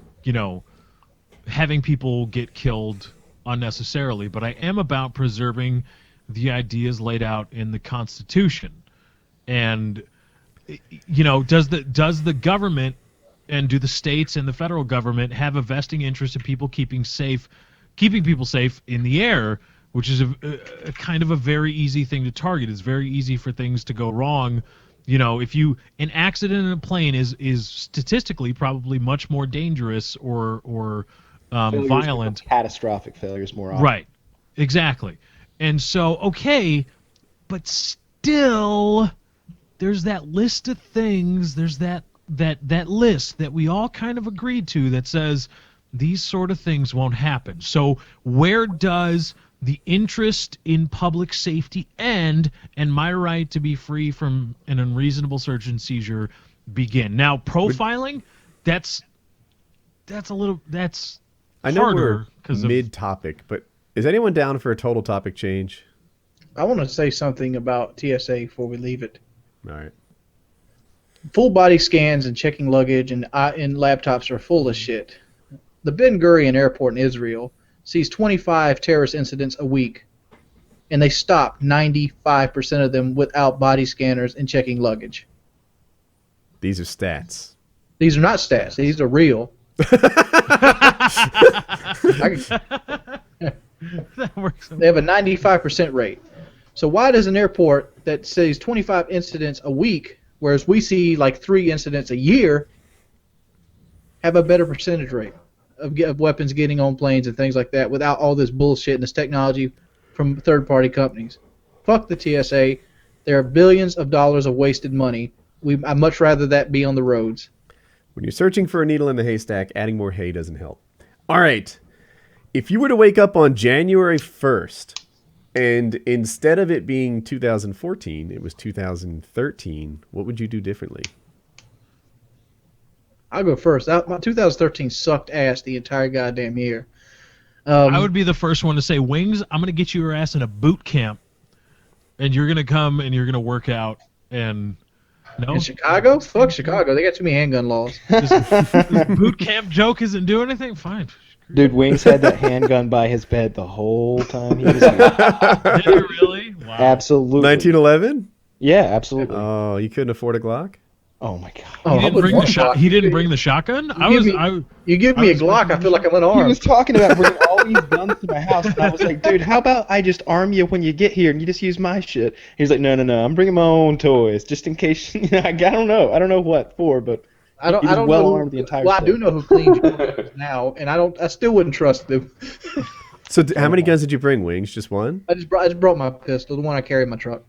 people get killed unnecessarily, but I am about preserving the ideas laid out in the Constitution. And does the government and do the states and the federal government have a vesting interest in people keeping people safe in the air, which is a kind of a very easy thing to target. It's very easy for things to go wrong. If an accident in a plane is statistically probably much more dangerous or violent. Catastrophic failures more often. Right. Exactly. And so, okay, but still, there's that list of things, there's that list that we all kind of agreed to that says these sort of things won't happen. So where does the interest in public safety end and my right to be free from an unreasonable search and seizure begin? Now, profiling, that's I know harder we're mid-topic, but is anyone down for a total topic change? I want to say something about TSA before we leave it. All right. Full body scans and checking luggage and laptops are full of shit. The Ben Gurion Airport in Israel sees 25 terrorist incidents a week, and they stop 95% of them without body scanners and checking luggage. These are stats. These are not stats. These are real. That works. They have a 95% rate. So why does an airport that sees 25 incidents a week, whereas we see like 3 incidents a year, have a better percentage rate of weapons getting on planes and things like that without all this bullshit and this technology from third-party companies? Fuck the TSA. There are billions of dollars of wasted money. I'd much rather that be on the roads. When you're searching for a needle in the haystack, adding more hay doesn't help. All right. If you were to wake up on January 1st, and instead of it being 2014, it was 2013, what would you do differently? I'll go first. My 2013 sucked ass the entire goddamn year. I would be the first one to say, Wings, I'm going to get your ass in a boot camp, and you're going to come and you're going to work out. And no? In Chicago? Fuck Chicago. They got too many handgun laws. This boot camp joke isn't doing anything? Fine. Dude, Wings had that handgun by his bed the whole time he was here. Did he really? Wow. Absolutely. 1911? Yeah, absolutely. Oh, you couldn't afford a Glock? Oh my god. Oh, He didn't bring the shotgun? You give me a Glock, I feel like I'm unarmed. He was talking about bringing all these guns to my house, and I was like, dude, how about I just arm you when you get here and you just use my shit? He's like, no, I'm bringing my own toys just in case. I don't know what for, but I don't well know. armed the entire. Well, I do know who cleans your now, and I still wouldn't trust them. So how many guns did you bring, Wings? Just one? I just brought my pistol, the one I carry in my truck.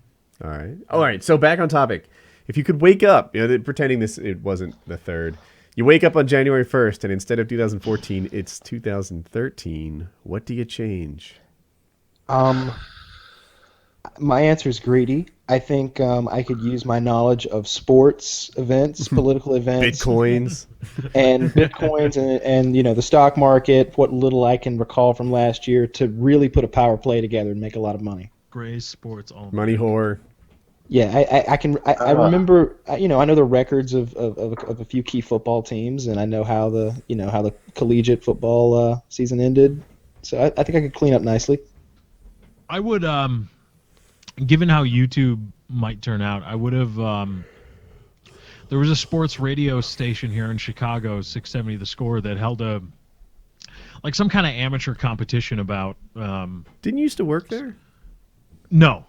All right. All right. So back on topic. If you could wake up, pretending it wasn't the 3rd, you wake up on January 1st, and instead of 2014, it's 2013. What do you change? My answer is greedy. I think I could use my knowledge of sports events, political events, Bitcoins, and the stock market. What little I can recall from last year to really put a power play together and make a lot of money. Gray's Sports all money whore. Yeah, I remember. I know the records of a few key football teams, and I know how the collegiate football season ended. So I think I could clean up nicely. I would, given how YouTube might turn out, I would have. There was a sports radio station here in Chicago, 670 The Score, that held some kind of amateur competition about. Didn't you used to work there? No.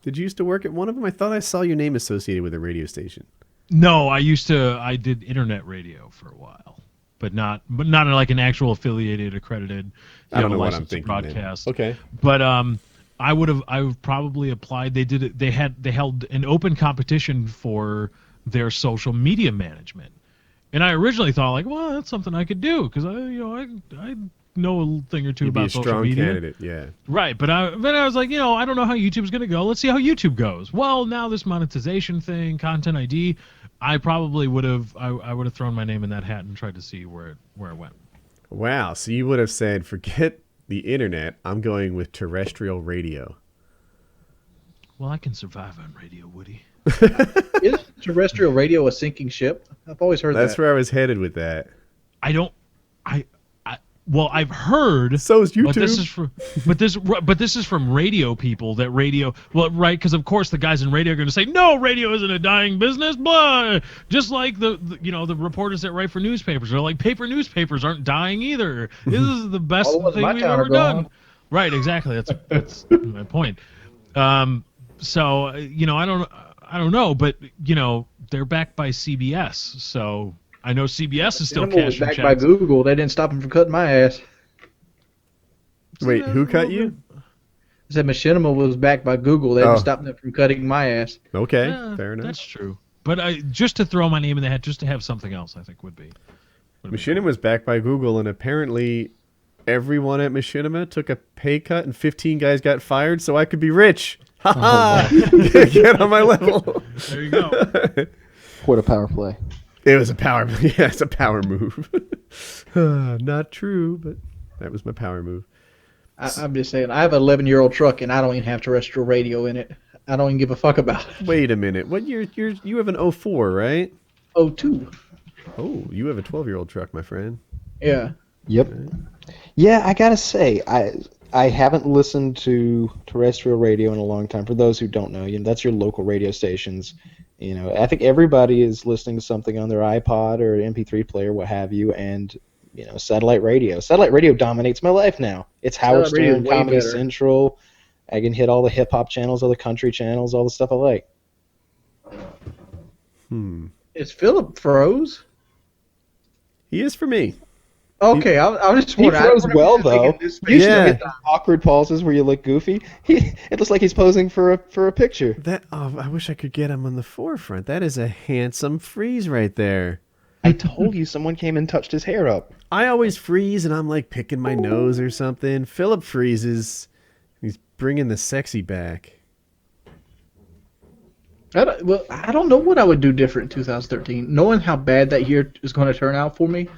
Did you used to work at one of them? I thought I saw your name associated with a radio station. No, I did internet radio for a while, but not like an actual affiliated, accredited. I don't know what I'm thinking. Broadcast. Then. Okay. But I would probably applied. They did it. They held an open competition for their social media management, and I originally thought like, well, that's something I could do because I know a thing or two about social media. Candidate, yeah. Right, but I was like, I don't know how YouTube's going to go. Let's see how YouTube goes. Well, now this monetization thing, content ID, I probably would have I would have thrown my name in that hat and tried to see where it went. Wow, so you would have said, forget the internet, I'm going with terrestrial radio. Well, I can survive on radio, Woody. Is terrestrial radio a sinking ship? I've always heard that. That's where I was headed with that. Well, I've heard. So is YouTube. But this is from radio people. That radio. Well, right? Because of course the guys in radio are going to say, no, radio isn't a dying business. Blah. Just like the reporters that write for newspapers are like, paper newspapers aren't dying either. This is the best thing we've ever done. Right? Exactly. That's my point. So I don't know, but they're backed by CBS, so. I know CBS is still cashing checks. Backed by Google. They didn't stop him from cutting my ass. Wait, who cut you? I said Machinima was backed by Google. They didn't stop them from cutting my ass. Okay, fair enough. That's true. But just to throw my name in the hat, just to have something else, I think would be. Machinima was backed by Google, and apparently everyone at Machinima took a pay cut, and 15 guys got fired, so I could be rich. Ha ha! Get on my level. There you go. What a power play. It was a power. Yeah, it's a power move. Not true, but that was my power move. I'm just saying, I have an 11-year-old truck, and I don't even have terrestrial radio in it. I don't even give a fuck about it. Wait a minute. What year? You have an 04, right? 02. Oh, you have a 12-year-old truck, my friend. Yeah. Yep. Yeah, I gotta say, I haven't listened to terrestrial radio in a long time. For those who don't know, that's your local radio stations. I think everybody is listening to something on their iPod or MP3 player, what have you, and satellite radio. Satellite radio dominates my life now. It's Howard Stern, Comedy Central. I can hit all the hip hop channels, all the country channels, all the stuff I like. Is Philip froze? He is for me. Okay, I was just wondering. He froze well, though. You should get the awkward pauses where you look goofy. It looks like he's posing for a picture. I wish I could get him on the forefront. That is a handsome freeze right there. I told you someone came and touched his hair up. I always freeze, and I'm like picking my nose or something. Philip freezes. He's bringing the sexy back. I don't know what I would do different in 2013, knowing how bad that year is going to turn out for me.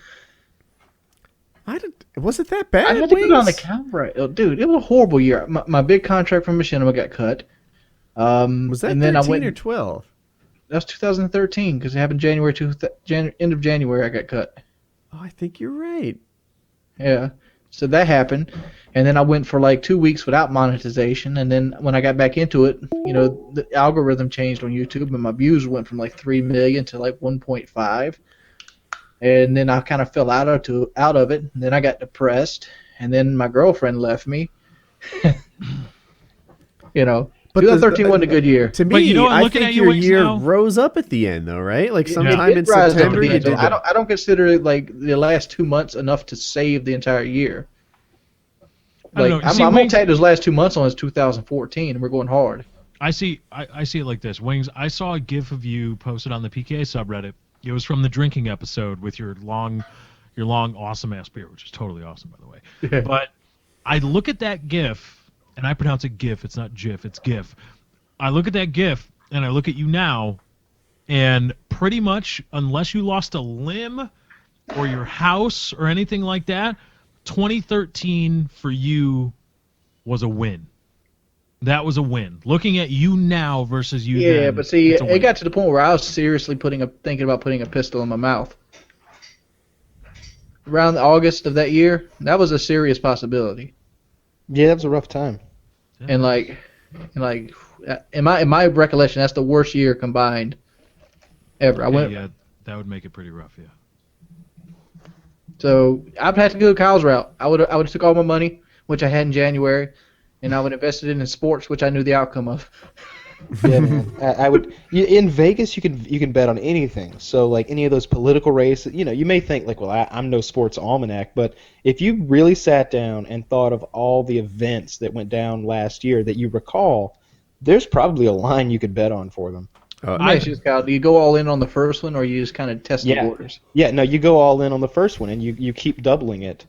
Was it that bad? I had to put on the camera. Dude, it was a horrible year. My big contract from Machinima got cut. Was that 13 or 12? That was 2013 because it happened end of January I got cut. Oh, I think you're right. Yeah. So that happened. And then I went for like 2 weeks without monetization. And then when I got back into it, the algorithm changed on YouTube and my views went from like 3 million to like 1.5. And then I kind of fell out of it. And then I got depressed. And then my girlfriend left me. But 2013 wasn't a good year. To me, I think your year rose up at the end, though, right? Like sometime in September, you did. I don't consider like the last 2 months enough to save the entire year. I don't Like know. I'm See, gonna Wings, tag those last 2 months on as 2014, and we're going hard. I see it like this. Wings, I saw a GIF of you posted on the PKA subreddit. It was from the drinking episode with your long awesome ass beer, which is totally awesome, by the way. Yeah. But I look at that GIF, and I pronounce it GIF. It's not GIF. It's GIF. I look at that GIF, and I look at you now, and pretty much, unless you lost a limb or your house or anything like that, 2013 for you was a win. That was a win. Looking at you now versus you Yeah, then, but see, it's a it win. got to the point where I was seriously thinking about putting a pistol in my mouth. Around August of that year, that was a serious possibility. Yeah, that was a rough time. And in my recollection, that's the worst year combined ever. Yeah, that would make it pretty rough, yeah. So I'd have to go Kyle's route. I would have took all my money, which I had in January, and I would have invested it in sports, which I knew the outcome of. Yeah, man. I would. In Vegas, you can bet on anything. So like any of those political races, you may think like, well, I'm no sports almanac, but if you really sat down and thought of all the events that went down last year that you recall, there's probably a line you could bet on for them. Let me ask you this, Kyle. Do you go all in on the first one, or you just kind of test the waters? Yeah, no, you go all in on the first one, and you keep doubling it.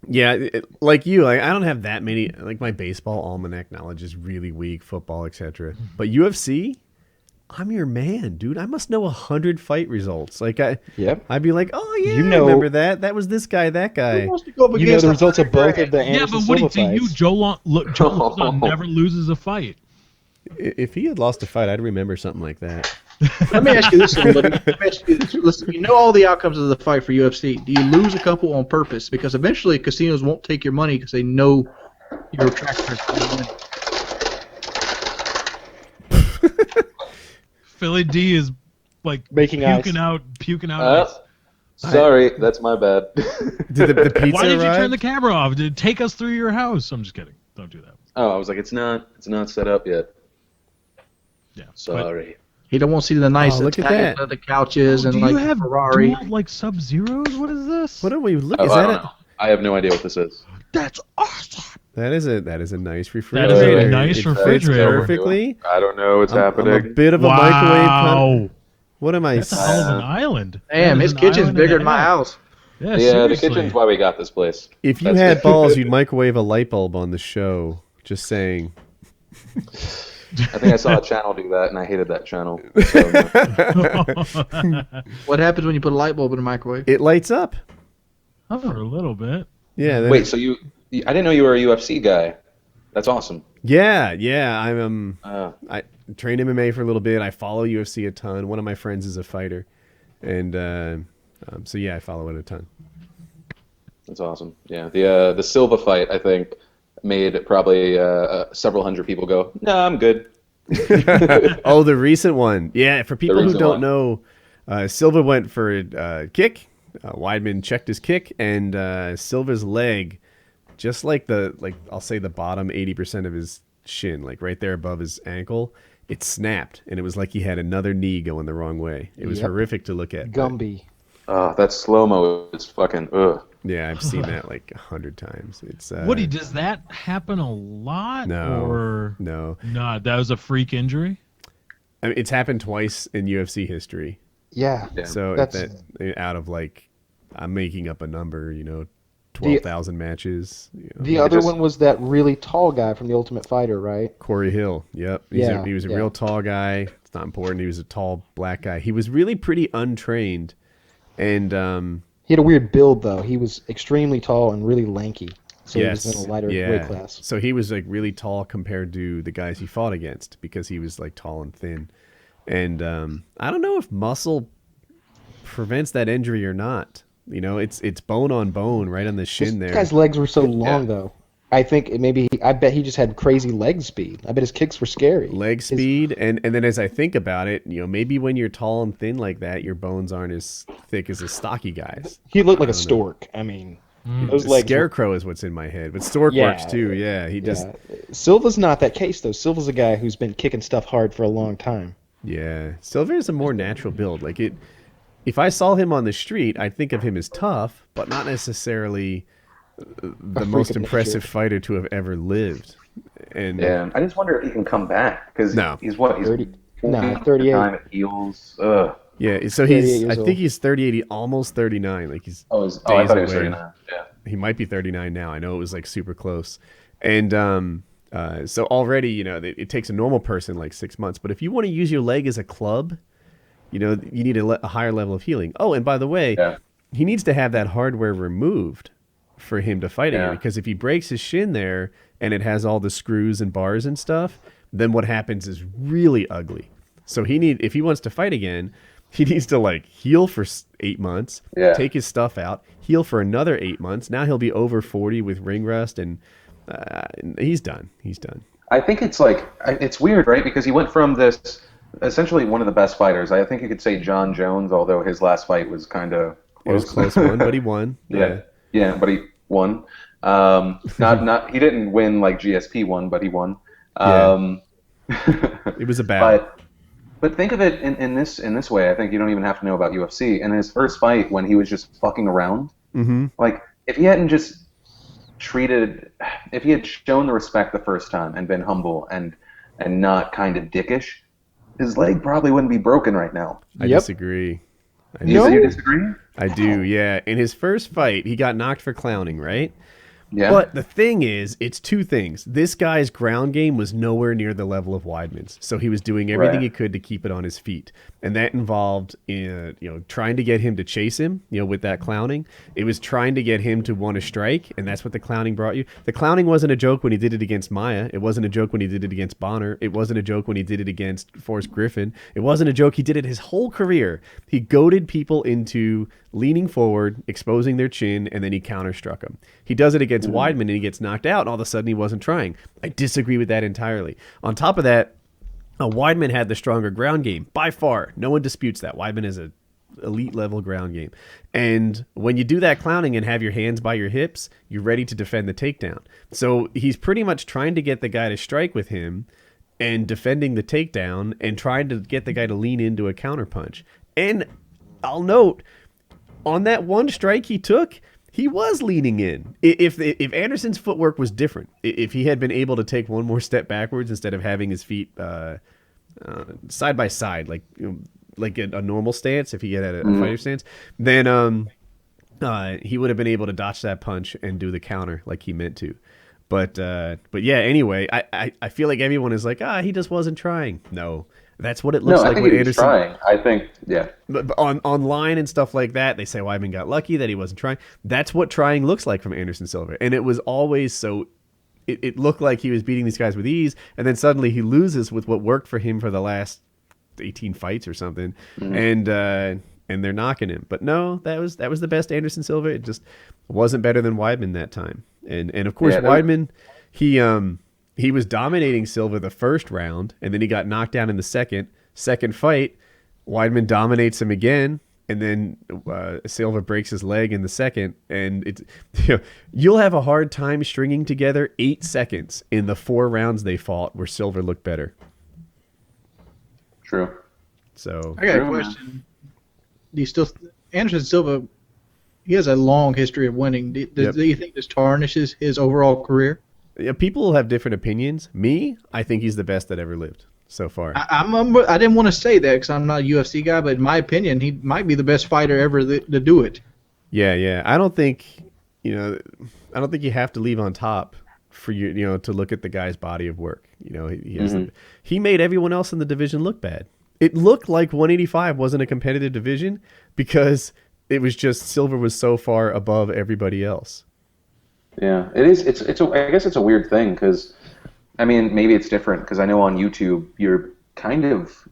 Yeah, like you, I don't have that many. Like my baseball almanac knowledge is really weak, football, etc. But UFC, I'm your man, dude. I must know 100 fight results. Like I'd be like, oh yeah, I remember that. That was this guy, that guy. You know the results of both of the Anderson Yeah, but Silva to you, fights. Joe Lawson never loses a fight. If he had lost a fight, I'd remember something like that. Let me ask you this, Listen, you know all the outcomes of the fight for UFC. Do you lose a couple on purpose? Because eventually casinos won't take your money because they know your track record. PhillyD is like Making puking out ice. Sorry, that's my bad. Did the pizza Why did you arrive? turn the camera off? Did it take us through your house? I'm just kidding. Don't do that. Oh, I was like, it's not set up yet. Yeah. Sorry. He don't want to see the nice look at Italian that. leather couches and Do like you have Ferrari. dual, like Sub-Zeros? What is this? What are we looking? Oh, Is I that don't know. I have no idea what this is. That's awesome. That is a nice That refrigerator. is a nice It fits refrigerator. perfectly. I don't know what's I'm a happening. bit of a microwave. Wow. What am I? That's a hell of an island. Damn, That his is an kitchen's island bigger and a than my half. house. Yeah, Yeah, seriously. the kitchen's why we got this place. If you That's had it. balls, you'd microwave a light bulb on the show. Just saying. I think I saw a channel do that, and I hated that channel. So, no. What happens when you put a light bulb in a microwave? It lights up. For a little bit. Yeah. Wait, so I didn't know you were a UFC guy. That's awesome. Yeah. I'm Uh, I trained MMA for a little bit. I follow UFC a ton. One of my friends is a fighter, and so yeah, I follow it a ton. That's awesome. Yeah, the Silva fight, I think, made probably several hundred people go, no, I'm good. Oh, the recent one. Yeah, for people who recent don't one. know, Silva went for a kick. Weidman checked his kick, and Silva's leg, just like I'll say the bottom 80% of his shin, like right there above his ankle, it snapped, and it was like he had another knee going the wrong way. It was horrific to look at. Gumby. That slow-mo is fucking, ugh. Yeah, I've seen that like 100 times. It's Woody, does that happen a lot? No, Or no. not? That was a freak injury? I mean, it's happened twice in UFC history. Yeah. Yeah. So That's- out of like, I'm making up a number, 12,000 matches. The other one was that really tall guy from The Ultimate Fighter, right? Corey Hill. Yep. He was a real tall guy. It's not important. He was a tall black guy. He was really pretty untrained, and He had a weird build, though. He was extremely tall and really lanky. So yes, he was in a lighter weight class. So he was like really tall compared to the guys he fought against because he was like tall and thin. And I don't know if muscle prevents that injury or not. It's bone on bone right on the shin there. This guy's legs were so long, though. I think I bet he just had crazy leg speed. I bet his kicks were scary. Leg speed, and then as I think about it, maybe when you're tall and thin like that, your bones aren't as thick as a stocky guy's. He looked like a stork. I mean, those legs. Scarecrow is what's in my head, but Stork works too. Yeah, he just. Silva's not that case though. Silva's a guy who's been kicking stuff hard for a long time. Yeah, Silva is a more natural build. Like if I saw him on the street, I'd think of him as tough, but not necessarily the freak most of impressive nature. fighter to have ever lived. And Yeah, I just wonder if he can come back because No. he's what? He's 30 no, 40 at the 38. time at heels. Ugh. yeah, so 38 he's. years I think old. he's 38, almost 39. Like he's I days thought he was away. 39. Yeah. He might be 39 now. I know it was like super close. And so already, it takes a normal person like 6 months. But if you want to use your leg as a club, you need a higher level of healing. Oh, and by the way, Yeah. he needs to have that hardware removed for him to fight again. Yeah. Because if he breaks his shin there and it has all the screws and bars and stuff, then what happens is really ugly. So if he wants to fight again, he needs to like heal for 8 months, Yeah. take his stuff out, heal for another 8 months. Now he'll be over 40 with ring rust, and he's done. He's done. I think it's weird, right? Because he went from this essentially one of the best fighters. I think you could say John Jones, although his last fight was kind of It was a close one, but he won. Yeah, but he won. Not he didn't win like GSP won, but he won. It was a battle. But think of it in this way. I think you don't even have to know about UFC. In his first fight, when he was just fucking around, like if he had shown the respect the first time and been humble and not kind of dickish, his leg probably wouldn't be broken right now. I disagree. You disagree? I do, yeah. In his first fight, he got knocked for clowning, right? Yeah. But the thing is, it's two things. This guy's ground game was nowhere near the level of Weidman's, so he was doing everything he could to keep it on his feet, and that involved, trying to get him to chase him, with that clowning. It was trying to get him to want to strike, and that's what the clowning brought you. The clowning wasn't a joke when he did it against Maya. It wasn't a joke when he did it against Bonner. It wasn't a joke when he did it against Forrest Griffin. It wasn't a joke. He did it his whole career. He goaded people into leaning forward, exposing their chin, and then he counter-struck them. He does it against Weidman, and he gets knocked out, and all of a sudden he wasn't trying. I disagree with that entirely. On top of that, Weidman had the stronger ground game, by far. No one disputes that. Weidman is an elite-level ground game. And when you do that clowning and have your hands by your hips, you're ready to defend the takedown. So he's pretty much trying to get the guy to strike with him and defending the takedown and trying to get the guy to lean into a counterpunch. And I'll note, on that one strike he took, he was leaning in. If Anderson's footwork was different, if he had been able to take one more step backwards instead of having his feet side by side, like a normal stance, if he had a fighter stance, then he would have been able to dodge that punch and do the counter like he meant to. But yeah. Anyway, I feel like everyone is like, he just wasn't trying. No. That's what it looks like when Anderson. Trying. I think, yeah. But online and stuff like that, they say Weidman got lucky that he wasn't trying. That's what trying looks like from Anderson Silva, and it was always so. It looked like he was beating these guys with ease, and then suddenly he loses with what worked for him for the last 18 fights or something, and they're knocking him. But no, that was the best Anderson Silva. It just wasn't better than Weidman that time, and of course Weidman, he was dominating Silva the first round, and then he got knocked down in the second fight. Weidman dominates him again, and then Silva breaks his leg in the second. And you'll have a hard time stringing together 8 seconds in the 4 rounds they fought where Silva looked better. True. So I got a question. Do you still Anderson Silva? He has a long history of winning. Do you think this tarnishes his overall career? Yeah, people have different opinions. Me, I think he's the best that ever lived so far. I didn't want to say that because I'm not a UFC guy, but in my opinion, he might be the best fighter ever to do it. Yeah. I don't think you have to leave on top for you to look at the guy's body of work. He made everyone else in the division look bad. It looked like 185 wasn't a competitive division because it was just Silva was so far above everybody else. Yeah, it is. I guess it's a weird thing because, I mean, maybe it's different because I know on YouTube you're kind of,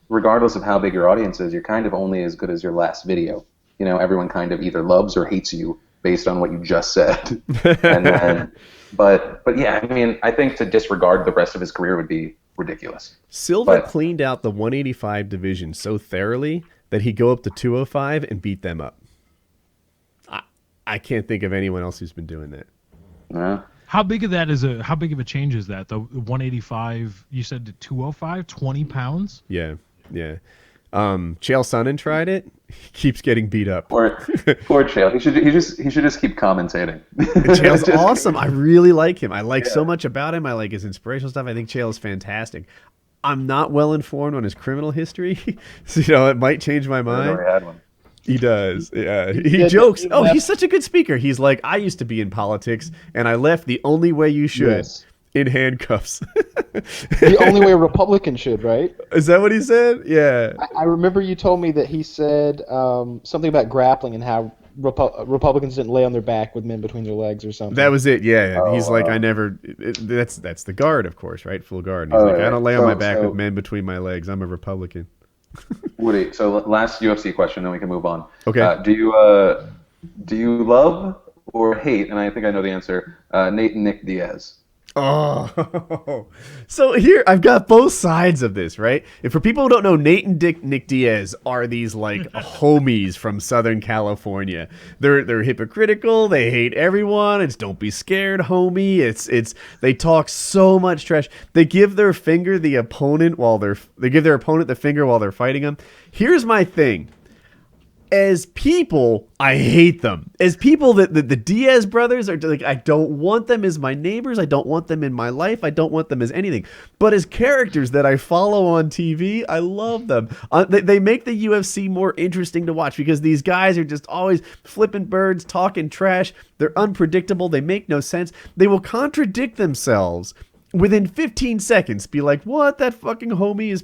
regardless of how big your audience is, you're kind of only as good as your last video. Everyone kind of either loves or hates you based on what you just said. And then, but yeah, I mean, I think to disregard the rest of his career would be ridiculous. Silva cleaned out the 185 division so thoroughly that he'd go up to 205 and beat them up. I can't think of anyone else who's been doing that. Yeah. How big of a change is that? The 185, you said to 205, 20 pounds? Yeah. Chael Sonnen tried it. He keeps getting beat up. Poor Chael. He should just keep commentating. Chael's awesome. I really like him. I like so much about him. I like his inspirational stuff. I think Chael is fantastic. I'm not well informed on his criminal history, so it might change my mind. I never had one. He does. Yeah. He jokes. Oh, he's such a good speaker. He's like, I used to be in politics, and I left the only way you should. Yes. In handcuffs. The only way a Republican should, right? Is that what he said? Yeah. I remember you told me that he said something about grappling and how Republicans didn't lay on their back with men between their legs or something. That was it. Yeah. He's like, I never. That's the guard, of course, right? Full guard. And he's like, I don't lay on my back with men between my legs. I'm a Republican. Woody, so last UFC question, then we can move on. Okay. Do you love or hate? And I think I know the answer. Nate and Nick Diaz. Oh, so here I've got both sides of this, right? And for people who don't know, Nate and Nick Diaz are these like homies from Southern California. They're hypocritical. They hate everyone. It's don't be scared, homie. It's they talk so much trash. They give their finger the opponent they give their opponent the finger while they're fighting them. Here's my thing. As people, I hate them. As people, the Diaz brothers are like, I don't want them as my neighbors. I don't want them in my life. I don't want them as anything. But as characters that I follow on TV, I love them. They make the UFC more interesting to watch because these guys are just always flipping birds, talking trash. They're unpredictable. They make no sense. They will contradict themselves within 15 seconds. Be like, what? That fucking homie is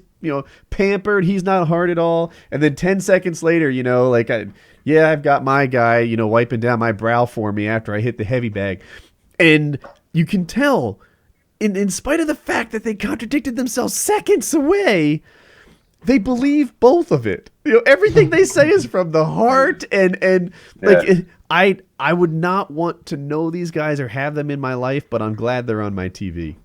pampered. He's not hard at all. And then 10 seconds later, I've got my guy, wiping down my brow for me after I hit the heavy bag. And you can tell, in spite of the fact that they contradicted themselves seconds away, they believe both of it. Everything they say is from the heart. I would not want to know these guys or have them in my life, but I'm glad they're on my TV.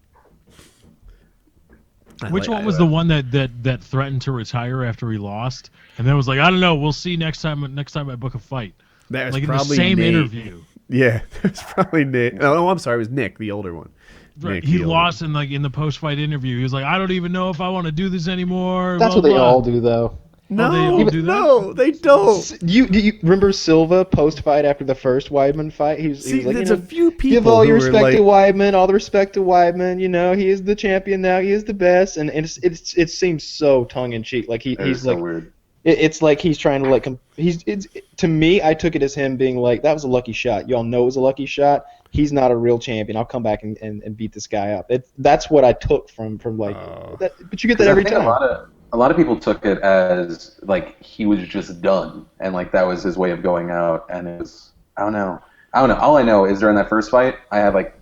Which one was the one that threatened to retire after he lost, and then was like, I don't know, we'll see next time I book a fight. That was like probably in the same Nate. Interview. Yeah, it was probably Nate. Oh, I'm sorry, it was Nick, the older one. Right. He lost in the post-fight interview. He was like, I don't even know if I want to do this anymore. That's what they all do, though. No, they all do that? No, they don't. You remember Silva post-fight after the first Weidman fight? He was like, there's a few people give all your respect like, to Weidman, all the respect to Weidman. He is the champion now. He is the best, and it seems so tongue-in-cheek. Like he's so like, weird. It's like he's trying to like to me, I took it as him being like, that was a lucky shot. Y'all know it was a lucky shot. He's not a real champion. I'll come back and beat this guy up. That's what I took from like that. But you get that every time. A lot of people took it as like he was just done, and like that was his way of going out. And it was I don't know. All I know is during that first fight, I had like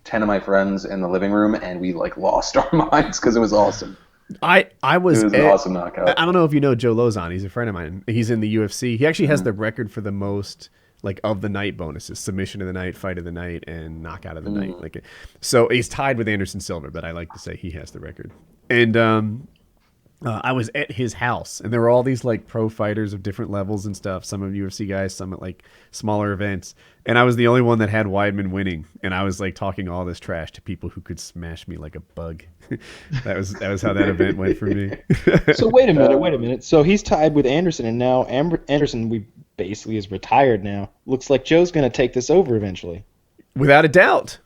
10 of my friends in the living room, and we like lost our minds because it was awesome. It was an awesome knockout. I don't know if you know Joe Lozon. He's a friend of mine. He's in the UFC. He actually has the record for the most like of the night bonuses: submission of the night, fight of the night, and knockout of the night. Like, so he's tied with Anderson Silva, but I like to say he has the record. And I was at his house, and there were all these like pro fighters of different levels and stuff. Some of UFC guys, some at like smaller events, and I was the only one that had Weidman winning. And I was like talking all this trash to people who could smash me like a bug. that was how that event went for me. So wait a minute. So he's tied with Anderson, and now Anderson basically is retired now. Looks like Joe's going to take this over eventually. Without a doubt.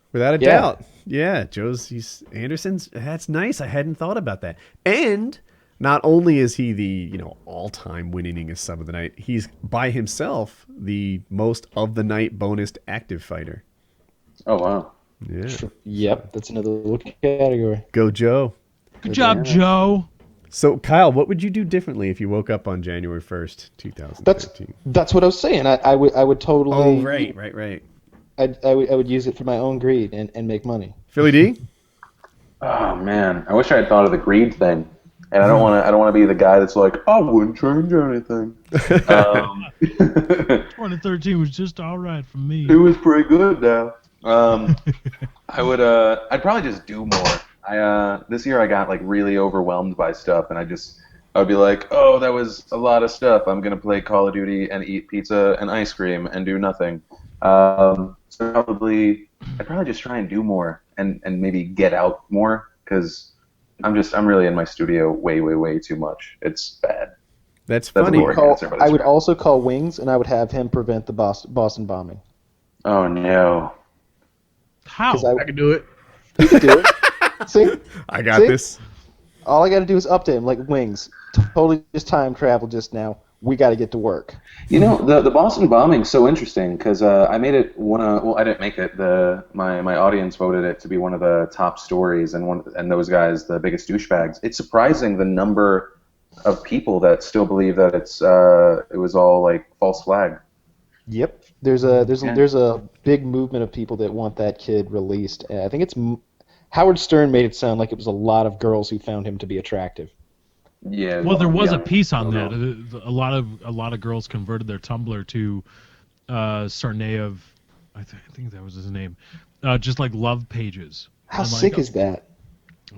Yeah, Anderson's. That's nice. I hadn't thought about that. And not only is he the all-time winningest sub of the night, he's by himself the most of the night bonused active fighter. Oh wow! Yeah. Yep, that's another little category. Go Joe. Good job, Joe. So Kyle, what would you do differently if you woke up on January 1st, 2013? That's what I was saying. I would totally. Oh right. I would use it for my own greed and make money. PhillyD? Oh man, I wish I had thought of the greed thing. And I don't want to be the guy that's like, I wouldn't change anything. 2013 was just all right for me. It was pretty good now. I'd probably just do more. This year I got like really overwhelmed by stuff, and I would be like, oh, that was a lot of stuff. I'm gonna play Call of Duty and eat pizza and ice cream and do nothing. So I'd probably just try and do more and maybe get out more, because I'm really in my studio way too much. It's bad. That's That's a funny. boring answer, but it's I would true. also call Wings, and I would have him prevent the Boston bombing. Oh no. How? 'Cause I could do it. He could do it. See? I got See? this. All I got to do is update him, like Wings. Totally just time travel just now. We got to get to work. You know, the Boston bombing's so interesting because I made it one of, well, I didn't make it. My audience voted it to be one of the top stories, and those guys the biggest douchebags. It's surprising the number of people that still believe that it was all like false flag. Yep. There's a big movement of people that want that kid released. I think it's Howard Stern made it sound like it was a lot of girls who found him to be attractive. Yeah. Well, there was yeah, a piece on I that. don't know. A lot of girls converted their Tumblr to Sarnaev. I think that was his name. Just like love pages. How And, like, sick is that?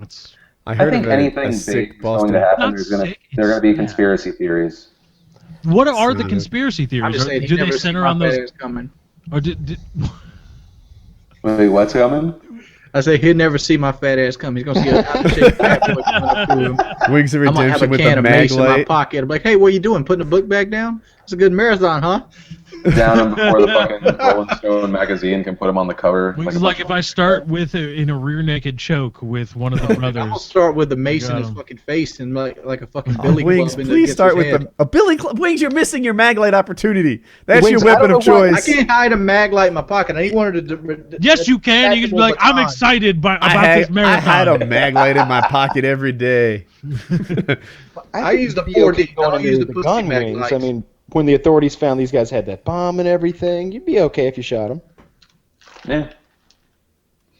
It's I I heard think of anything a big sick is going Boston. to happen. Not There's gonna sick, there are gonna be it's- conspiracy theories. what are the Son of- conspiracy I'm theories? just saying, Do he they never center seen my on fat those? ass coming. Or did Wait, what's coming? I say he'll never see my fat ass coming. He's gonna see a out-of-shape fat boy coming up to him. Wings of I'm gonna have a Redemption with can the of mag mace in my light. pocket. I'm like, hey, what are you doing? Putting the book back down? It's a good marathon, huh? Down him before the fucking Rolling Stone magazine can put him on the cover. like if I start with in a rear naked choke with one of the I'm gonna brothers? start with the mace in Got his him. fucking face and like a fucking Oh, billy Wings, club. please start with a Billy Club. Wings, you're missing your mag light opportunity. That's Wings, your I weapon don't of know why- I choice. can't hide a mag light in my pocket. I ain't wanted to. Yes, you can. You can be like, I'm excited about this I marathon. had a mag light in my pocket every day. I think use the it'd be 4D. okay I going don't use into the pussy gun mag range. lights. I mean, when the authorities found these guys had that bomb and everything, you'd be okay if you shot them. Yeah.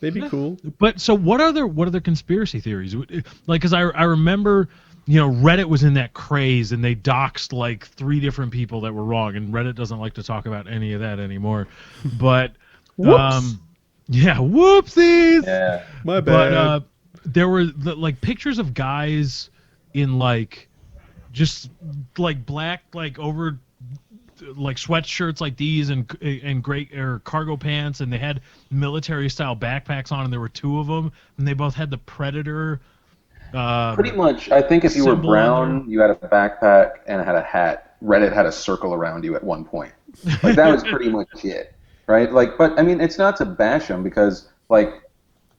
They'd be cool. But so what are the conspiracy theories? Like, because I remember, Reddit was in that craze and they doxed like 3 different people that were wrong, and Reddit doesn't like to talk about any of that anymore. But yeah, whoopsies. Yeah. My bad. But there were like pictures of guys in like just like black like over like sweatshirts like these and great or cargo pants, and they had military style backpacks on, and there were 2 of them, and they both had the Predator. Pretty much. I think if you were symbol on brown, you had a backpack and had a hat. Reddit had a circle around you at one point. Like that was pretty much it, right? Like, but I mean, it's not to bash them because, like,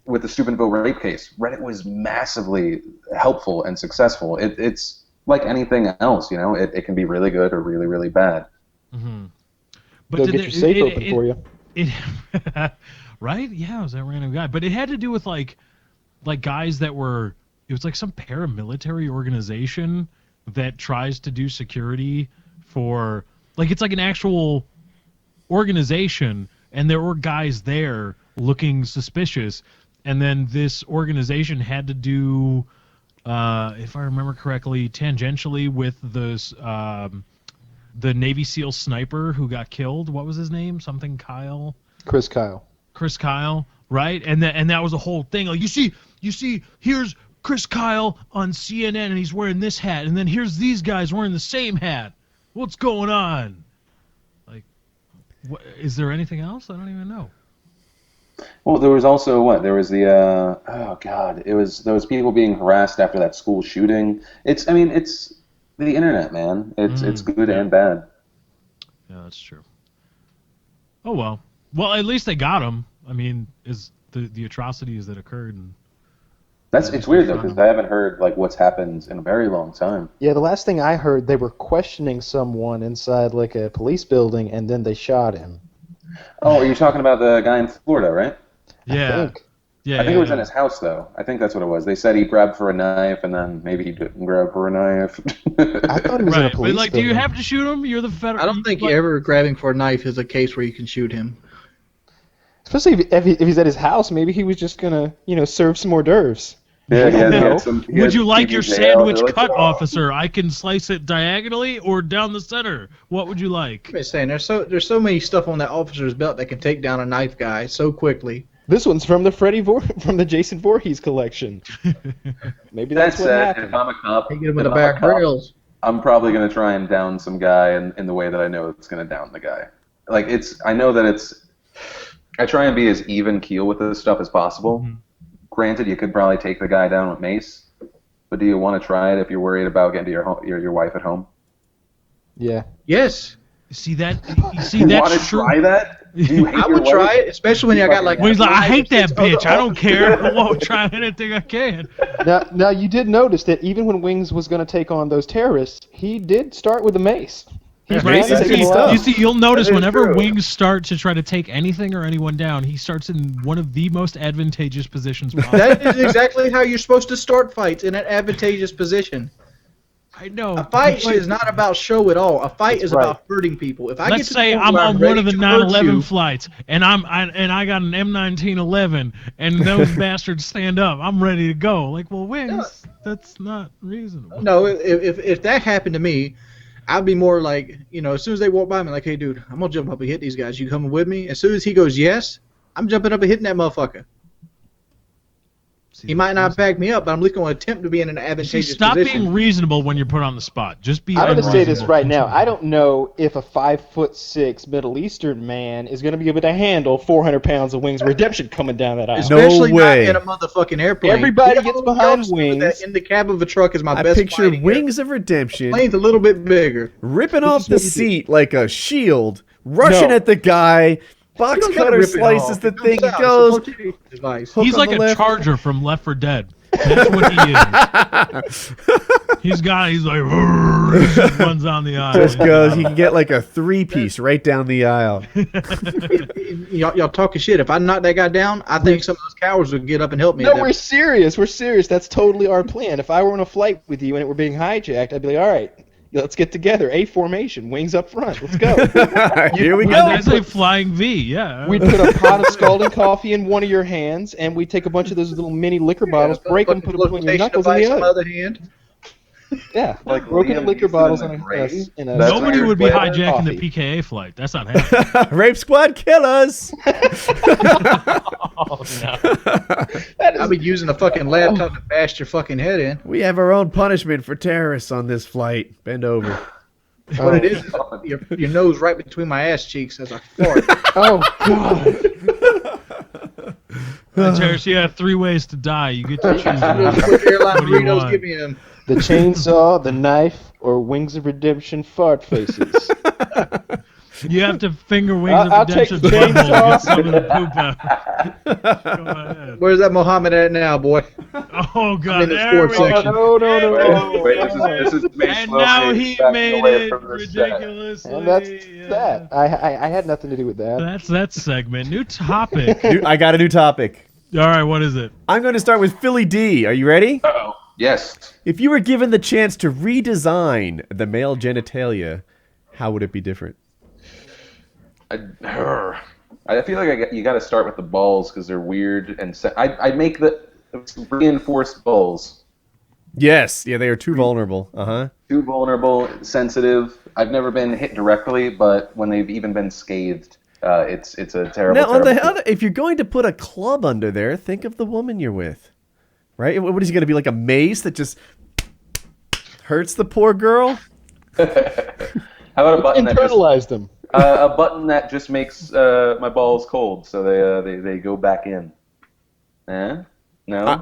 with the Steubenville rape case, Reddit was massively helpful and successful. It's like anything else, It can be really good or really, really bad. Mm-hmm. They'll get your safe open for you. Right? Yeah, it was that random guy. But it had to do with like guys that were. It was like some paramilitary organization that tries to do security for like it's like an actual organization, and there were guys there looking suspicious, and then this organization had to do, if I remember correctly, tangentially with this. The Navy SEAL sniper who got killed. What was his name? Something Kyle. Chris Kyle, right? And that was a whole thing. Like you see, here's Chris Kyle on CNN, and he's wearing this hat, and then here's these guys wearing the same hat. What's going on? Like, what, is there anything else? I don't even know. Well, there was also what? There was the oh god, it was those people being harassed after that school shooting. It's the internet, man. It's good and bad. Yeah, that's true. Oh well. Well, at least they got him. I mean, is the atrocities that occurred. And It's weird though because I haven't heard like what's happened in a very long time. Yeah, the last thing I heard, they were questioning someone inside like a police building, and then they shot him. Oh, are you talking about the guy in Florida, right? Yeah. I think. Yeah. I think it was in his house though. I think that's what it was. They said he grabbed for a knife, and then maybe he didn't grab for a knife. I thought he was in a Right. police But like, do building. you have to shoot him? You're the federal. I don't think ever grabbing for a knife is a case where you can shoot him. Especially if he's at his house, maybe he was just gonna, serve some hors d'oeuvres. Yeah, he No. had some. Would you like your PBJ out sandwich there, like, cut, "Oh." officer? I can slice it diagonally or down the center. What would you like? I'm just saying, there's so many stuff on that officer's belt that can take down a knife guy so quickly. This one's from the from the Jason Voorhees collection. Maybe That that's what said, happened. if I'm a cop, Take him with if the I'm a back cop, rails. I'm probably gonna try and down some guy in the way that I know it's gonna down the guy. Like I know that I try and be as even keel with this stuff as possible. Mm-hmm. Granted, you could probably take the guy down with mace, but do you want to try it if you're worried about getting to your wife at home? Yeah. Yes. See that? You want to true. try that? Do you hate I your would wife? try it, especially when I got like. When he's like, I hate that 5 or 6 bitch. I other don't care. I won't try anything I can. Now you did notice that even when Wings was going to take on those terrorists, he did start with a mace. He's Right? trying to take good them stuff. out. You see, you'll notice That is whenever true. Wings start to try to take anything or anyone down, he starts in one of the most advantageous positions possible. That is exactly how you're supposed to start fights, in an advantageous position. I know. A fight but is not about show at all. A fight is right. about hurting people. If I let's get to say the point I'm where on one ready of the to hurt 9/11 you, flights, and I got an M1911, and those bastards stand up. I'm ready to go. Like, well, Wings, that's not reasonable. No, if that happened to me, I'd be more like, as soon as they walk by me, like, hey, dude, I'm gonna jump up and hit these guys. You coming with me? As soon as he goes, yes, I'm jumping up and hitting that motherfucker. See, He might not back me up, but I'm at least going to attempt to be in an See, advantageous stop position. being reasonable when you're put on the spot. Just be. I'm going to say this unreasonable. right now. I don't know if a 5'6" Middle Eastern man is going to be able to handle 400 pounds of Wings Redemption coming down that aisle. Especially way. not in a motherfucking airplane. Everybody gets behind Y'all Wings. that in the cab of a truck is my I best picture fighting Wings of Redemption Plane's a little bit bigger. ripping This off is the what you do. seat like a shield, rushing No. at the guy. Box You don't gotta cutter rip it slices off. the It thing, comes out. goes. It's a motivation device. Hook He's on like the a left. charger from Left 4 Dead. That's what he is. He's like, just runs down the aisle. Just goes. He can get like a 3-piece right down the aisle. Y'all talking shit. If I knock that guy down, I think some of those cowards would get up and help me. No, at that we're serious. We're serious. That's totally our plan. If I were on a flight with you and it were being hijacked, I'd be like, all right, let's get together. A formation, Wings up front. Let's go. Here we Yeah, go. that's a flying V, yeah. We'd put a pot of scalding coffee in one of your hands, and we'd take a bunch of those little mini liquor bottles, break them, put them between your knuckles in the on the other. other hand. Yeah, Like broken Liam liquor Neeson bottles in in The a, Grave? in a That's Nobody weird would be flavor. hijacking coffee. the PKA flight. That's not happening. Rape squad killers. Oh, no. I'll be using a fucking laptop to bash your fucking head in. We have our own punishment for terrorists on this flight. Bend over. What it is your nose right between my ass cheeks as I fart. Oh, God. Terrence, you have 3 ways to die. You get to choose Those one. quick airline What do you burritos, want? give me them. The chainsaw, the knife, or Wings of Redemption fart faces. You have to finger Wings I'll of take Redemption's the butthole to chainsaw. get some of the poop out. Go ahead. Where's that Mohammed at now, boy? Oh, God. in the There we sports go. section. No. Wait, this is made And slowly now he backing made away it from the set. ridiculously. And that's yeah. that. I had nothing to do with that. That's that segment. New topic. I got a new topic. All right, what is it? I'm going to start with PhillyD. Are you ready? Uh-oh. Yes. If you were given the chance to redesign the male genitalia, how would it be different? I feel like you got to start with the balls because they're weird and I'd make the reinforced balls. Yes. Yeah, they are too vulnerable. Uh-huh. Too vulnerable, sensitive. I've never been hit directly, but when they've even been scathed, it's a terrible. Now, on terrible the other, if you're going to put a club under there, think of the woman you're with. Right? What is he going to be, like a mace that just hurts the poor girl? How about a button that just, Internalize them. a button that just makes my balls cold, so they go back in? No.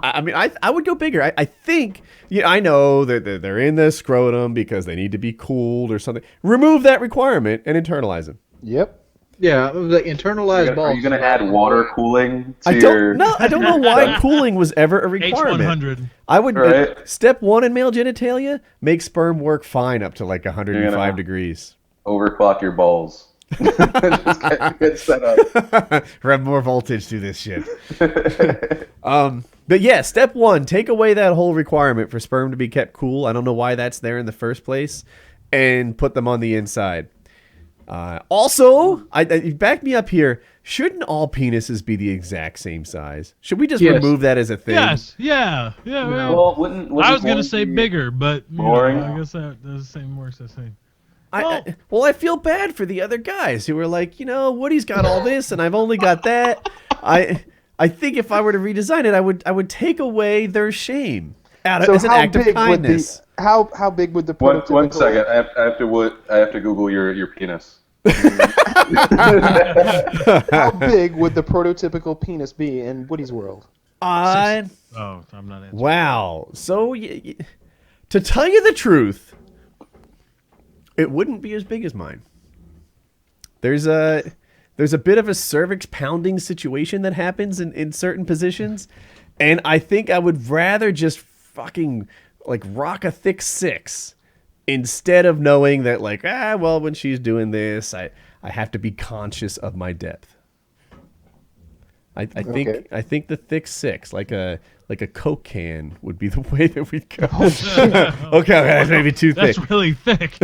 I mean, I would go bigger. I think, I know that they're in the scrotum because they need to be cooled or something. Remove that requirement and internalize them. Yep. Yeah, the internalized balls. Are you gonna add water cooling to I your? don't know why cooling was ever a requirement. H100. I would Right. step 1 in male genitalia, make sperm work fine up to like 105 degrees. Overclock your balls. Just get set up. Rev more voltage through this shit. But yeah, step 1, take away that whole requirement for sperm to be kept cool. I don't know why that's there in the first place, and put them on the inside. Also, I back me up here. Shouldn't all penises be the exact same size? Should we just Yes. remove that as a thing? Yes, yeah. Well, wouldn't I was going one to say be bigger, but boring? I guess that the same works the same. I feel bad for the other guys who were like, Woody's got all this and I've only got that. I think if I were to redesign it, I would take away their shame as an act of kindness. How big would the One prototypical... second. I have to Google your penis. How big would the prototypical penis be in Woody's world? Oh, I'm not answering. Wow. So, to tell you the truth, It wouldn't be as big as mine. There's a bit of a cervix pounding situation that happens in certain positions, and I think I would rather just fucking like rock a thick 6 instead of knowing that like well, when she's doing this, I have to be conscious of my depth. I think the thick 6, like a Coke can, would be the way that we'd go. Okay, that's maybe too thick. That's really thick.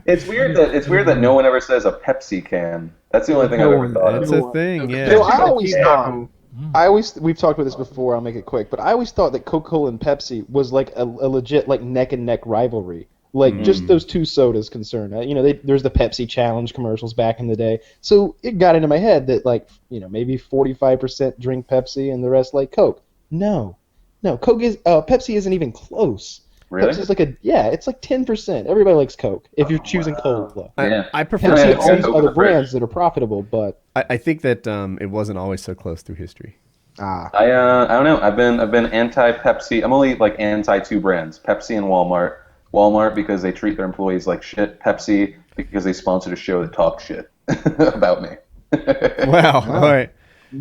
It's weird that no one ever says a Pepsi can. That's the only thing I've ever thought of. That's a thing, yeah. No, I always we've talked about this before. I'll make it quick, but I always thought that Coca-Cola and Pepsi was like a legit like neck and neck rivalry. Like just those two sodas concerned. There's the Pepsi Challenge commercials back in the day. So it got into my head that like, maybe 45% drink Pepsi and the rest like Coke. No, Pepsi isn't even close. Really? Pepsi's like it's like 10%. Everybody likes Coke if you're choosing cola. I prefer Pepsi owns Pepsi. other brands that are profitable, but I think that it wasn't always so close through history. I don't know. I've been anti-Pepsi. I'm only like anti 2 brands: Pepsi and Walmart. Walmart because they treat their employees like shit. Pepsi because they sponsored a show that talks shit about me. Wow. All right.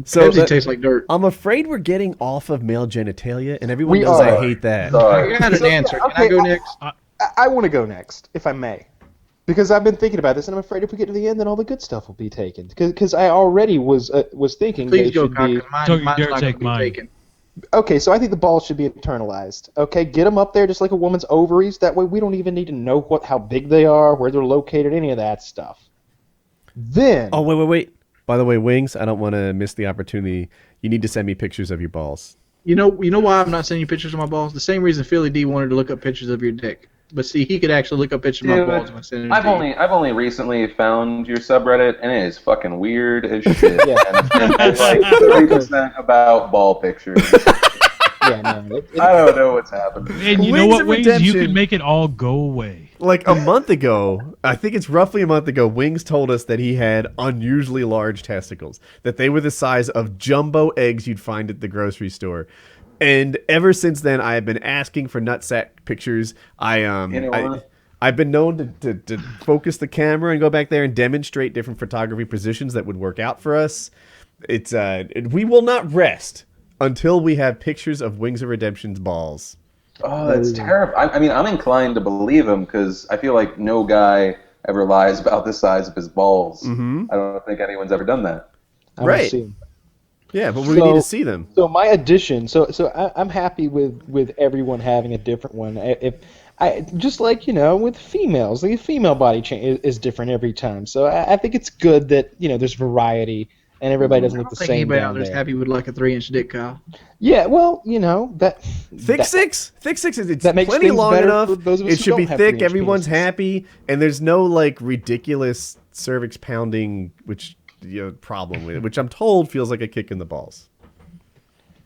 So Pepsi tastes like dirt. I'm afraid we're getting off of male genitalia, and everyone knows I hate that. Sorry. I got an answer. Can I go next? I want to go next, if I may. Because I've been thinking about this, and I'm afraid if we get to the end, then all the good stuff will be taken. Because I already was thinking Please they go, should be... Cocker. Don't you Mine's dare not take gonna be mine. taken. Okay, so I think the balls should be internalized. Okay, get them up there just like a woman's ovaries. That way we don't even need to know how big they are, where they're located, any of that stuff. Then... Oh, wait. By the way, Wings, I don't want to miss the opportunity. You need to send me pictures of your balls. You know why I'm not sending you pictures of my balls? The same reason PhillyD wanted to look up pictures of your dick. But see, he could actually look up pictures of my balls and send it to you. I've only recently found your subreddit, and it is fucking weird as shit. Yeah. And it's like 30% about ball pictures. Yeah, no, I don't know what's happening. And you know Wings what, of Wings? You Redemption. can make it all go away. Like a month ago, I think it's roughly a month ago, Wings told us that he had unusually large testicles, that they were the size of jumbo eggs you'd find at the grocery store. And ever since then, I have been asking for nutsack pictures. I've been known to focus the camera and go back there and demonstrate different photography positions that would work out for us. It's we will not rest until we have pictures of Wings of Redemption's balls. Oh, that's terrible. I mean, I'm inclined to believe him because I feel like no guy ever lies about the size of his balls. Mm-hmm. I don't think anyone's ever done that. I wanna Right. see 'em. Yeah, but we need to see them. So my addition, I'm happy with everyone having a different one. If I just like with females, the female body is different every time. So I think it's good that there's variety and everybody doesn't look the same Anybody out down there's there. happy with like a 3-inch dick, Kyle? Yeah, well, that Thick six. It's that makes plenty things long better enough. for those of us It who should be don't have thick. 3-inch Everyone's penises. happy, and there's no like ridiculous cervix pounding, which problem with it, which I'm told feels like a kick in the balls.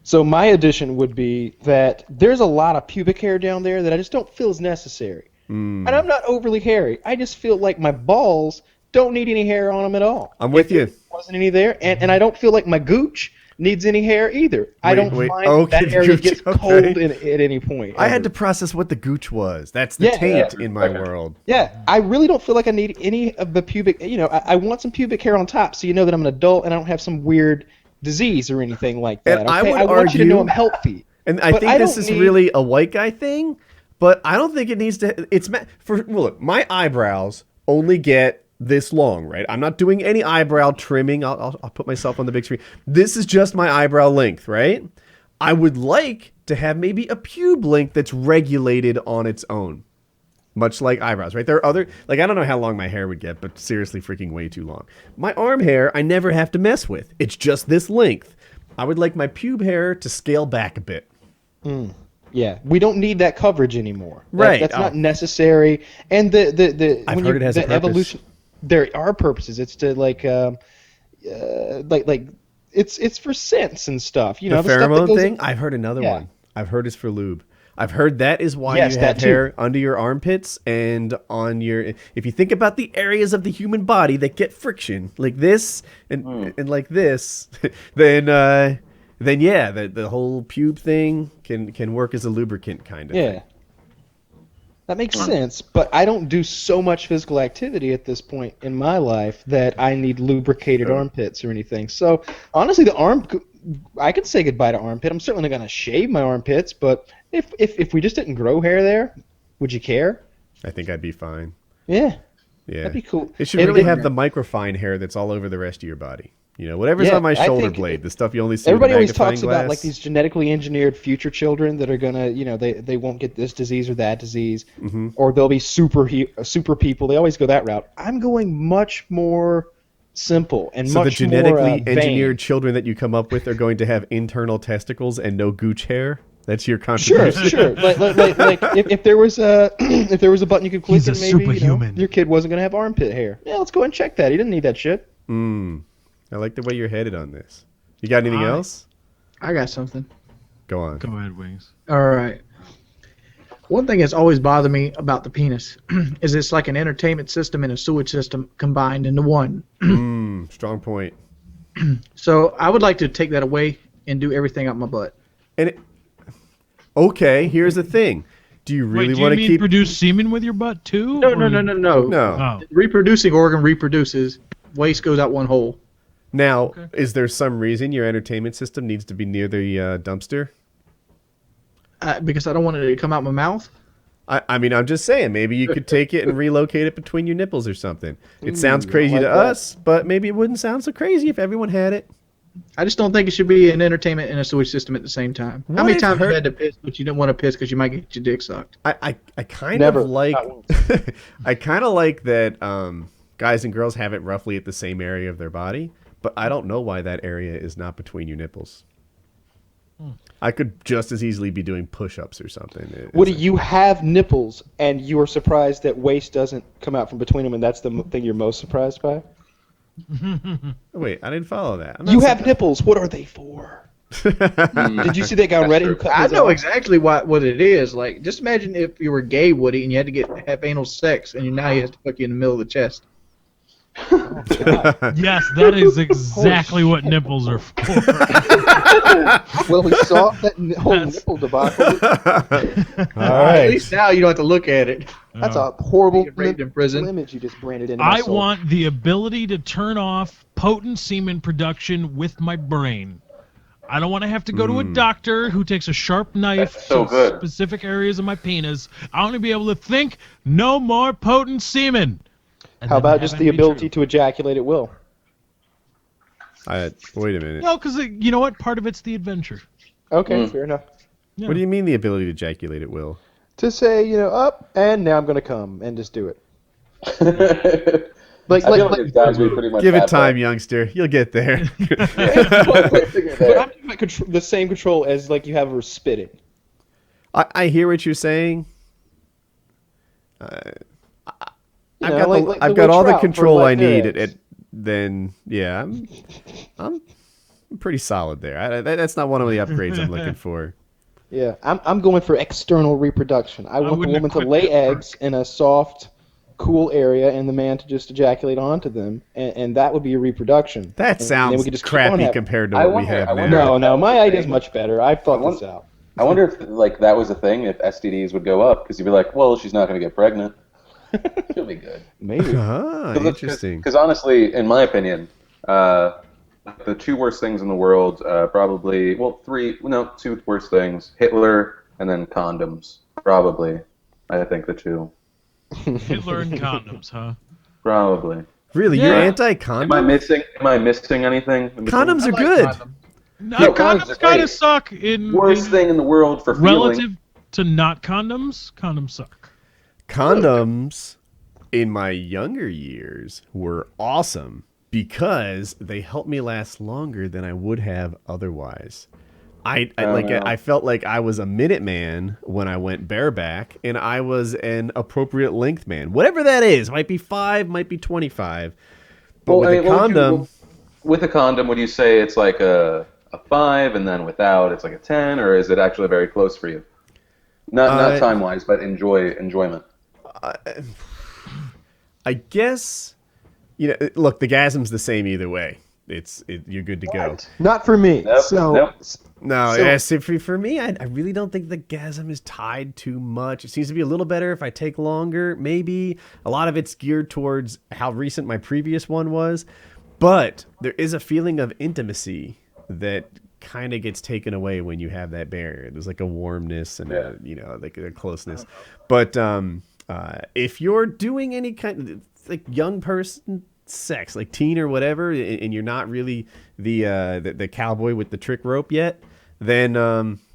So my addition would be that there's a lot of pubic hair down there that I just don't feel is necessary. And I'm not overly hairy. I just feel like my balls don't need any hair on them at all. I'm with you. There wasn't any there, and I don't feel like my gooch needs any hair either. I don't find okay, that area gooch, gets okay. cold at any point. I had ever. to process what the gooch was. That's the Yeah. taint in my world. Yeah, I really don't feel like I need any of the pubic. I want some pubic hair on top, so you know that I'm an adult and I don't have some weird disease or anything like that. And I okay? would want you to know argue- I'm healthy. And I But think I this don't is need- really a white guy thing, but I don't think it needs to. Look, my eyebrows only get this long, right? I'm not doing any eyebrow trimming. I'll put myself on the big screen. This is just my eyebrow length, right? I would like to have maybe a pube length that's regulated on its own. Much like eyebrows, right? There are other, I don't know how long my hair would get, but seriously freaking way too long. My arm hair, I never have to mess with. It's just this length. I would like my pube hair to scale back a bit. Yeah, we don't need that coverage anymore. Right. That's not necessary. And the I've heard it has a purpose. evolution. There are purposes. It's to it's for scents and stuff. The stuff that pheromone goes thing, I've heard another Yeah. one. I've heard is for lube. I've heard that is why Yes, you have that too. hair under your armpits and on your. If you think about the areas of the human body that get friction, like this and like this, then yeah, the whole pube thing can work as a lubricant kind of. Yeah. thing. That makes sense, but I don't do so much physical activity at this point in my life that I need lubricated armpits or anything. So honestly, I could say goodbye to armpit. I'm certainly not going to shave my armpits, but if we just didn't grow hair there, would you care? I think I'd be fine. Yeah. Yeah. That'd be cool. It should really have the microfine hair that's all over the rest of your body. You know, whatever's on my shoulder blade, the stuff you only see with a everybody always magnifying talks glass. about like these genetically engineered future children that are gonna, you know, they won't get this disease or that disease, or they'll be super people. They always go that route. I'm going much more simple and so much the genetically more, engineered vain. children that you come up with are going to have internal testicles and no gooch hair. That's your contribution. Sure. Like if there was a button you could click, He's a and maybe superhuman. your kid wasn't gonna have armpit hair. Yeah, let's go ahead and check that. He didn't need that shit. I like the way you're headed on this. You got anything else? I got something. Go on. Go ahead, Wings. All right. One thing that's always bothered me about the penis is it's like an entertainment system and a sewage system combined into one. Strong point. So I would like to take that away and do everything up my butt. And okay, here's the thing. Do you really want to do you mean keep produce semen with your butt too? No. No. Oh. Reproducing organ reproduces. Waste goes out one hole. Now, is there some reason your entertainment system needs to be near the dumpster? Because I don't want it to come out my mouth. I mean, I'm just saying, maybe you could take it and relocate it between your nipples or something. It sounds crazy like to that. us, but maybe it wouldn't sound so crazy if everyone had it. I just don't think it should be an entertainment and a sewage system at the same time. What How many if times have her- you had to piss, but you didn't want to piss because you might get your dick sucked? I kind Never. of like Not I kind of like that guys and girls have it roughly at the same area of their body, but I don't know why that area is not between your nipples. I could just as easily be doing push-ups or something. Woody, you have nipples, and you are surprised that waste doesn't come out from between them, and that's the thing you're most surprised by? Wait, I didn't follow that. I'm not You have nipples. What are they for? Did you see that guy on Reddit who cut I his know off? exactly what it is. Like, just imagine if you were gay, Woody, and you had to have anal sex, and now he has to fuck you in the middle of the chest. Yes, that is exactly what nipples are for. Well, we saw that whole nipple debacle. All right. At least now you don't have to look at it. That's a horrible You get raped in prison. image you just branded into my I soul. want the ability to turn off potent semen production with my brain. I don't want to have to go to a doctor who takes a sharp knife That's so to good. specific areas of my penis. I want to be able to think, no more potent semen. And How then about have just it the be ability true. to ejaculate at will? Wait a minute. No, because you know what? Part of it's the adventure. Okay, fair enough. Yeah. What do you mean the ability to ejaculate at will? To say, up, and now I'm going to come, and just do it. I feel like it's guys we pretty much Give it have time, that. youngster. You'll get there. But I'm talking about the same control as like you have over spitting. I hear what you're saying. I've know, got, like I've the got Wood all the Trout for control I like their need. eggs. Then yeah, I'm pretty solid there. That's not one of the upgrades I'm looking for. Yeah, I'm going for external reproduction. I want the wouldn't woman to equip lay that for- eggs in a soft, cool area, and the man to just ejaculate onto them, and that would be a reproduction. That And then sounds we could just keep on crappy having- compared to I what we wonder- have I now. wonder- No, my idea is much better. I've thought this out. I wonder if like that was a thing, if STDs would go up, because you'd be like, well, she's not going to get pregnant. She'll be good. Maybe. Ah, interesting. Because honestly, in my opinion, the two worst things in the world, probably, well, two worst things: Hitler and then condoms. Probably, I think the two. Hitler and condoms, huh? Probably. Really, you're Yeah. anti-condom? Am I missing anything? Condoms are I like good. condom. No, No, condoms are condoms kind great. of suck in Worst thing in the world for relative feeling. to not condoms. Condoms suck. Condoms in my younger years were awesome because they helped me last longer than I would have otherwise. I felt like I was a minute man when I went bareback, and I was an appropriate length man. Whatever that is, might be 5, might be 25. But with a condom, With a condom, would you say it's like a 5, and then without it's like a 10, or is it actually very close for you? Not time wise, but enjoyment. I guess, look, the gasm's the same either way. you're good to go. Not for me. Nope, So nope. No, So- yes, for me, I really don't think the gasm is tied too much. It seems to be a little better if I take longer. Maybe a lot of it's geared towards how recent my previous one was, but there is a feeling of intimacy that kind of gets taken away when you have that barrier. There's like a warmness and like a closeness. But if you're doing any kind of like young person sex, like teen or whatever, and you're not really the cowboy with the trick rope yet, then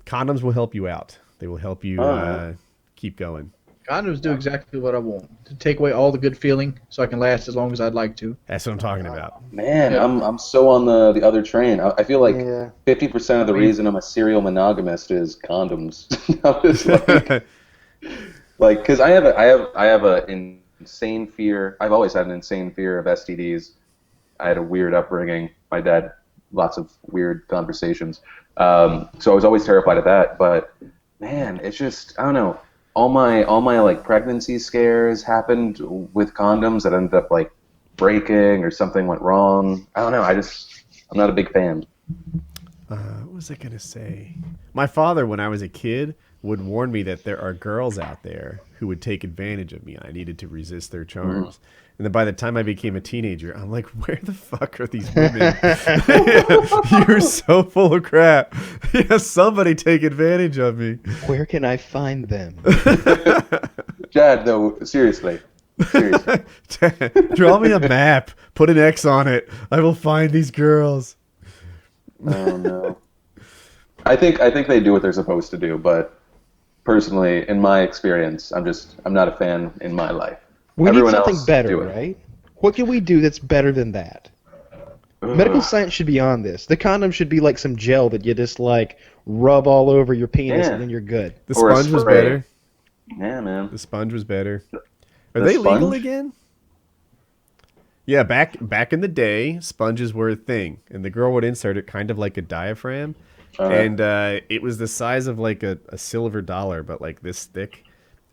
condoms will help you out. They will help you keep going. Condoms do exactly what I want. To take away all the good feeling so I can last as long as I'd like to. That's what I'm talking about. Man, I'm so on the other train. I feel like 50% of the reason I'm a serial monogamist is condoms. I'm just like, because I have an insane fear. I've always had an insane fear of STDs. I had a weird upbringing. My dad, lots of weird conversations. So I was always terrified of that. But man, it's just, I don't know. All my like pregnancy scares happened with condoms that ended up like breaking or something went wrong. I don't know. I'm not a big fan. What was I gonna say? My father, when I was a kid, would warn me that there are girls out there who would take advantage of me. I needed to resist their charms. And then by the time I became a teenager, I'm like, where the fuck are these women? You're so full of crap. Yeah, somebody take advantage of me. Where can I find them? Chad, no, seriously. Draw me a map. Put an X on it. I will find these girls. Oh no. I think they do what they're supposed to do, but personally, in my experience, I'm not a fan in my life. We Everyone need something else better, do it. right? What can we do that's better than that? Medical science should be on this. The condom should be like some gel that you just like rub all over your penis and then you're good. The Or a sponge was spray. better. Yeah, man. The sponge was better. Are The they legal sponge? again? Yeah, back in the day, sponges were a thing, and the girl would insert it kind of like a diaphragm, and it was the size of like a silver dollar, but like this thick,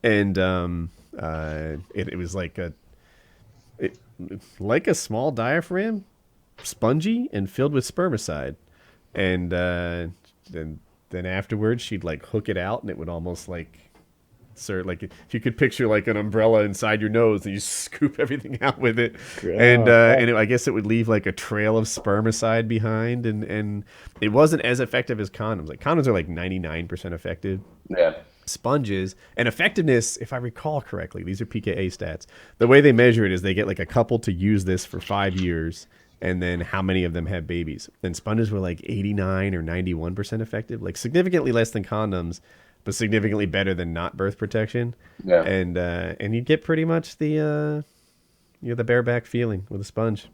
and it was like a small diaphragm, spongy and filled with spermicide, and then afterwards she'd like hook it out, and it would almost like. Sir, like if you could picture like an umbrella inside your nose and you scoop everything out with it, and I guess it would leave like a trail of spermicide behind, and it wasn't as effective as condoms. Like condoms are like 99% effective. Yeah. Sponges and effectiveness, if I recall correctly, these are PKA stats. The way they measure it is they get like a couple to use this for 5 years, and then how many of them have babies. And sponges were like 89 or 91% effective, like significantly less than condoms, but significantly better than not birth protection. Yeah. And you get pretty much the the bareback feeling with a sponge.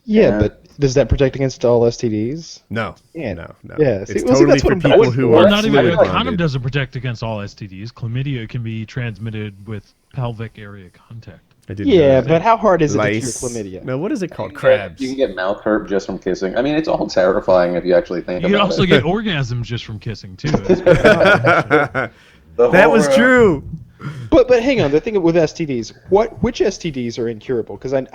Yeah, but does that protect against all STDs? No. Yeah. No. Yeah, It's see, totally that's for what I'm people going who for. are Well, not even fluid a condom bonded. doesn't protect against all STDs. Chlamydia can be transmitted with pelvic area contact. I didn't know Yeah, that. but how hard is it to Lice. cure chlamydia? No, what is it called? You Crabs. can get mouth hurt just from kissing. I mean, it's all terrifying if you actually think You can about also it. get orgasms just from kissing too. That was true. But hang on, the thing with STDs, which STDs are incurable? Because I'm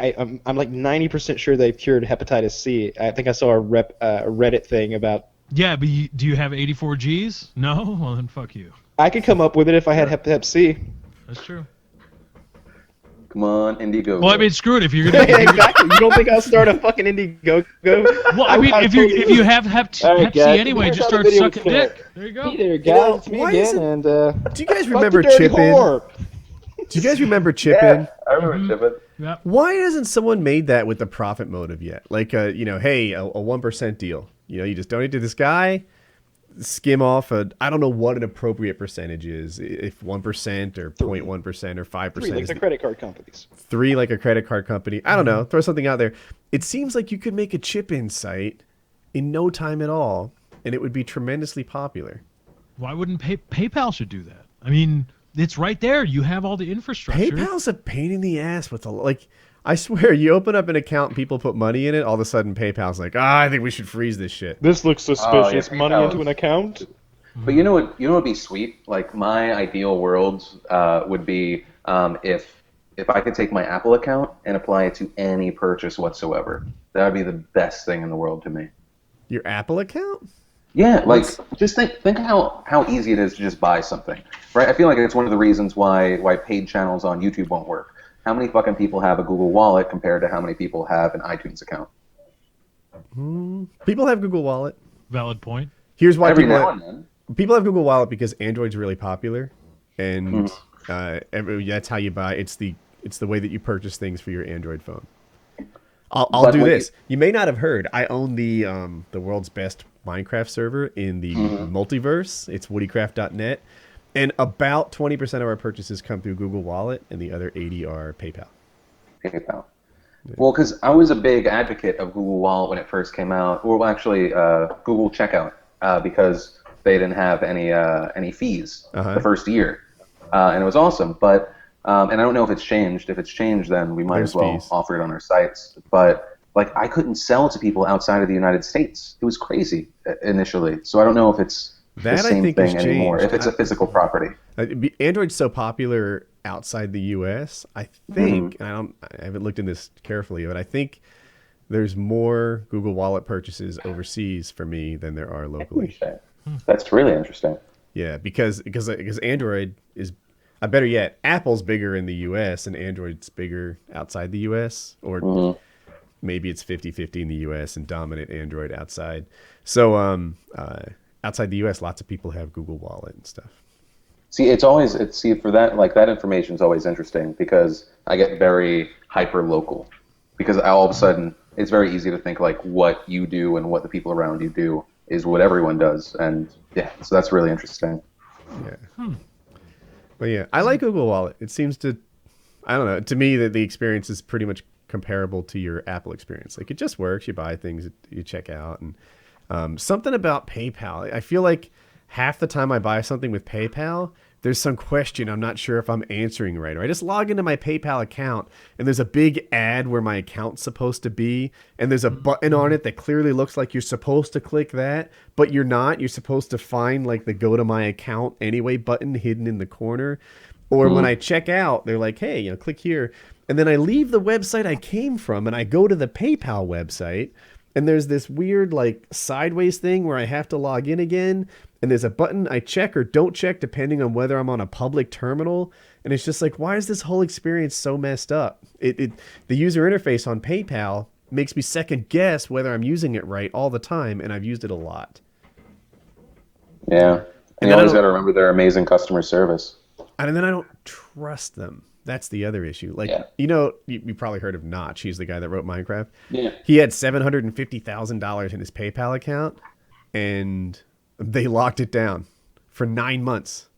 like 90% sure they've cured hepatitis C. I think I saw a Reddit thing about. Yeah, but do you have 84 Gs? No? Well, then fuck you. I could come up with it if I had hep C. That's true. Come on, Indiegogo. Well, I mean, screw it. If you're gonna, Exactly. You don't think I'll start a fucking Indiegogo? well, I mean, if you have Hep C anyway, here's just how the start video sucking was dick. There you go. Hey there, guys. It's me why again, isn't- and Do you guys fuck remember the dirty Chippin? whore. Do you guys remember Yeah, Chippin? I remember Chippin. Yeah. Why hasn't someone made that with the profit motive yet? Like hey, a 1% deal. You just donate to this guy, skim off I don't know what an appropriate percentage is, if 1% or 0.1% or 5%. Three, like is the credit card companies. 3 like a credit card company. I don't know. Throw something out there. It seems like you could make a chip-in site in no time at all, and it would be tremendously popular. Why wouldn't PayPal should do that? I mean, it's right there. You have all the infrastructure. PayPal's a pain in the ass with I swear, you open up an account, people put money in it, all of a sudden PayPal's like, I think we should freeze this shit. This looks suspicious. yeah, Money PayPal. into an account. But you know what would be sweet? Like my ideal world would be if if I could take my Apple account and apply it to any purchase whatsoever, that would be the best thing in the world to me. Your Apple account? Yeah, like just think how easy it is to just buy something, right? I feel like it's one of the reasons why paid channels on YouTube won't work. How many fucking people have a Google Wallet compared to how many people have an iTunes account? People have Google Wallet. Valid point. Here's why Every now and then. people have Google Wallet, because Android's really popular, and that's how you buy. It's the way that you purchase things for your Android phone. I'll do this. You may not have heard. I own the world's best Minecraft server in the multiverse. It's WoodyCraft.net, and about 20% of our purchases come through Google Wallet, and the other 80 are PayPal. PayPal. Yeah. Well, because I was a big advocate of Google Wallet when it first came out, or actually Google Checkout, because they didn't have any fees the first year, and it was awesome. But and I don't know if it's changed. If it's changed, then we might as well offer it on our sites. But like, I couldn't sell to people outside of the United States. It was crazy initially. So I don't know if it's the same thing anymore. If it's a physical property. Android's so popular outside the U.S. I think, and I haven't looked in this carefully, but I think there's more Google Wallet purchases overseas for me than there are locally. That's really interesting. Yeah, because Android is, better yet, Apple's bigger in the U.S. and Android's bigger outside the U.S. Or maybe it's 50-50 in the U.S. and dominant Android outside. So outside the U.S., lots of people have Google Wallet and stuff. See, for that, like, that information is always interesting, because I get very hyper local, because all of a sudden it's very easy to think like what you do and what the people around you do is what everyone does, and yeah, so that's really interesting. Yeah. But yeah, I like Google Wallet. It seems to, I don't know, to me that the experience is pretty much comparable to your Apple experience. Like, it just works. You buy things, you check out, and something about PayPal. I feel like half the time I buy something with PayPal, there's some question I'm not sure if I'm answering right. Or I just log into my PayPal account, and there's a big ad where my account's supposed to be, and there's a button on it that clearly looks like you're supposed to click that, but you're not. You're supposed to find like the go to my account anyway button hidden in the corner. Or when I check out, they're like, hey, click here. And then I leave the website I came from, and I go to the PayPal website, and there's this weird like sideways thing where I have to log in again. And there's a button I check or don't check depending on whether I'm on a public terminal. And it's just like, why is this whole experience so messed up? The user interface on PayPal makes me second guess whether I'm using it right all the time, and I've used it a lot. Yeah. And you always got to remember their amazing customer service. And then I don't trust them. That's the other issue. Like, you probably heard of Notch. He's the guy that wrote Minecraft. Yeah. He had $750,000 in his PayPal account, and they locked it down for 9 months.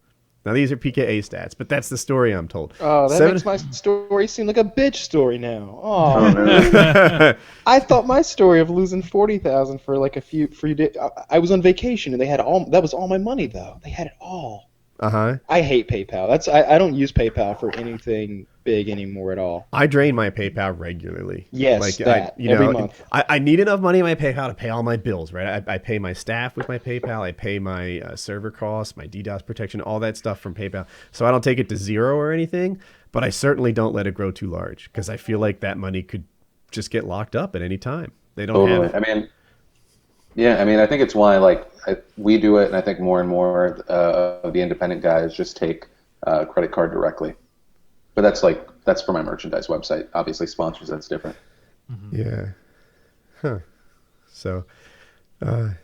Now, these are PKA stats, but that's the story I'm told. Oh, that makes my story seem like a bitch story now. Oh, no. I thought my story of losing $40,000 for like a few days. I was on vacation, and they had that was all my money, though. They had it all. I hate PayPal. I don't use PayPal for anything big anymore at all. I drain my PayPal regularly. Yes, every month. I need enough money in my PayPal to pay all my bills, right? I pay my staff with my PayPal. I pay my server costs, my DDoS protection, all that stuff from PayPal. So I don't take it to zero or anything, but I certainly don't let it grow too large, because I feel like that money could just get locked up at any time. They don't have it. I think it's why we do it, and I think more and more of the independent guys just take credit card directly. But that's for my merchandise website. Obviously, sponsors, that's different. Yeah. Huh. So I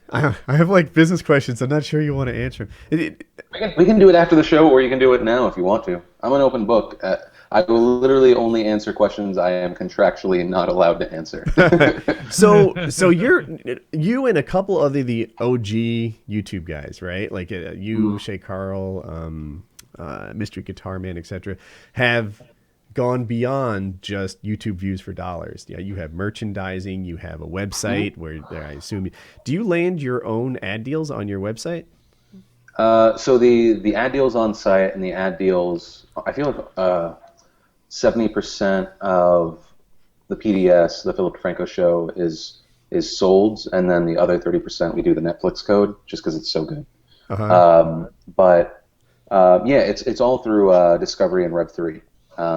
have like business questions. I'm not sure you want to answer. We can do it after the show, or you can do it now if you want to. I'm an open book. I will literally only answer questions I am contractually not allowed to answer. So you and a couple of the OG YouTube guys, right? Like you, Shay Carl, Mystery Guitar Man, etc., have gone beyond just YouTube views for dollars. Yeah, you have merchandising, you have a website where I assume. Do you land your own ad deals on your website? So the ad deals on site and the ad deals, I feel like 70% of the PDS, the Philip DeFranco show, is sold, and then the other 30% we do the Netflix code just because it's so good. But it's all through Discovery and Rev3.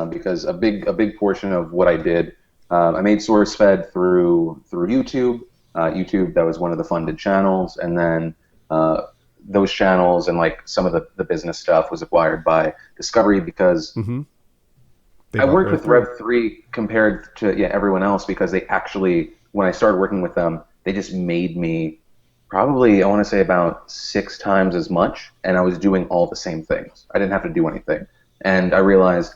because a big portion of what I did, I made source fed through YouTube. YouTube, that was one of the funded channels, and then those channels and like some of the business stuff was acquired by Discovery because I worked with Rev3 compared to everyone else because they actually, when I started working with them, they just made me probably, I want to say about 6 times as much, and I was doing all the same things. I didn't have to do anything. And I realized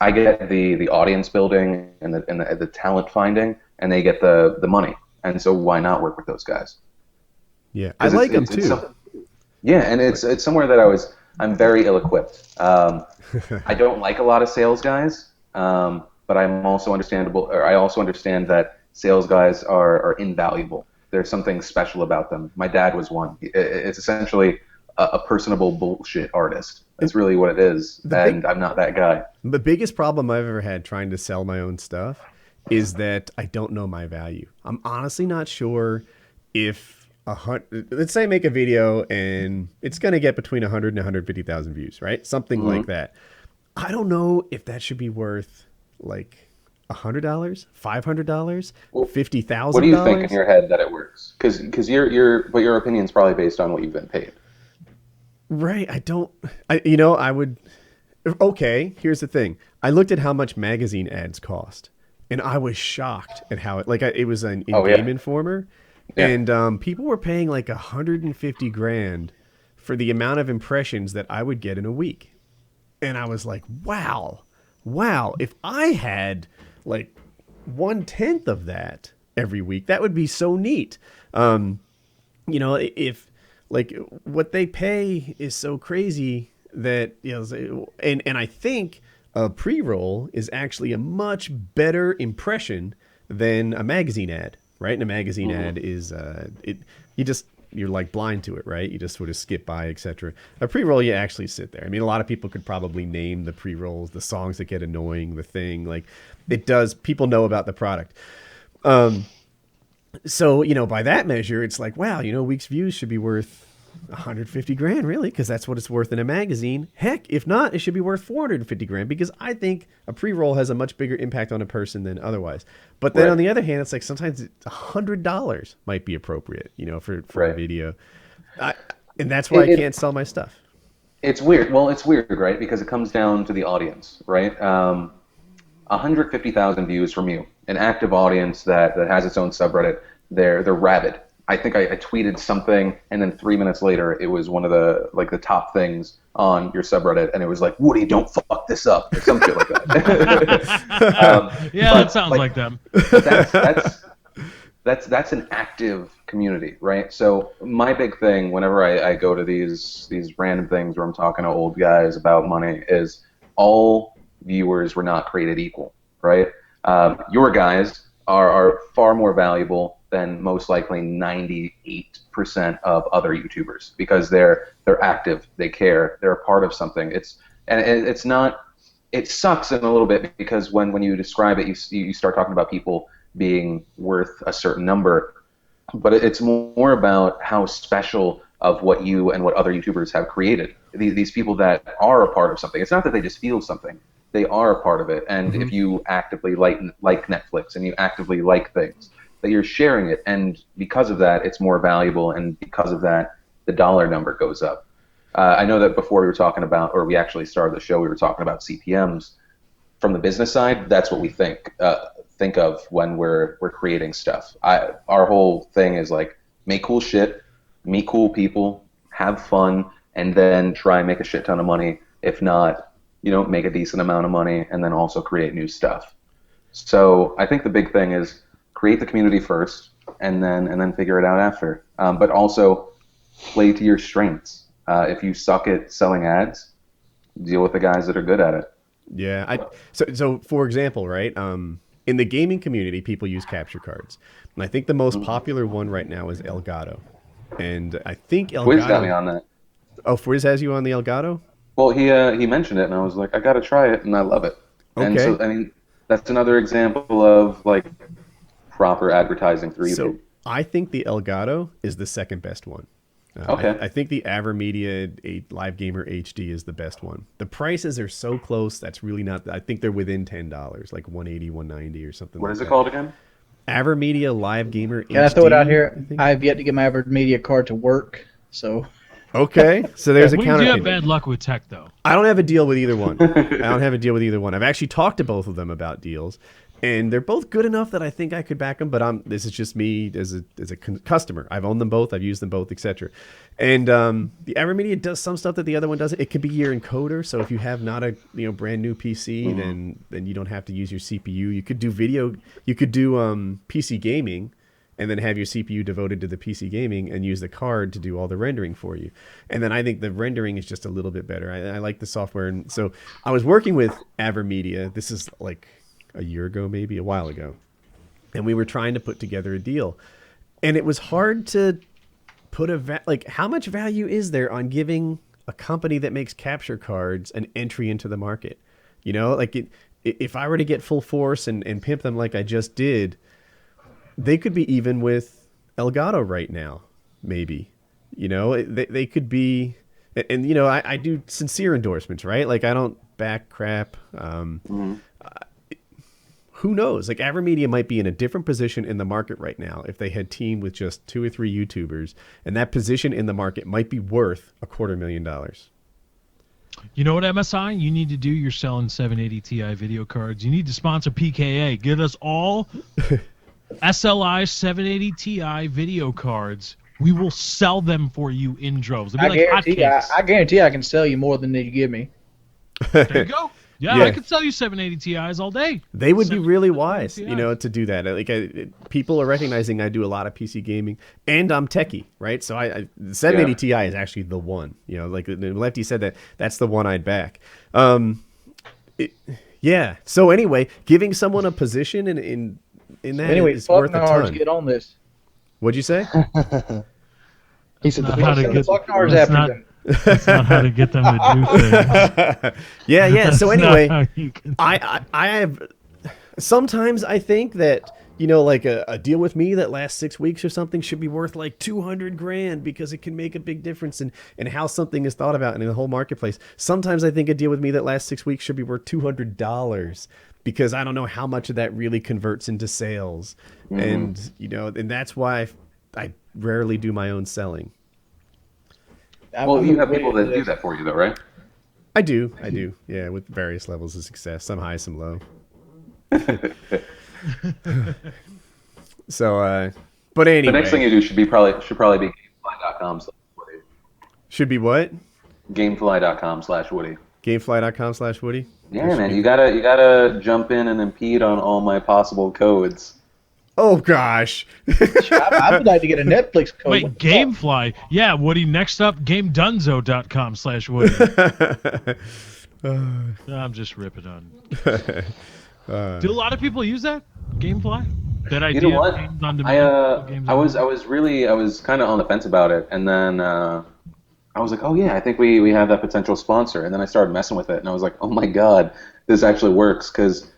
I get the audience building and the talent finding, and they get the money. And so why not work with those guys? Yeah, I like them too. And it's somewhere that I'm very ill-equipped. I don't like a lot of sales guys, but I also understand that sales guys are invaluable. There's something special about them. My dad was one. It's essentially a personable bullshit artist. That's really what it is, and I'm not that guy. The biggest problem I've ever had trying to sell my own stuff is that I don't know my value. I'm honestly not sure if let's say I make a video and it's going to get between 100 and 150,000 views, right? Something like that. I don't know if that should be worth like $100, $500, $50,000. What do you think in your head that it works? Because your opinion's probably based on what you've been paid. Right. Okay, here's the thing. I looked at how much magazine ads cost, and I was shocked at how it was an in-game Informer, and people were paying like 150 grand for the amount of impressions that I would get in a week. And I was like, wow, if I had like 1/10 of that every week, that would be so neat. If like what they pay is so crazy that, and I think a pre-roll is actually a much better impression than a magazine ad, right? And a magazine ad is, you're like blind to it, right? You just sort of skip by, etc. A pre-roll, you actually sit there. I mean, a lot of people could probably name the pre-rolls, the songs that get annoying, the thing. Like, it does, people know about the product. So, by that measure, it's like, wow, week's views should be worth 150 grand, really, because that's what it's worth in a magazine. Heck, if not, it should be worth 450 grand, because I think a pre-roll has a much bigger impact on a person than otherwise. But then on the other hand, it's like sometimes $100 might be appropriate, for a video. And that's why I can't sell my stuff. It's weird. Well, it's weird, right? Because it comes down to the audience, right? 150,000 views from you, an active audience that has its own subreddit. They're rabid. I think I tweeted something, and then 3 minutes later, it was one of the top things on your subreddit, and it was like, Woody, don't fuck this up, or some shit like that. That sounds like them. That's an active community, right? So my big thing, whenever I go to these random things where I'm talking to old guys about money, is all viewers were not created equal, right? Your guys are far more valuable than most likely 98% of other YouTubers, because they're active, they care, they're a part of something. It sucks in a little bit, because when you describe it, you start talking about people being worth a certain number, but it's more about how special of what you and what other YouTubers have created. These people that are a part of something. It's not that they just feel something. They are a part of it, and if you actively like Netflix and you actively like things, that you're sharing it, and because of that, it's more valuable, and because of that, the dollar number goes up. I know that before we were talking about, or we actually started the show, we were talking about CPMs. From the business side, that's what we think of when we're creating stuff. Our whole thing is like, make cool shit, meet cool people, have fun, and then try and make a shit ton of money. If not, make a decent amount of money, and then also create new stuff. So I think the big thing is create the community first, and then figure it out after. But also play to your strengths. If you suck at selling ads, deal with the guys that are good at it. Yeah. So for example, right? In the gaming community, people use capture cards, and I think the most popular one right now is Elgato. And I think Elgato. Wiz got me on that. Oh, Frizz has you on the Elgato? Well, he mentioned it, and I was like, I got to try it, and I love it. Okay. And so, I mean, that's another example of like proper advertising through YouTube. So I think the Elgato is the second best one. Okay. I think the AverMedia Live Gamer HD is the best one. The prices are so close. That's really not. I think they're within $10, like 180, 190 or something. What like is it that. called again? AverMedia Live Gamer HD. Can I throw it out here? I have yet to get my AverMedia card to work, so. Okay, so there's a We counter. do have bad luck with tech, though. I don't have a deal with either one. I've actually talked to both of them about deals, and they're both good enough that I think I could back them. But this is just me as a customer. I've owned them both. I've used them both, etc. And the AverMedia does some stuff that the other one doesn't. It can be your encoder. So if you have not a brand new PC, then you don't have to use your CPU. You could do video. You could do PC gaming, and then have your CPU devoted to the PC gaming and use the card to do all the rendering for you. And then I think the rendering is just a little bit better. I like the software. And so I was working with AverMedia. This is like a year ago, maybe a while ago. And we were trying to put together a deal. And it was hard to put how much value is there on giving a company that makes capture cards an entry into the market? If I were to get Full Force and pimp them like I just did, they could be even with Elgato right now, maybe. They could be, and I do sincere endorsements, right? Like I don't back crap. Who knows? Like AverMedia might be in a different position in the market right now if they had teamed with just 2 or 3 YouTubers, and that position in the market might be worth $250,000. You know what, MSI? You need to do. You're selling 780 Ti video cards. You need to sponsor PKA. Get us all SLI 780 Ti video cards. We will sell them for you in droves. They'll be like hotcakes. I guarantee I can sell you more than you give me. There you go. Yeah, I could sell you 780 Ti's all day. They would be really wise, to do that. Like people are recognizing I do a lot of PC gaming, and I'm techie, right? So the 780 Ti is actually the one. Like Lefty said that's the one I'd back. So anyway, giving someone a position in that is worth a ton. Get on this. What'd you say? He said the Fucknards after them. That's not how to get them to do things. Yeah. So anyway, I have sometimes I think that like a deal with me that lasts 6 weeks or something should be worth like $200,000 because it can make a big difference in how something is thought about in the whole marketplace. Sometimes I think a deal with me that lasts 6 weeks should be worth $200 because I don't know how much of that really converts into sales, and and that's why I rarely do my own selling. Well, you have people that do that for you, though, right? I do. Yeah, with various levels of success, some high, some low. So, but anyway, the next thing you do should probably be gamefly.com/Woody. Should be what? Gamefly.com/Woody. Gamefly.com/Woody. Yeah, man, you gotta jump in and impede on all my possible codes. Oh gosh. I would like to get a Netflix code. Wait, Gamefly. Yeah, Woody. Next up, GameDunzo.com/Woody. I'm just ripping on. Do a lot of people use that Gamefly? That idea. You know what? Games on I was kind of on the fence about it, and then I was like, oh yeah, I think we have that potential sponsor, and then I started messing with it, and I was like, oh my god, this actually works, because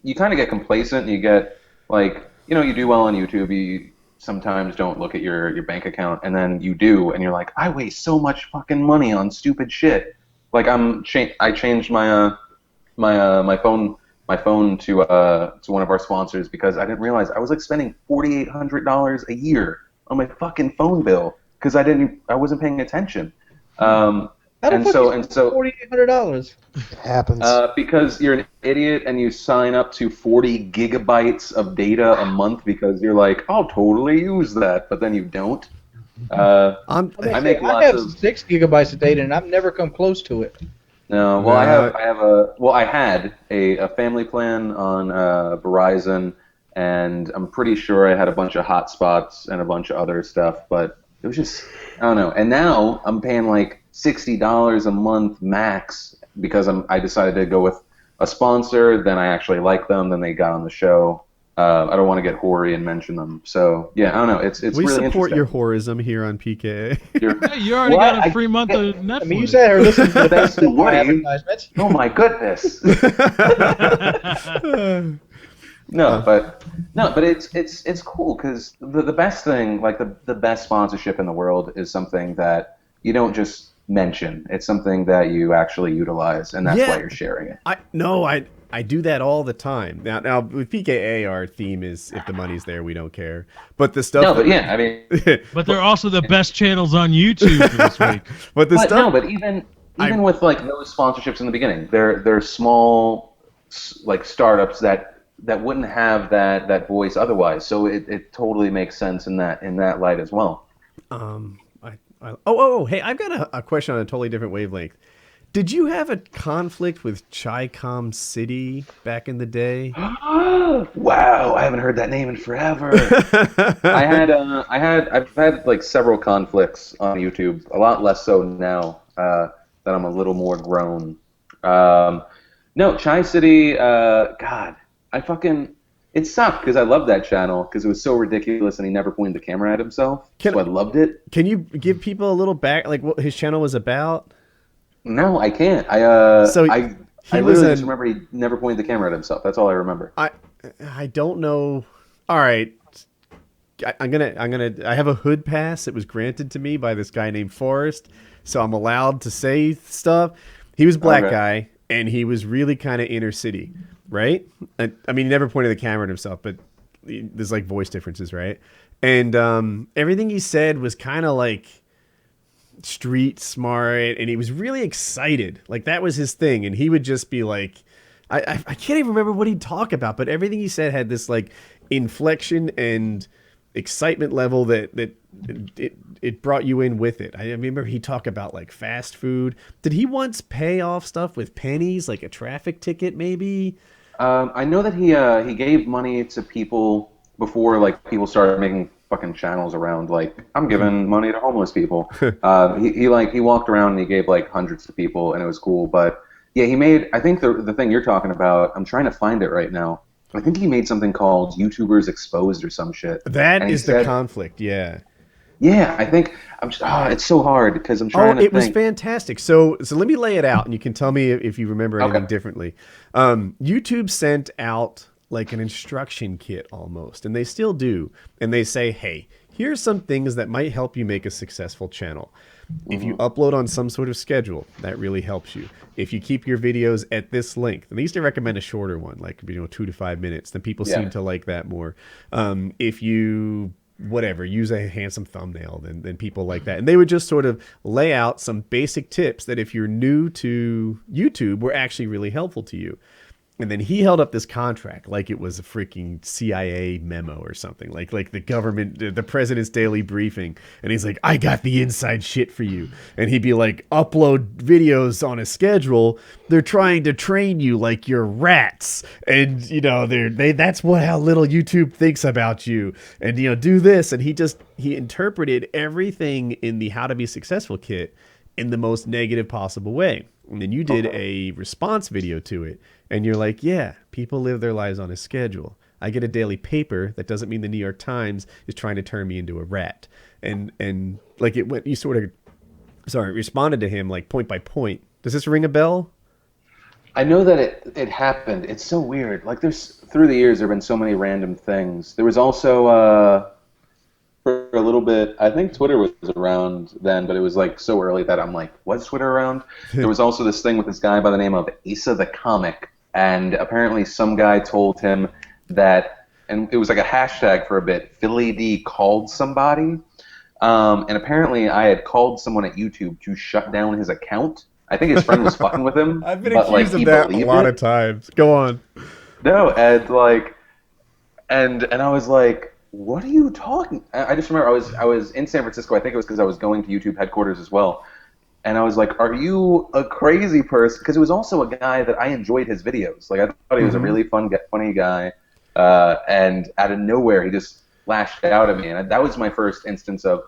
you kind of get complacent, and you get like, you do well on YouTube, you sometimes don't look at your bank account, and then you do, and you're like, I waste so much fucking money on stupid shit. Like I changed my phone to one of our sponsors because I didn't realize I was like spending $4,800 a year on my fucking phone bill because I wasn't paying attention. And so $4,800 happens because you're an idiot and you sign up to 40 gigabytes of data a month because you're like, I'll totally use that, but then you don't. I have 6 gigabytes of data and I've never come close to it. No, well, I had a family plan on Verizon, and I'm pretty sure I had a bunch of hotspots and a bunch of other stuff, but it was just, I don't know. And now I'm paying like $60 a month max because I decided to go with a sponsor, then I actually like them, then they got on the show. I don't want to get hoary and mention them. So, yeah, I don't know. It's we really support interesting. your horism here on PKA. Yeah, you already got a free month of Netflix. I mean, you said her listen to Thanks to Woody. advertisements. Oh, my goodness. But it's cool because the best thing, like the best sponsorship in the world, is something that you don't just mention. It's something that you actually utilize, and that's why you're sharing it. I do that all the time. Now with PKA, our theme is if the money's there, we don't care. But the stuff. No, but yeah, I mean. But they're also the best channels on YouTube for this week. But even with like those sponsorships in the beginning, they're small like startups that wouldn't have that voice otherwise. So it totally makes sense in that light as well. Hey, I've got a question on a totally different wavelength. Did you have a conflict with Chi-Com City back in the day? Wow, I haven't heard that name in forever. I've had like several conflicts on YouTube. A lot less so now that I'm a little more grown. No, Chi City. God, it sucked because I loved that channel because it was so ridiculous and he never pointed the camera at himself. So I loved it. Can you give people a little back, like what his channel was about? No, I can't. I literally just remember he never pointed the camera at himself. That's all I remember. I don't know. All right, I have a hood pass that was granted to me by this guy named Forrest, so I'm allowed to say stuff. He was a black guy, and he was really kind of inner city, right? I mean, he never pointed the camera at himself, but there's like voice differences, right? And everything he said was kind of like street smart, and he was really excited. Like that was his thing, and he would just be like, I can't even remember what he'd talk about, but everything he said had this like inflection and excitement level that it brought you in with it. I remember he talked about like fast food. Did he once pay off stuff with pennies, like a traffic ticket maybe? I know that he gave money to people before like people started making fucking channels around like I'm giving money to homeless people. He walked around and he gave like hundreds to people and it was cool. But yeah, he made, I think the thing you're talking about, I'm trying to find it right now. I think he made something called YouTubers Exposed or some shit. That is the conflict, yeah. Yeah, I think it's so hard because I'm trying to think. It was fantastic. So let me lay it out, and you can tell me if you remember anything differently. YouTube sent out like an instruction kit almost, and they still do. And they say, hey, here's some things that might help you make a successful channel. If you upload on some sort of schedule, that really helps you. If you keep your videos at this length, and they used to recommend a shorter one, like 2 to 5 minutes, then people seem to like that more. If you use a handsome thumbnail, then people like that. And they would just sort of lay out some basic tips that if you're new to YouTube were actually really helpful to you. And then he held up this contract like it was a freaking CIA memo or something, like the government, the president's daily briefing. And he's like, I got the inside shit for you. And he'd be like, upload videos on a schedule. They're trying to train you like you're rats. And, that's how little YouTube thinks about you. And, do this. And he interpreted everything in the How to Be Successful kit in the most negative possible way. And then you did a response video to it. And you're like, yeah, people live their lives on a schedule. I get a daily paper. That doesn't mean the New York Times is trying to turn me into a rat. And like it went, you sort of, responded to him like point by point. Does this ring a bell? I know that it happened. It's so weird. Like through the years, there have been so many random things. There was also, for a little bit, I think Twitter was around then, but it was like so early that I'm like, was Twitter around? There was also this thing with this guy by the name of Asa the Comic, and apparently some guy told him that, and it was like a hashtag for a bit, PhillyD called somebody, and apparently I had called someone at YouTube to shut down his account. I think his friend was fucking with him. I've been accused of that a lot of times. Go on. No, and I was like, what are you talking? I just remember I was in San Francisco. I think it was because I was going to YouTube headquarters as well. And I was like, are you a crazy person? Because it was also a guy that I enjoyed his videos. Like I thought he was a really funny guy. And out of nowhere, he just lashed out at me. And that was my first instance of,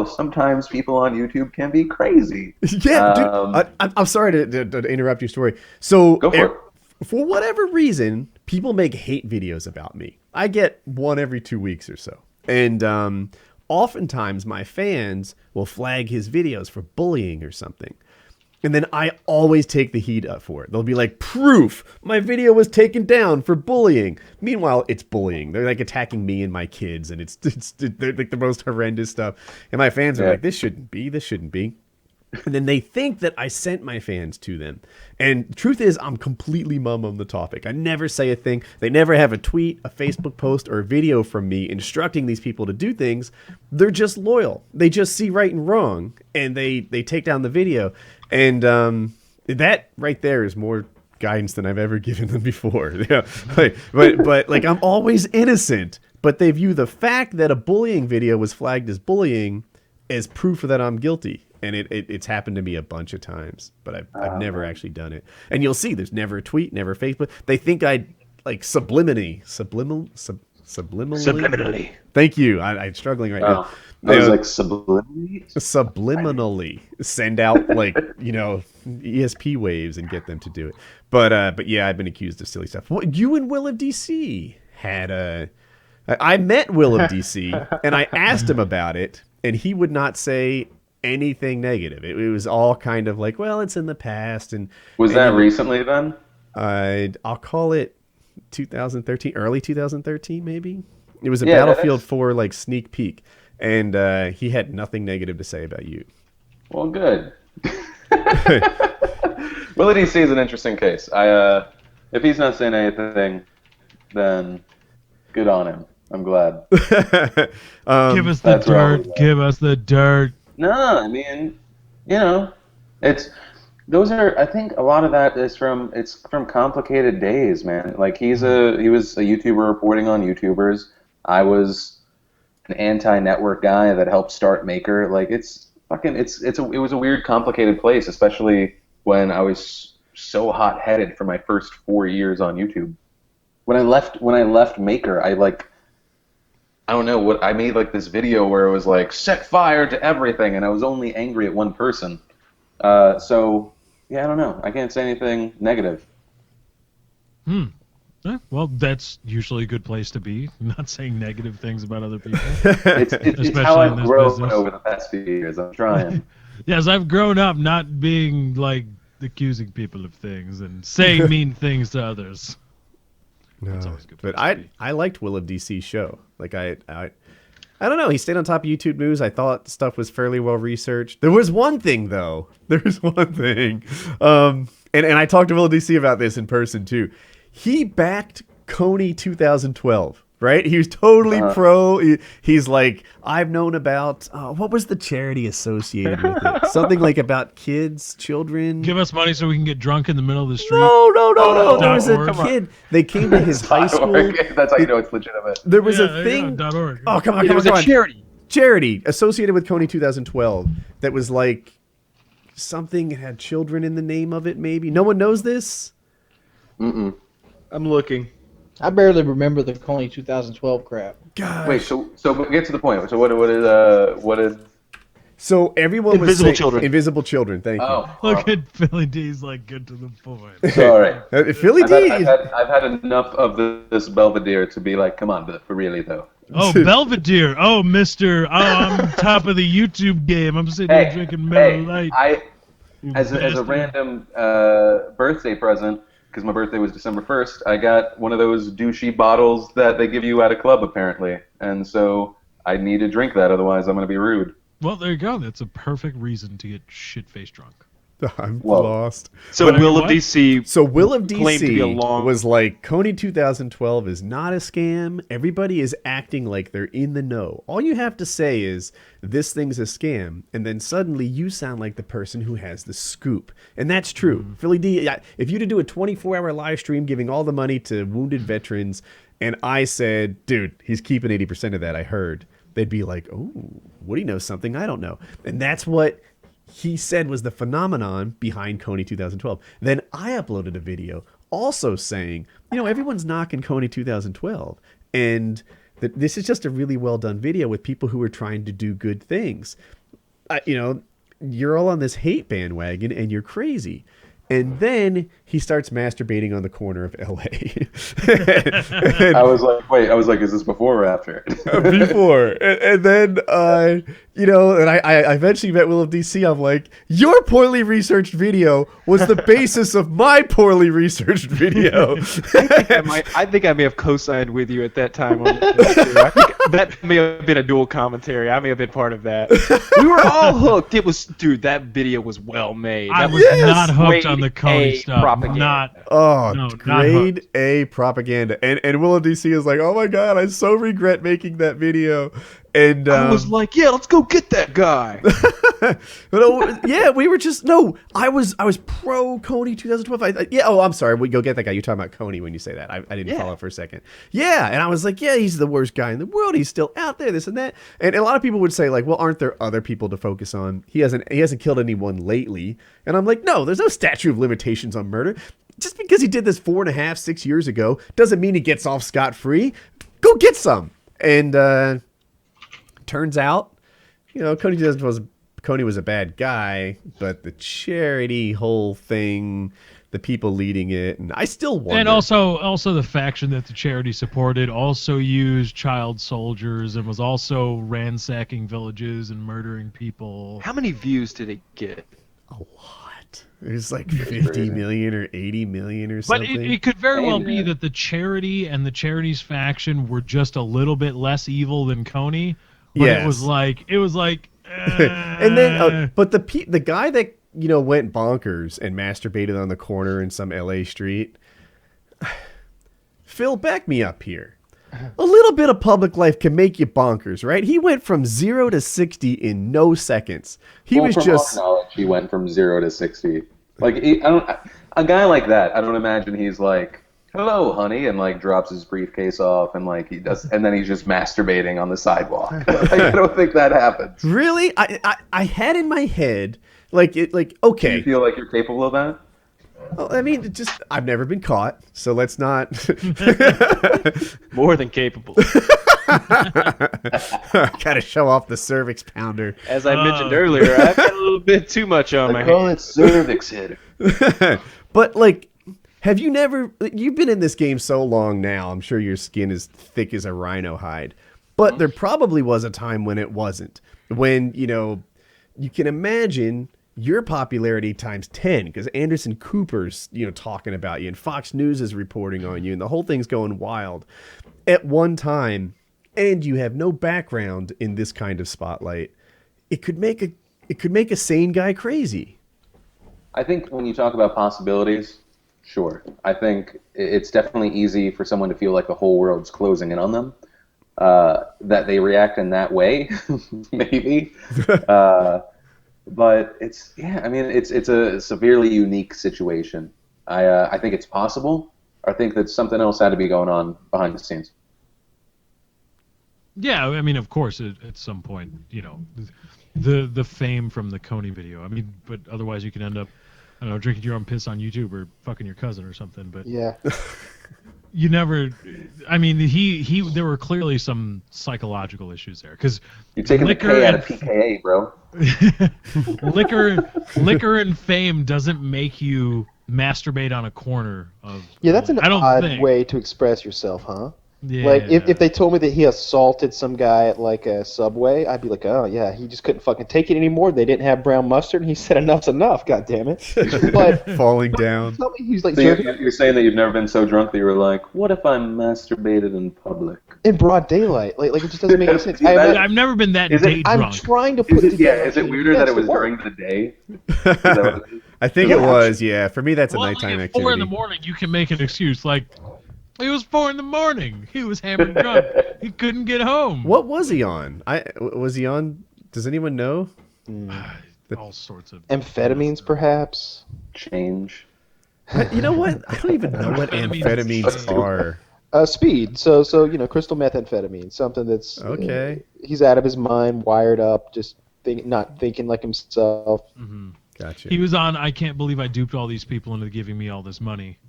sometimes people on YouTube can be crazy. Yeah, dude. I'm sorry to interrupt your story. So go for it. For whatever reason, people make hate videos about me. I get one every 2 weeks or so. And oftentimes my fans will flag his videos for bullying or something. And then I always take the heat up for it. They'll be like, proof, my video was taken down for bullying. Meanwhile, it's bullying. They're like attacking me and my kids, and they're like the most horrendous stuff. And my fans are like, this shouldn't be. And then they think that I sent my fans to them. And the truth is, I'm completely mum on the topic. I never say a thing. They never have a tweet, a Facebook post, or a video from me instructing these people to do things. They're just loyal. They just see right and wrong, and they take down the video. And that right there is more guidance than I've ever given them before. Yeah, but like I'm always innocent. But they view the fact that a bullying video was flagged as bullying as proof that I'm guilty. And it's happened to me a bunch of times, but I've never actually done it. And you'll see there's never a tweet, never Facebook. They think I like subliminally. Thank you. I'm struggling right now. I was like subliminally? Subliminally send out like, ESP waves and get them to do it. But yeah, I've been accused of silly stuff. You and Will of DC had I met Will of DC and I asked him about it, and he would not say anything negative. It was all kind of like, well, it's in the past. And was that recently then? I'll call it 2013, early 2013 maybe. It was a Battlefield 4 like sneak peek, and he had nothing negative to say about you. Well, good. Willie DC is an interesting case. If he's not saying anything, then good on him. I'm glad. Give us the dirt. Give us the dirt. No, I mean, it's those are. I think a lot of that is from complicated days, man. Like he was a YouTuber reporting on YouTubers. I was an anti-network guy that helped start Maker. Like it was a weird, complicated place, especially when I was so hot-headed for my first 4 years on YouTube. When I left Maker, I don't know what I made, like this video where it was like set fire to everything, and I was only angry at one person. So yeah, I don't know. I can't say anything negative. Well, that's usually a good place to be. Not saying negative things about other people. It's how I've grown over the past few years. I'm trying. Yes, I've grown up not being like accusing people of things and saying mean things to others. No, but I liked Will of DC's show. Like I don't know. He stayed on top of YouTube news. I thought stuff was fairly well researched. There was one thing though. And I talked to Will of DC about this in person too. He backed Coney 2012. Right? He was totally pro. He's like, I've known about, what was the charity associated with it? Something like about kids, children. Give us money so we can get drunk in the middle of the street. No. There was a kid. They came to his high school. That's how you know it's legitimate. There was a thing. .org. Oh, come on. It was a charity. Charity associated with Coney 2012 that was like something that had children in the name of it, maybe. No one knows this? I'm looking. I barely remember the Coney 2012 crap. Gosh. Wait, so get to the point. So what is? So everyone was Invisible Children. Invisible Children. Thank you. Look at PhillyD's like good to the point. Sorry. PhillyD. I've had enough of this Belvedere to be like, come on, but for really though. Oh, Belvedere. Oh, Mister. Oh, I'm top of the YouTube game. I'm sitting here drinking Miller Lite. As a random birthday present, because my birthday was December 1st, I got one of those douchey bottles that they give you at a club, apparently. And so I need to drink that, otherwise I'm going to be rude. Well, there you go. That's a perfect reason to get shit-faced drunk. I'm lost. So Will of DC. So Will of DC was like, Coney 2012 is not a scam. Everybody is acting like they're in the know. All you have to say is, this thing's a scam, and then suddenly you sound like the person who has the scoop. And that's true. PhillyD, if you to do a 24-hour live stream giving all the money to wounded veterans, and I said, dude, he's keeping 80% of that, I heard, they'd be like, oh, Woody knows something I don't know. And that's what he said was the phenomenon behind Coney 2012. Then I uploaded a video also saying, everyone's knocking Coney 2012. And this is just a really well done video with people who are trying to do good things. You're all on this hate bandwagon and you're crazy. And then he starts masturbating on the corner of L.A. I was like, is this before or after? Before. And then, you know, and I eventually met Will of DC. I'm like, your poorly researched video was the basis of my poorly researched video. I think I may have co-signed with you at that time on this too. I think that may have been a dual commentary. I may have been part of that. We were all hooked. It was, dude, that video was well made. I That was not hooked on the Coney stuff. propaganda. Grade A propaganda. And Will of DC is like, oh my god, I so regret making that video. And I was like, yeah, let's go get that guy. yeah, we were just I was pro Coney 2012. I'm sorry, we go get that guy. You're talking about Coney when you say that. I didn't follow for a second. Yeah, and I was like, yeah, he's the worst guy in the world. He's still out there, this and that. And a lot of people would say like, well, aren't there other people to focus on? He hasn't killed anyone lately. And I'm like, no, there's no statute of limitations on murder. Just because he did this 4.5, 6 years ago doesn't mean he gets off scot-free. Go get some. And turns out, you know, Coney was a bad guy, but the charity whole thing, the people leading it, and I still wonder. And also the faction that the charity supported also used child soldiers and was also ransacking villages and murdering people. How many views did it get? A lot. It was like 50 million or 80 million or something. But it could very well be that the charity and the charity's faction were just a little bit less evil than Coney. But yes. it was like and then but the guy that, you know, went bonkers and masturbated on the corner in some LA street, Phil, back me up here. A little bit of public life can make you bonkers, right? He went from 0 to 60 in no seconds. He went from 0 to 60. Like, a guy like that, I don't imagine he's like, hello, honey, and like drops his briefcase off and like he does, and then he's just masturbating on the sidewalk. Like, I don't think that happens. Really? I had in my head okay. Do you feel like you're capable of that? Well, I mean, I've never been caught, so let's not. More than capable. Gotta show off the cervix pounder. As I mentioned earlier, I've got a little bit too much on my call hands. it cervix hitter. But like, you've been in this game so long now, I'm sure your skin is thick as a rhino hide. But there probably was a time when it wasn't. When, you know, you can imagine your popularity times 10 because Anderson Cooper's, you know, talking about you and Fox News is reporting on you and the whole thing's going wild at one time, and you have no background in this kind of spotlight. It could make a sane guy crazy. I think when you talk about possibilities, sure. I think it's definitely easy for someone to feel like the whole world's closing in on them. That they react in that way, maybe. But it's a severely unique situation. I think it's possible. I think that something else had to be going on behind the scenes. Yeah, I mean, of course, at some point, you know, the fame from the Coney video. I mean, but otherwise you can end up, I don't know, drinking your own piss on YouTube or fucking your cousin or something. But Yeah. you never. I mean, there were clearly some psychological issues there because you're taking the K out of PKA, bro. liquor and fame doesn't make you masturbate on a corner of. Yeah, that's an odd think. way to express yourself, huh? Yeah. Like, if they told me that he assaulted some guy at, like, a Subway, I'd be like, oh, yeah, he just couldn't fucking take it anymore. They didn't have brown mustard, and he said enough's enough, goddammit. But falling down. tell me he's like so you're saying that you've never been so drunk that you were like, what if I masturbated in public? In broad daylight. Like it just doesn't make any sense. I've never been that day drunk. I'm trying to put it together. Is it weirder that it was during the day? I think it was, yeah. For me, that's a nighttime like activity. 4 in the morning, you can make an excuse. Like, it was 4 in the morning. He was hammered drunk. He couldn't get home. What was he on? Was he on? Does anyone know? All sorts of amphetamines, perhaps. Change. You know what? I don't even know what amphetamines are. Speed. So crystal methamphetamine, something that's okay. He's out of his mind, wired up, just not thinking like himself. Mm-hmm. Gotcha. He was on. I can't believe I duped all these people into giving me all this money.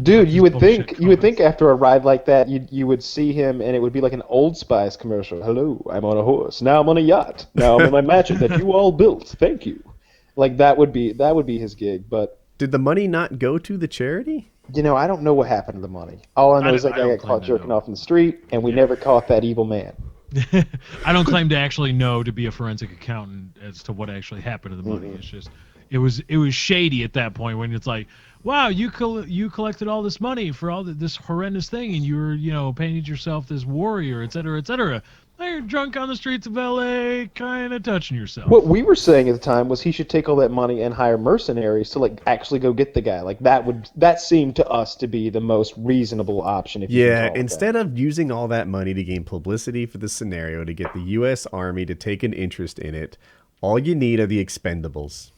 Dude, you would think after a ride like that, you would see him and it would be like an Old Spice commercial. Hello, I'm on a horse. Now I'm on a yacht. Now I'm in my mansion that you all built. Thank you. Like that would be his gig. But did the money not go to the charity? You know, I don't know what happened to the money. All I know is that guy got caught jerking off in the street, and we never caught that evil man. I don't claim to actually know to be a forensic accountant as to what actually happened to the money. It's just it was shady at that point when it's like, wow, you collected all this money for all this horrendous thing, and you were painted yourself this warrior, et cetera, et cetera. Now you're drunk on the streets of LA, kind of touching yourself. What we were saying at the time was he should take all that money and hire mercenaries to actually go get the guy. Like that seemed to us to be the most reasonable option. If you can call it instead of using all that money to gain publicity for the scenario to get the U.S. Army to take an interest in it, all you need are the Expendables.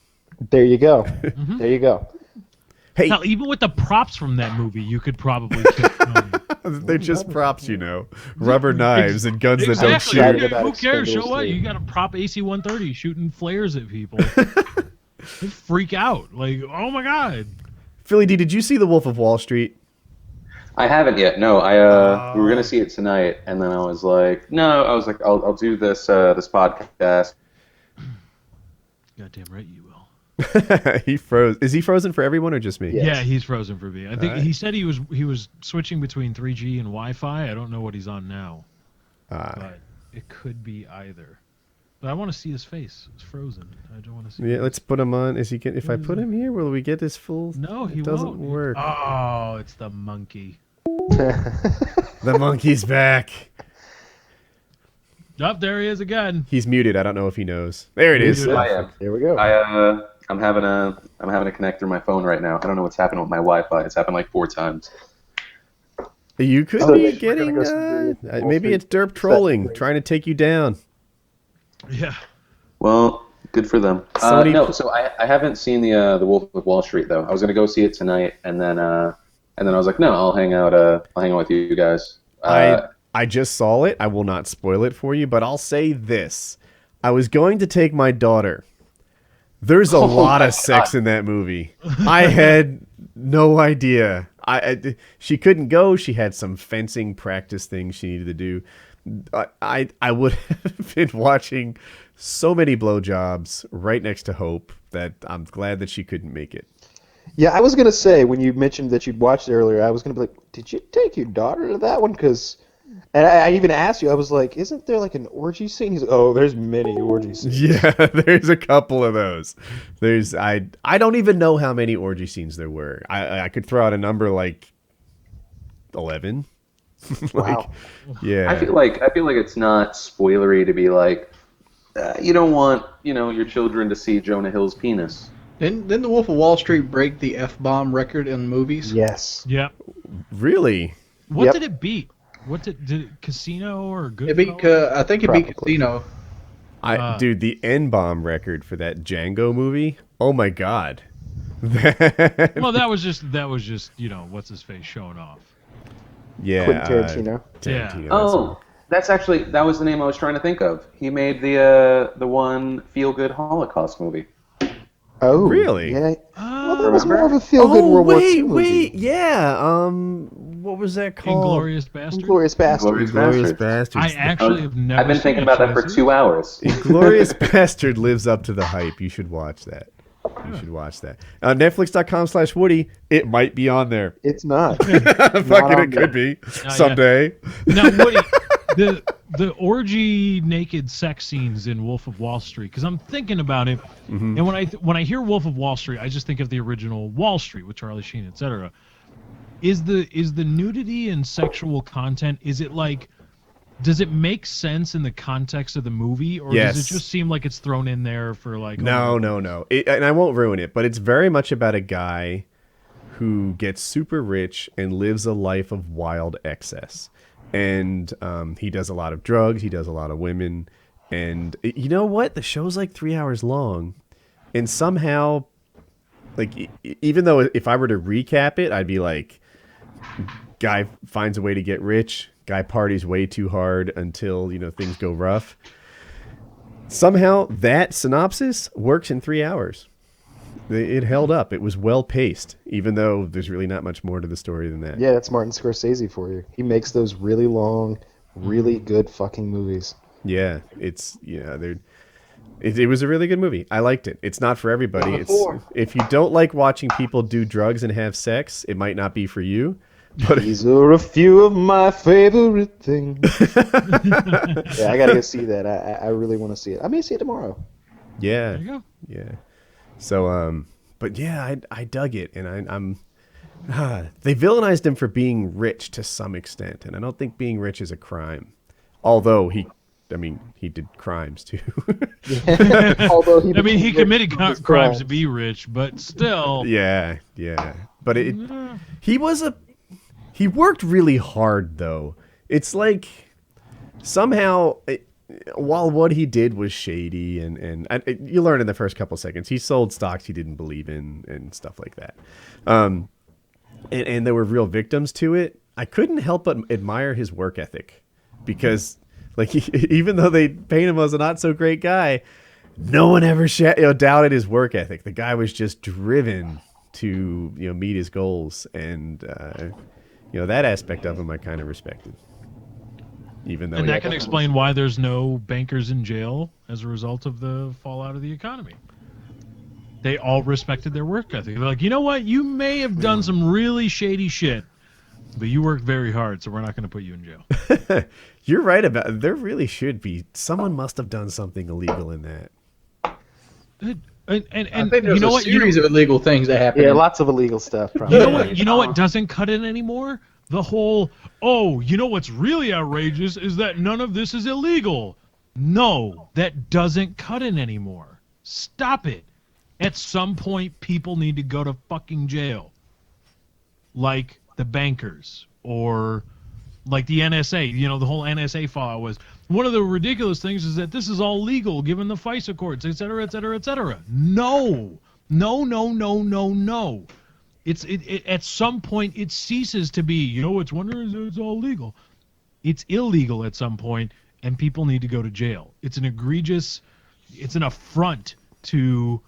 There you go. There you go. Hey, now, even with the props from that movie, you could probably kill money. They're just props, rubber knives and guns that don't shoot. Who cares? So what? You got a prop AC-130 shooting flares at people. They freak out. Like, oh my god. PhillyD, did you see The Wolf of Wall Street? I haven't yet. No, we were gonna see it tonight, and then I was like, no. I was like, I'll do this podcast. Goddamn right you will. He froze. Is he frozen for everyone or just me? Yes. Yeah, he's frozen for me. I think he said he was switching between 3G and Wi-Fi. I don't know what he's on now, but it could be either. But I want to see his face. It's frozen. I don't want to see. Yeah, let's put him on. If I put him here, will we get his full? No, he it doesn't won't. work. Oh, it's the monkey. The monkey's back. Up there he is again. He's muted. I don't know if he knows. There it is. I am. There we go. I'm having to connect through my phone right now. I don't know what's happened with my Wi-Fi. It's happened like 4 times. You could be getting. Maybe it's derp trolling, trying to take you down. Yeah. Well, good for them. So I haven't seen the Wolf of Wall Street though. I was gonna go see it tonight, and then I was like, no, I'll hang out. I'll hang out with you guys. I just saw it. I will not spoil it for you, but I'll say this: I was going to take my daughter. There's a lot of sex in that movie. I had no idea. She couldn't go. She had some fencing practice things she needed to do. I would have been watching so many blowjobs right next to Hope that I'm glad that she couldn't make it. Yeah, I was gonna say when you mentioned that you'd watched it earlier, I was gonna be like, did you take your daughter to that one? And I even asked you, I was like, isn't there like an orgy scene? He's like, oh, there's many orgy scenes. Yeah, there's a couple of those. I don't even know how many orgy scenes there were. I could throw out a number like 11. Wow. Yeah. I feel like it's not spoilery to be like, you don't want your children to see Jonah Hill's penis. Didn't the Wolf of Wall Street break the F-bomb record in movies? Yes. Yeah. Really? What did it beat? Did it Casino or Good? It beat. I think it beat Casino. Dude, the N-bomb record for that Django movie. Oh my god. Well, that was just what's his face showing off. Yeah. Quentin Tarantino. Tarantino. Oh, that was the name I was trying to think of. He made the one feel-good Holocaust movie. Oh, really? Yeah. Well, that was more of a feel-good World War II movie. Yeah. What was that called? Inglourious Bastard. Inglourious Bastard. Inglourious Bastard. I actually have never. I've been thinking about that for 2 hours. Inglourious Bastard lives up to the hype. You should watch that. Netflix.com/Woody. It might be on there. It's not. Fucking, it could be someday. Now, Woody, the orgy naked sex scenes in Wolf of Wall Street, because I'm thinking about it, and when I hear Wolf of Wall Street, I just think of the original Wall Street with Charlie Sheen, etc. Is the nudity and sexual content? Is it like? Does it make sense in the context of the movie, or does it just seem like it's thrown in there for like? No. And I won't ruin it, but it's very much about a guy who gets super rich and lives a life of wild excess. And he does a lot of drugs. He does a lot of women. And you know what? The show's like 3 hours long. And somehow, like, even though if I were to recap it, I'd be like, guy finds a way to get rich. Guy parties way too hard until, things go rough. Somehow that synopsis works in 3 hours. It held up. It was well paced, even though there's really not much more to the story than that. Yeah, that's Martin Scorsese for you. He makes those really long, really good fucking movies. Yeah, it was a really good movie. I liked it. It's not for everybody. If you don't like watching people do drugs and have sex, it might not be for you. These are a few of my favorite things. Yeah, I gotta go see that. I really want to see it. I may see it tomorrow. Yeah. There you go. Yeah. So, but yeah, I dug it, and I'm they villainized him for being rich to some extent, and I don't think being rich is a crime. Although he did crimes too. Although he committed crimes to be rich, but still. Yeah. But he worked really hard though. It's like somehow while what he did was shady and you learn in the first couple seconds, he sold stocks he didn't believe in and stuff like that. And there were real victims to it. I couldn't help but admire his work ethic because, like, even though they paint him as a not so great guy, no one ever doubted his work ethic. The guy was just driven to meet his goals, and that aspect of him I kind of respected. Even though and that can explain why there's no bankers in jail as a result of the fallout of the economy. They all respected their work ethic. They're like, you know what? You may have done some really shady shit, but you worked very hard, so we're not going to put you in jail. You're right about there really should be. Someone must have done something illegal in that. And I think there's you know a what? series of illegal things that happen. Yeah, lots of illegal stuff. Probably. You know what doesn't cut it anymore? The whole, you know what's really outrageous is that none of this is illegal. No, that doesn't cut it anymore. Stop it. At some point, people need to go to fucking jail. Like the bankers or like the NSA. The whole NSA fallout was one of the ridiculous things is that this is all legal given the FISA courts, et cetera, et cetera, et cetera. No. It's at some point it ceases to be. It's wondering it's all legal. It's illegal at some point, and people need to go to jail. It's an affront to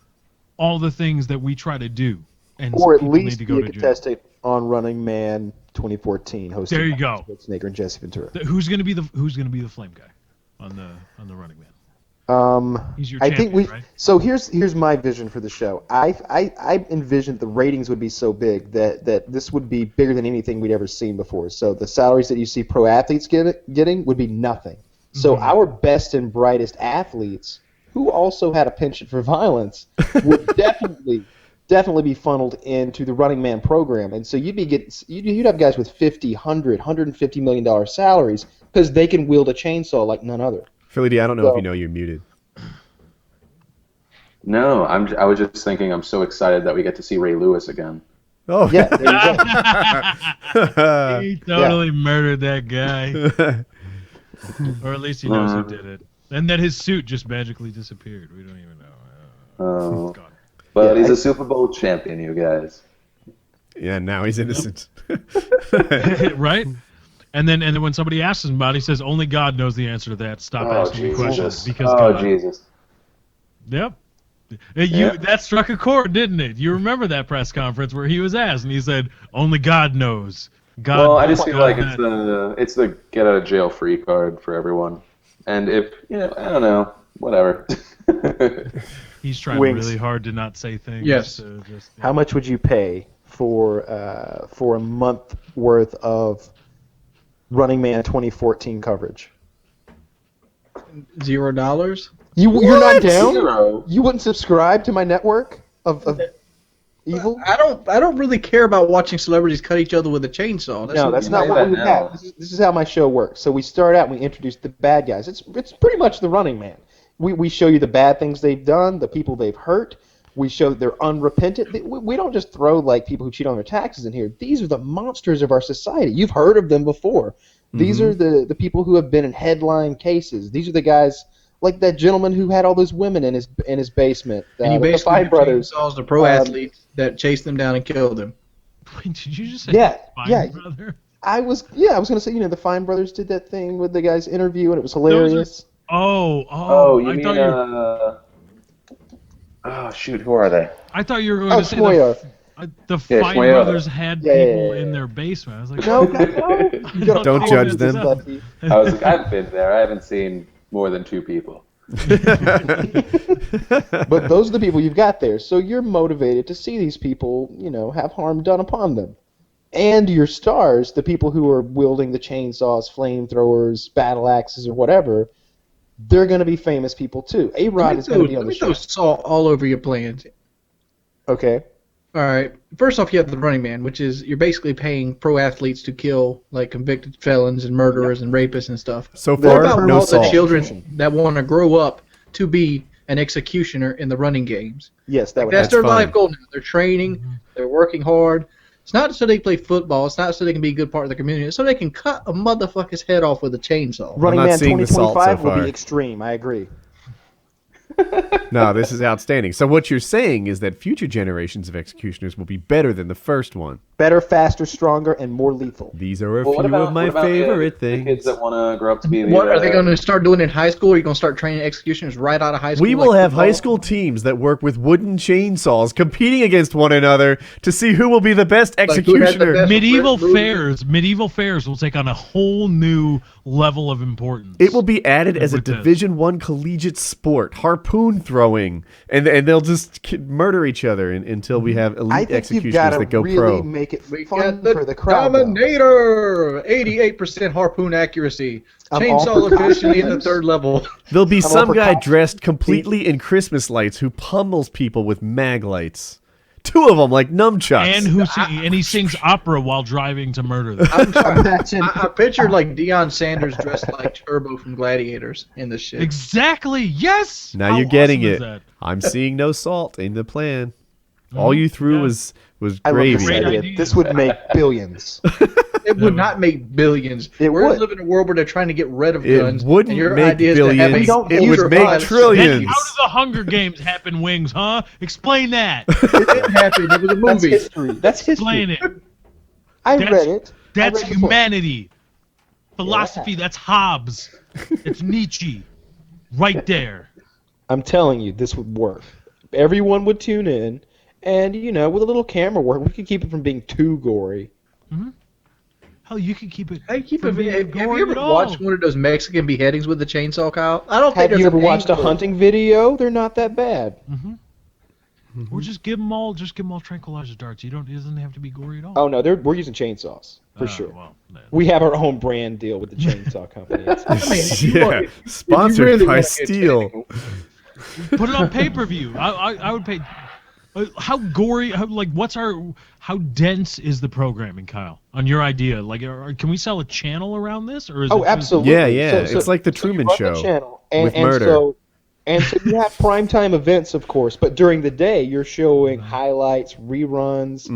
all the things that we try to do, and or at people least need to be go a to jail. contestant on Running Man 2014, hosted There you by go. Schwarzenegger and Jesse Ventura. Who's gonna be the flame guy on the Running Man? He's your I champion, think right? So here's my vision for the show. I envisioned the ratings would be so big that this would be bigger than anything we'd ever seen before. So the salaries that you see pro athletes getting would be nothing. So our best and brightest athletes, who also had a penchant for violence, would definitely be funneled into the Running Man program. And so you'd have guys with $50, $100, $150 million salaries because they can wield a chainsaw like none other. PhillyD, I don't know if you know you're muted. No, I was just thinking I'm so excited that we get to see Ray Lewis again. Oh yeah, there you go. He totally murdered that guy. Or at least he knows who did it. And that his suit just magically disappeared. We don't even know. It's gone. But he's a Super Bowl champion, you guys. Yeah, now he's innocent. Right? And then when somebody asks him about it, he says, only God knows the answer to that. Stop asking me questions. Because God. Jesus. Yep. That struck a chord, didn't it? You remember that press conference where he was asked, and he said, only God knows. God well, I just feel like that. it's the get out of jail free card for everyone. And if, I don't know, whatever. He's trying really hard to not say things. Yes. How much would you pay for a month worth of Running Man 2014 coverage? $0? You're not down? Zero. You wouldn't subscribe to my network of evil? I don't really care about watching celebrities cut each other with a chainsaw. That's not what we have. This is how my show works. So we start out and we introduce the bad guys. It's pretty much the Running Man. We show you the bad things they've done, the people they've hurt. We show that they're unrepentant. We don't just throw like people who cheat on their taxes in here. These are the monsters of our society. You've heard of them before. These are the people who have been in headline cases. These are the guys like that gentleman who had all those women in his basement. And you the basically Fine Brothers. chainsaws the pro athletes that chased them down and killed them. Wait, did you just say Yeah. brother? I was going to say, the Fine Brothers did that thing with the guy's interview, and it was hilarious. You mean oh shoot, who are they? I thought you were going to say the Fine Brothers had people in their basement. I was like, no. Don't judge them. I was like, I've been there. I haven't seen more than 2 people. But those are the people you've got there, so you're motivated to see these people, have harm done upon them. And your stars, the people who are wielding the chainsaws, flamethrowers, battle axes, or whatever, they're going to be famous people too. A-Rod is going to be on the show. Let me throw salt all over your plans. Okay. All right. First off, you have the Running Man, which is you're basically paying pro athletes to kill like convicted felons and murderers and rapists and stuff. So What far, about no all salt. the children that want to grow up to be an executioner in the running games? Yes, that would That's their fine. life goal now. They're training. They're working hard. It's not so they play football. It's not so they can be a good part of the community. It's so they can cut a motherfucker's head off with a chainsaw. Running not Man seeing the salt 2025 so will far. be extreme. I agree. No, this is outstanding. So what you're saying is that future generations of executioners will be better than the first one. Better, faster, stronger, and more lethal. These are a Well, few of my favorite the things. kids that want to grow up to be What are they going to start doing in high school? Are you going to start training executioners right out of high school? We will like have football? high school teams that work with wooden chainsaws competing against one another to see who will be the best Like, who has the executioner. best- Medieval fairs will take on a whole new level of importance. It will be added as a With this. Division I collegiate sport, harpoon throwing, and they'll just murder each other until we have elite I think you've executioners got to that go really pro. make it We fun got the for the crowd. though. Dominator! 88% harpoon accuracy. I'm all Chainsaw for efficiency in the costumes. third level. There'll be all some for guy costumes. dressed completely in Christmas lights who pummels people with mag lights. Two of them like nunchucks. And he sings opera while driving to murder them. I pictured like Deion Sanders dressed like Turbo from Gladiators in this shit. Exactly. Yes. Now How you're getting awesome is it. that? I'm seeing no salt in the plan. All you threw Yeah. was I love gravy. this Great idea. idea. This would make billions. It would not make billions. It We're would. living in a world where they're trying to get rid of It guns. wouldn't and your make idea is to have billions. a We don't It use would our make violence. trillions. How do the Hunger Games happen, Wings? Huh? Explain that. It didn't happen. It was a That's movie. history. That's Explain history. it. I That's- read it. That's I read the book. humanity. Philosophy. That's Hobbes. It's Nietzsche. Right there. I'm telling you, this would work. Everyone would tune in, and with a little camera work, we could keep it from being too gory. Hell, you can keep it. Hey, keep from it. being Have gory you ever at all. watched one of those Mexican beheadings with the chainsaw, Kyle? I don't think Have there's you ever an watched a angle. hunting video? They're not that bad. Or just give them all tranquilizer darts. It doesn't have to be gory at all. Oh no, we're using chainsaws for sure. Well, then. We have our own brand deal with the chainsaw company. Yeah, sponsored really by wanna get Steel. technical. Put it on pay-per-view. I would pay. How gory? How dense is the programming, Kyle? On your idea, can we sell a channel around this, or is it Oh, just- absolutely. Yeah. It's like the Truman you run Show the channel, and, with and murder. So you have primetime events, of course, but during the day you're showing highlights, reruns,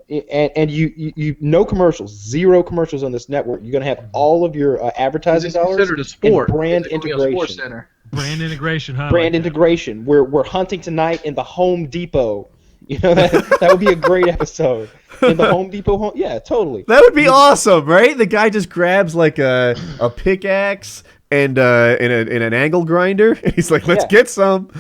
and you no commercials, zero commercials on this network. You're going to have all of your advertising It's dollars considered a sport. and brand It's gonna be a sports integration. center. brand integration? Huh? Brand Like that. integration. We're hunting tonight in the Home Depot. That would be a great episode. In the Home Depot, yeah, totally. That would be awesome, right? The guy just grabs like a pickaxe and in an angle grinder, and he's like, "Let's Yeah. get some."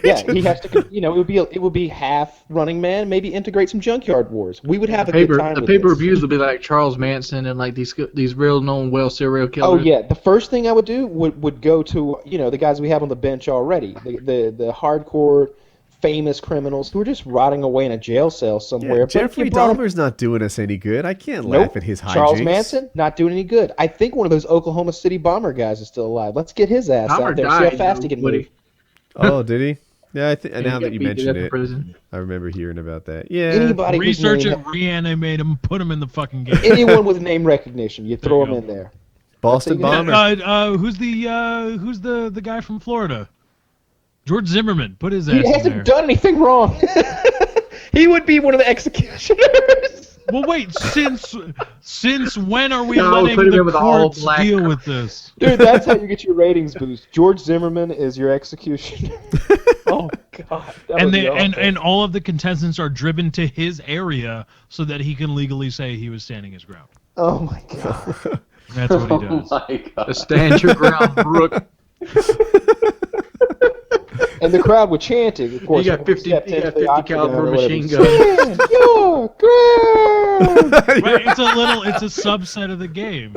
Yeah, he has to. It would be half Running Man. Maybe integrate some Junkyard Wars. We would have a good time. The with pay per this. views will be like Charles Manson and like these real known serial Oh killers. yeah, the first thing I would do would go to the guys we have on the bench already, the hardcore famous criminals who are just rotting away in a jail cell somewhere. Yeah, But if Jeffrey you brought 'em- Dahmer's not doing us any good. I can't Nope. laugh at his hijinks. Charles Manson not doing any good. I think one of those Oklahoma City bomber guys is still alive. Let's get his ass Dahmer out there. See died, how fast he though, can Woody. move. Oh, did he? Yeah, I think And now he that got you beat to mentioned death in it, prison. I remember hearing about that. Yeah. Anybody whose Research name- it, reanimate him, put him in the fucking game. anyone with name recognition, you throw There him you in there. Boston That's Bomber. Who's the guy from Florida? George Zimmerman. Put his ass He in there. hasn't done anything wrong. He would be one of the executioners. Well, wait. Since when are we No, put letting him the in with all courts black. deal with this? Dude, that's how you get your ratings boost. George Zimmerman is your executioner. Oh God. that would be awful. And all of the contestants are driven to his area so that he can legally say he was standing his ground. Oh my God. That's what he does. Oh my God. Stand your ground, Brooke. And the crowd would chanting, of course. You got 50 caliber or machine whatever. gun. Stand your ground. Right, it's a subset of the game.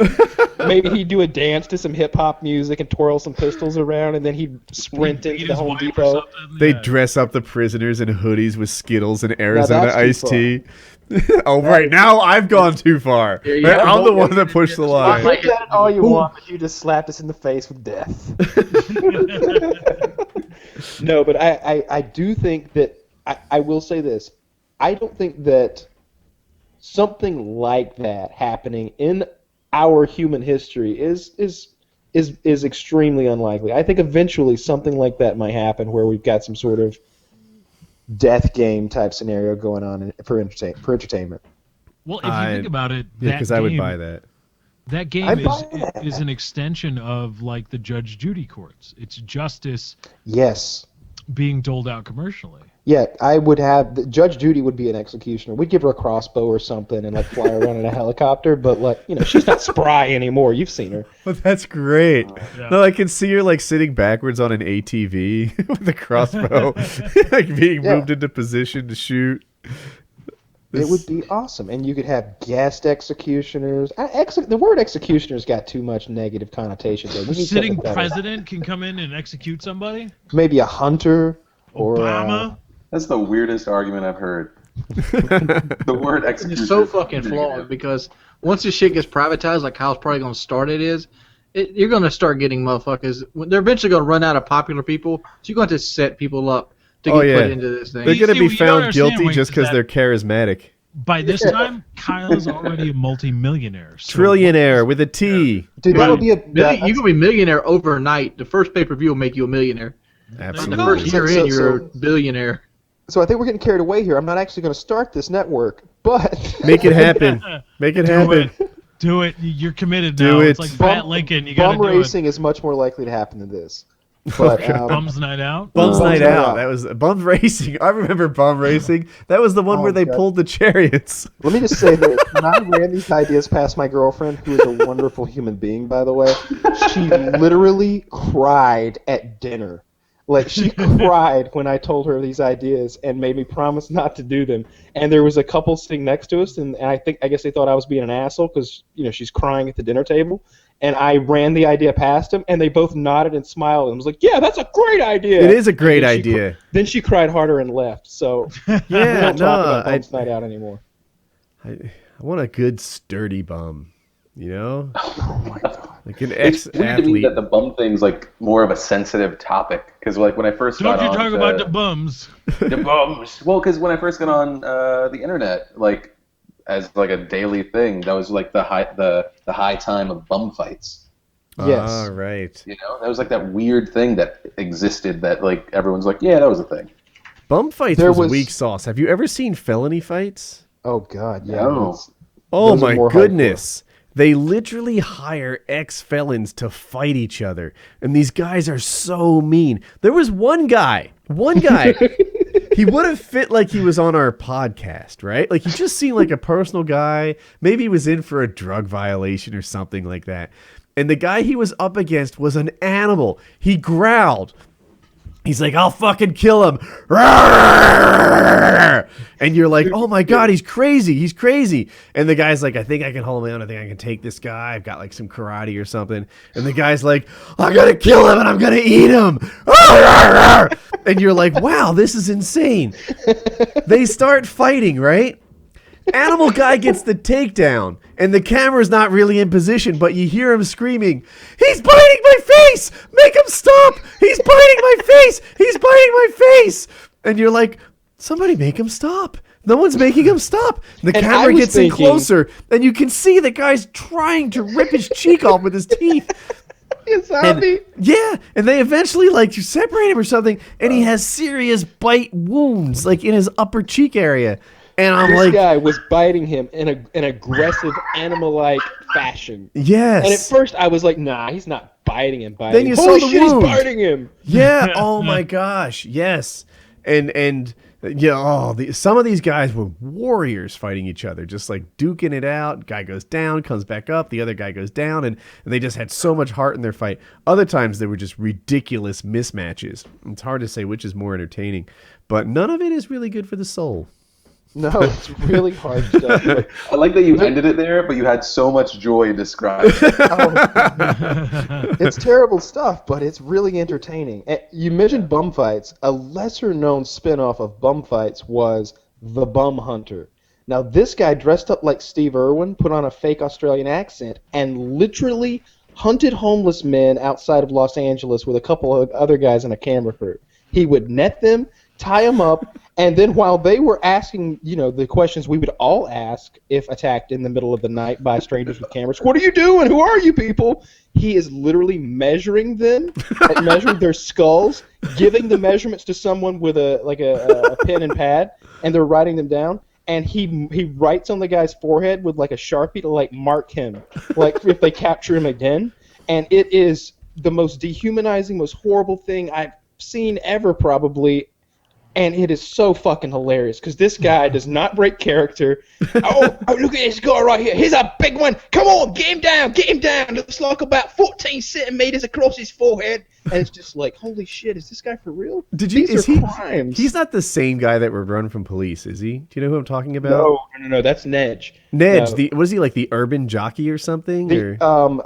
Maybe he'd do a dance to some hip hop music and twirl some pistols around, and then he'd sprint Beat into the his Home wife or Depot. something. They Yeah. dress up the prisoners in hoodies with Skittles and Arizona that'd be iced tea. Oh, right now I've gone too far. Yeah, I'm the one that pushed the line. Look at it all you want, but you just slapped us in the face with death. No, but I do think that I will say this. I don't think that something like that happening in our human history is extremely unlikely. I think eventually something like that might happen where we've got some sort of death game type scenario going on for entertainment. Well, if you think about it, Yeah, because I would buy that. That game is an extension of like the Judge Judy courts. It's justice Yes. being doled out commercially. Yeah, I would have Judge Judy would be an executioner. We'd give her a crossbow or something and like fly around in a helicopter, but like she's not spry anymore. You've seen her. Well, that's great. Yeah. No, I can see her like sitting backwards on an ATV with a crossbow, like being moved into position to shoot. It would be awesome, and you could have guest executioners. The word executioner's got too much negative connotation there. We need Sitting something better. president can come in and execute somebody. Maybe a hunter or Obama. That's the weirdest argument I've heard. The word execution. It's so fucking flawed because once this shit gets privatized, like how it's probably going to start you're going to start getting motherfuckers. They're eventually going to run out of popular people, so you're going to have to set people up to get put into this thing. They're going to be You don't found understand, guilty Wayne, just is because that- they're charismatic. By this time, Kyle's already a multimillionaire. So Trillionaire with a T. dude, that'll be You're going to be a millionaire overnight. The first pay-per-view will make you a millionaire. Absolutely. The first year So- you're a billionaire. So I think we're getting carried away here. I'm not actually going to start this network, but Make it happen. Make it happen. Do it. You're committed Do now. it. It's like Pat Lincoln. You got bum to do racing is much more likely to happen than this. But it. Bums night out. Bums Bums Night Night Out. Out. That was Bums Racing. I remember Bum Racing. That was the one where they God. pulled the chariots. let me just say that when I ran these ideas past my girlfriend, who is a wonderful human being, by the way, she literally cried at dinner. Like, she cried when I told her these ideas and made me promise not to do them. And there was a couple sitting next to us, and I guess they thought I was being an asshole because, she's crying at the dinner table. And I ran the idea past them, and they both nodded and smiled and was like, yeah, that's a great idea. It is a great And then idea. then she cried harder and left. So we Yeah, don't talk about no. Bumps Night Out anymore. I want a good sturdy bum. Oh my god. Like an It's weird to me ex-athlete. that the bum thing's like more of a sensitive topic because like when I first Don't got you on talk about the bums? the bums. Well, because when I first got on the internet, like as like a daily thing, that was like the high time of bum fights. Yes. All right. That was like that weird thing that existed that like everyone's like, yeah, that was a thing. Bum fights There was was- weak sauce. Have you ever seen felony fights? Oh, God, yeah. No. those- Oh Those are my more goodness. They literally hire ex-felons to fight each other. And these guys are so mean. There was one guy, he would have fit like he was on our podcast, right? Like he just seemed like a personal guy. Maybe he was in for a drug violation or something like that. And the guy he was up against was an animal. He growled. He's like, I'll fucking kill him. And you're like, oh my God, he's crazy. He's crazy. And the guy's like, I think I can hold him down. I think I can take this guy. I've got like some karate or something. And the guy's like, I'm going to kill him and I'm going to eat him. And you're like, wow, this is insane. They start fighting, right? Animal guy gets the takedown, and the camera's not really in position, but you hear him screaming, he's biting my face! Make him stop! He's biting my face! He's biting my face! And you're like, somebody make him stop. No one's making him stop. The And I camera was gets in thinking- closer, and you can see the guy's trying to rip his cheek off with his teeth. It's And, zombie. yeah, and they eventually like separate him or something, and he has serious bite wounds like in his upper cheek area. And I'm This like, guy was biting him in an aggressive, animal-like fashion. yes. And at first, I was like, nah, he's not biting him. Then you Holy saw the shit, wound. he's biting him. Yeah. Oh my gosh. Yes. And yeah. Oh, some of these guys were warriors fighting each other, just like duking it out. Guy goes down, comes back up. The other guy goes down, and they just had so much heart in their fight. Other times they were just ridiculous mismatches. It's hard to say which is more entertaining, but none of it is really good for the soul. No, it's really hard stuff. Like, I like that you ended it there, but you had so much joy describing. it's terrible stuff, but it's really entertaining. And you mentioned bum fights. A lesser-known spin-off of bum fights was The Bum Hunter. Now, this guy dressed up like Steve Irwin, put on a fake Australian accent, and literally hunted homeless men outside of Los Angeles with a couple of other guys in a camera crew. He would net them, tie them up, and then while they were asking, the questions we would all ask if attacked in the middle of the night by strangers with cameras, what are you doing? Who are you people? He is literally measuring them, and measuring their skulls, giving the measurements to someone with a pen and pad, and they're writing them down. And he writes on the guy's forehead with like a Sharpie to mark him, if they capture him again. And it is the most dehumanizing, most horrible thing I've seen ever, probably. And it is so fucking hilarious because this guy does not break character. Oh, look at this guy right here. Here's a big one. Come on, get him down, get him down. Looks like about 14 centimeters across his forehead. And it's just like, holy shit, is this guy for real? These are crimes. He's not the same guy that would run from police, is he? Do you know who I'm talking about? No, that's Nedge. Nedge, was he like the urban jockey or something? He called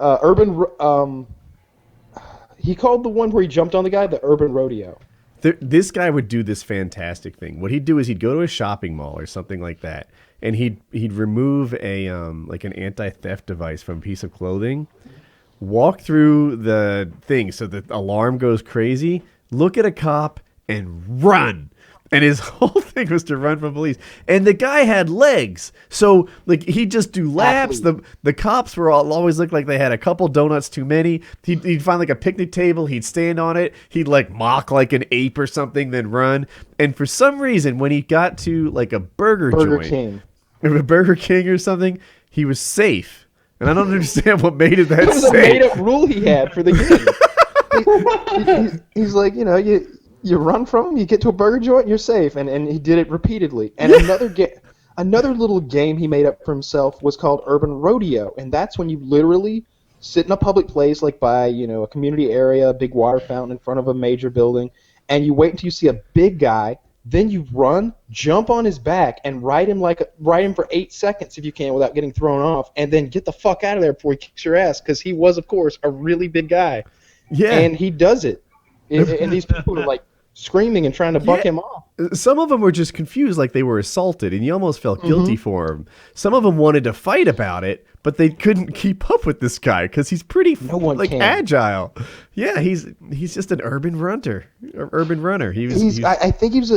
the one where he jumped on the guy the urban rodeo. This guy would do this fantastic thing. What he'd do is he'd go to a shopping mall or something like that, and he'd remove a an anti-theft device from a piece of clothing, walk through the thing so the alarm goes crazy, look at a cop, and run. And his whole thing was to run from police. And the guy had legs. So he'd just do laps. The cops were always looked like they had a couple donuts too many. He'd find a picnic table. He'd stand on it. He'd mock like an ape or something, then run. And for some reason, when he got to a burger joint, a Burger King or something, he was safe. And I don't understand what made it that safe. It was a made-up rule he had for the game. He's like, you run from him, you get to a burger joint, you're safe, and he did it repeatedly. And another little game he made up for himself was called Urban Rodeo, and that's when you literally sit in a public place, by a community area, a big water fountain in front of a major building, and you wait until you see a big guy, then you run, jump on his back, and ride him for 8 seconds if you can without getting thrown off, and then get the fuck out of there before he kicks your ass, because he was, of course, a really big guy. Yeah. And he does it. And these people are screaming and trying to buck him off. Some of them were just confused, they were assaulted, and you almost felt guilty for them. Some of them wanted to fight about it, but they couldn't keep up with this guy because he's pretty agile. Yeah, he's just an urban runner. I think he was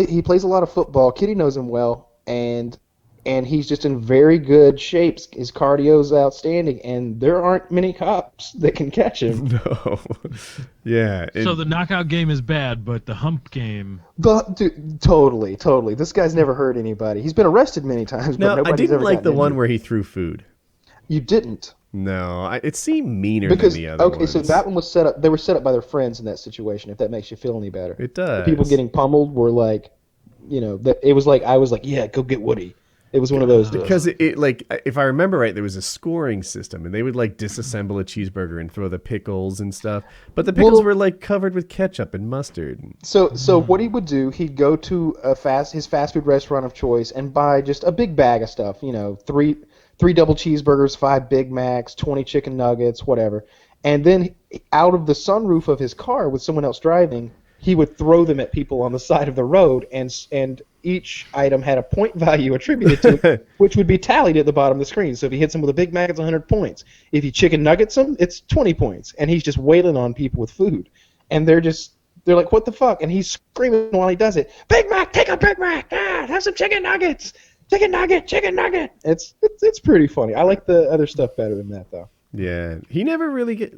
he plays a lot of football. Kitty knows him well, and he's just in very good shape. His cardio's outstanding, and there aren't many cops that can catch him. No. Yeah. So the knockout game is bad, but the hump game... Dude, totally. This guy's never hurt anybody. He's been arrested many times, but nobody's I didn't ever like the one injured. where he threw food. You didn't? No, it seemed meaner than the other ones. So that one was set up... They were set up by their friends in that situation, if that makes you feel any better. It does. The people getting pummeled were it was I was yeah, go get Woody. It was one of those deals. Because if I remember right, there was a scoring system, and they would disassemble a cheeseburger and throw the pickles and stuff. But the pickles were covered with ketchup and mustard. So what he would do, he'd go to his fast food restaurant of choice and buy just a big bag of stuff. Three double cheeseburgers, 5 Big Macs, 20 chicken nuggets, whatever. And then out of the sunroof of his car with someone else driving, he would throw them at people on the side of the road, and each item had a point value attributed to it, which would be tallied at the bottom of the screen. So if he hits them with a Big Mac, it's 100 points. If he chicken nuggets them, it's 20 points. And he's just wailing on people with food. And they're like, what the fuck? And he's screaming while he does it. Big Mac, take a Big Mac! Have some chicken nuggets! Chicken nugget! It's pretty funny. I like the other stuff better than that, though. Yeah. He never really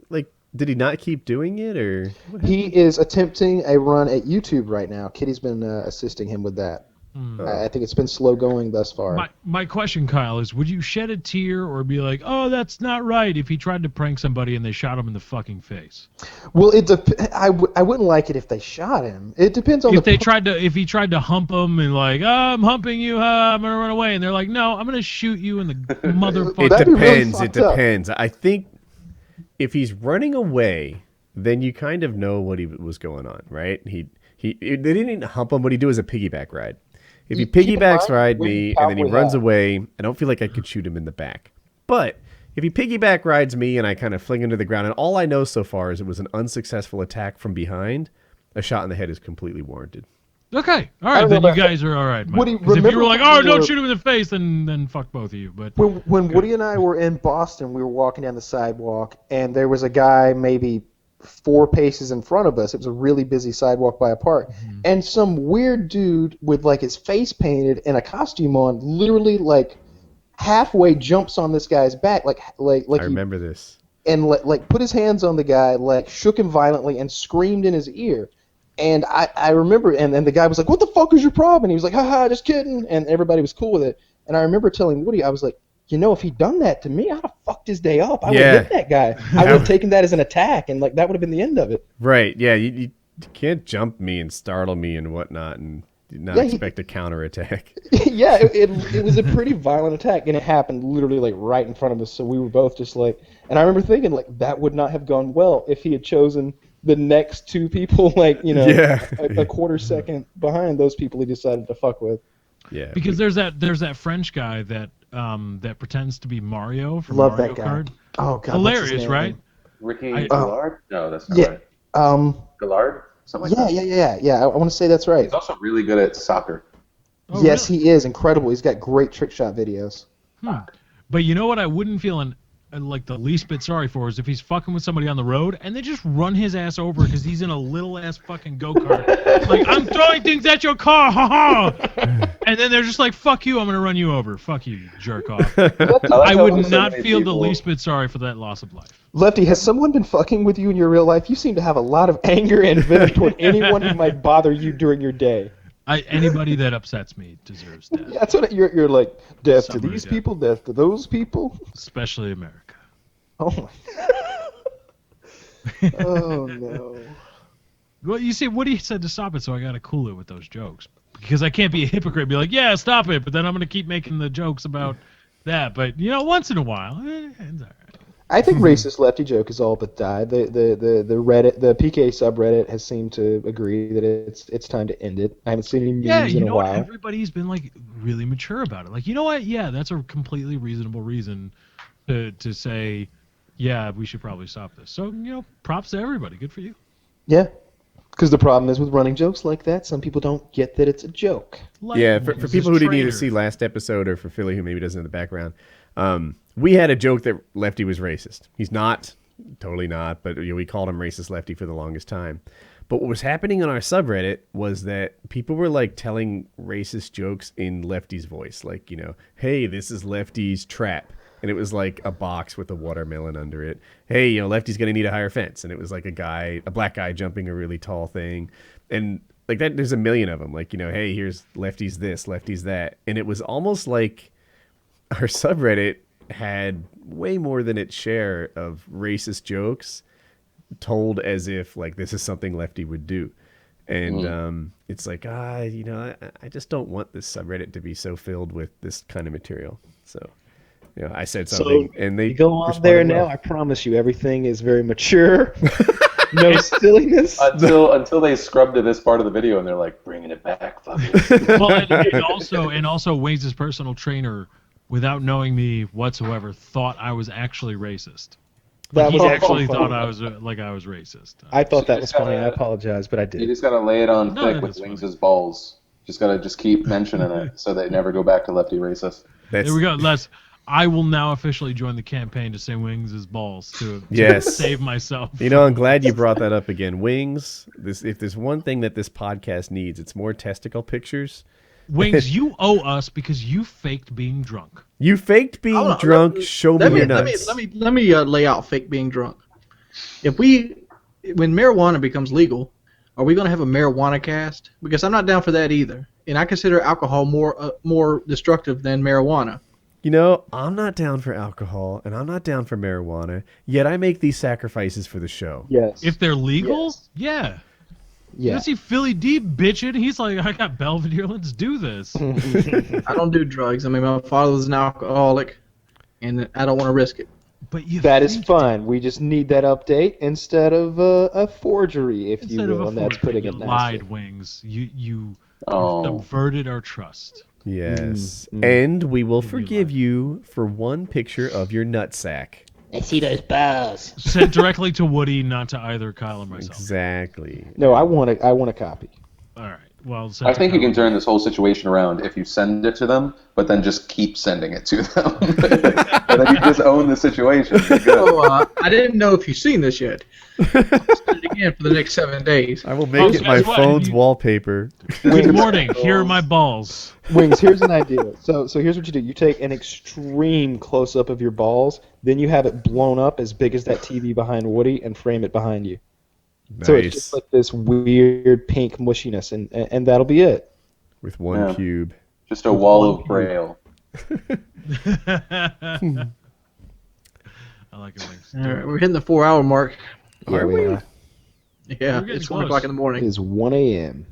did he not keep doing it, or? He is attempting a run at YouTube right now. Kitty's been assisting him with that. I think it's been slow going thus far. My question, Kyle, is would you shed a tear or be like, oh, that's not right, if he tried to prank somebody and they shot him in the fucking face? Well, I wouldn't like it if they shot him. It depends on if he tried to hump him and I'm humping you, I'm gonna run away, and they're like, no, I'm gonna shoot you in the motherfucker. It depends. Really, it depends. I think if he's running away, then you kind of know what was going on, right? They didn't hump him. What he'd do is a piggyback ride. If he piggybacks ride me and then he runs away, I don't feel like I could shoot him in the back. But if he piggyback rides me and I kind of fling him to the ground, and all I know so far is it was an unsuccessful attack from behind, a shot in the head is completely warranted. Okay, all right, then you guys are all right. Woody, Because if you were like, remember oh, when we don't were- shoot him in the face, then fuck both of you. But When Woody and I were in Boston, we were walking down the sidewalk, and there was a guy maybe 4 paces in front of us. It was a really busy sidewalk by a park, and some weird dude with like his face painted and a costume on, literally like halfway jumps on this guy's back, like I remember this. and like put his hands on the guy, like shook him violently, and screamed in his ear. And I remember, and the guy was like, "What the fuck is your problem?" And he was like, "Haha, just kidding." And everybody was cool with it. And I remember telling Woody, I was like, if he'd done that to me, I'd have fucked his day up. I would have hit that guy. I would have taken that as an attack, and like that would have been the end of it. Right? Yeah. You can't jump me and startle me and whatnot, and not expect a counterattack. Yeah, it was a pretty violent attack, and it happened literally like right in front of us. So we were both just like, and I remember thinking like that would not have gone well if he had chosen the next 2 people, like a quarter second behind those people he decided to fuck with. Yeah. because there's that French guy that pretends to be Mario from Love Mario that guy. Kart. Oh god, Hilarious, right? Ricky I- Gallard? No, that's not Yeah. right. Gallard? Something like that. Yeah. I want to say that's right. He's also really good at soccer. Oh, Yes, really? he is incredible. He's got great trick shot videos. But you know what I wouldn't feel like the least bit sorry for is if he's fucking with somebody on the road and they just run his ass over because he's in a little ass fucking go-kart. Like, I'm throwing things at your car, haha! And then they're just like, fuck you, I'm gonna run you over. Fuck you, you jerk off. I would not feel the least bit sorry for that loss of life. Lefty, has someone been fucking with you in your real life? You seem to have a lot of anger and venom toward anyone who might bother you during your day. Anybody that upsets me deserves death. That's what you're like. Death to Summary these death. people, death to those people. Especially America. Oh my. Oh no. Well, you see, Woody said to stop it, so I gotta cool it with those jokes. Because I can't be a hypocrite and be like, yeah, stop it, but then I'm gonna keep making the jokes about that. But, once in a while, it's all right. I think racist Lefty joke is all but died. The Reddit, the PK subreddit has seemed to agree that it's time to end it. I haven't seen any memes in a while. What? Everybody's been like really mature about it. Like, you know what? Yeah, that's a completely reasonable reason to say, yeah, we should probably stop this. So, props to everybody. Good for you. Yeah. Because the problem is with running jokes like that, some people don't get that it's a joke. Yeah, for people who didn't either see last episode or for Philly who maybe doesn't know the background, we had a joke that Lefty was racist. He's not, totally not, but we called him racist Lefty for the longest time. But what was happening on our subreddit was that people were like telling racist jokes in Lefty's voice. Like, hey, this is Lefty's trap. And it was like a box with a watermelon under it. Hey, Lefty's going to need a higher fence. And it was like a black guy jumping a really tall thing. And like that, there's a million of them. Like, hey, here's Lefty's this, Lefty's that. And it was almost like our subreddit had way more than its share of racist jokes told as if like this is something Lefty would do. And it's like, I just don't want this subreddit to be so filled with this kind of material. So... I said something, and they go on there now. I promise you, everything is very mature. No silliness. Until they scrub to this part of the video, and they're like, bringing it back, fuck it. Well, and also Wayne's personal trainer, without knowing me whatsoever, thought I was actually racist. That He was actually funny. thought I was racist. I thought that was funny. I apologize, but I You did. just gotta lay it on No, thick no, with that's Wings' balls. Just gotta keep mentioning it so they never go back to Lefty racist. There we go. I will now officially join the campaign to say Wings' balls to Yes. save myself. I'm glad you brought that up again. Wings, if there's one thing that this podcast needs, it's more testicle pictures. Wings, you owe us because you faked being drunk. You faked being drunk. Show me your nuts. Let me lay out fake being drunk. When marijuana becomes legal, are we going to have a marijuana cast? Because I'm not down for that either, and I consider alcohol more destructive than marijuana. I'm not down for alcohol, and I'm not down for marijuana, yet I make these sacrifices for the show. Yes. If they're legal, Yes. yeah. Yeah. You see PhillyD bitching. He's like, I got Belvedere. Let's do this. I don't do drugs. I mean, my father's an alcoholic, and I don't want to risk it. But you That is faked fine. We just need that update instead of a forgery, if Instead you of will, a and that's forgery, putting you it lied, nicely. Wings. You Oh. subverted our trust. Yes. And we will forgive you for one picture of your nutsack. I see those balls. Sent directly to Woody, not to either Kyle or myself. Exactly. No, I want a copy. All right. well, I think you can turn this whole situation around if you send it to them, but then just keep sending it to them. And then you just own the situation. You're good. Oh, I didn't know if you've seen this yet. I'll send it again for the next 7 days. I will make it my guess what? phone's wallpaper. Good morning. Here are my balls. Wings, here's an idea. So here's what you do. You take an extreme close-up of your balls, then you have it blown up as big as that TV behind Woody and frame it behind you. Nice. So it's just like this weird pink mushiness, and that'll be it. With one cube. Just a wall of braille. I like it. Wings. All right, we're hitting the 4-hour mark. Yeah, we are. Yeah, We're getting it's 1 close. o'clock in the It morning. is 1 a.m.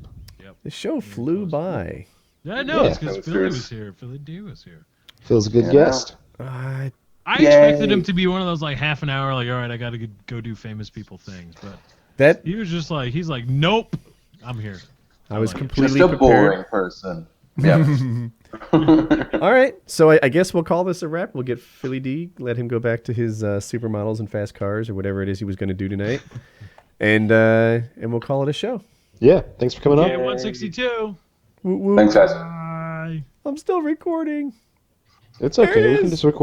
The show flew by. Yeah, I know. It's that because was Philly yours. was here. PhillyD was here. Feels a good Yeah. guest. Uh, I Yay. expected him to be one of those like half an hour, like, all right, I got to go do famous people things. But that he was just like, he's like, nope, I'm here. I was like it. completely Just a prepared. boring person. Yeah. All right, so I guess we'll call this a wrap. We'll get PhillyD, let him go back to his supermodels and fast cars or whatever it is he was going to do tonight, and we'll call it a show. Yeah, thanks for coming Okay, up. 162. Woo woo. Thanks, guys. Bye. I'm still recording. It's okay. We can just record.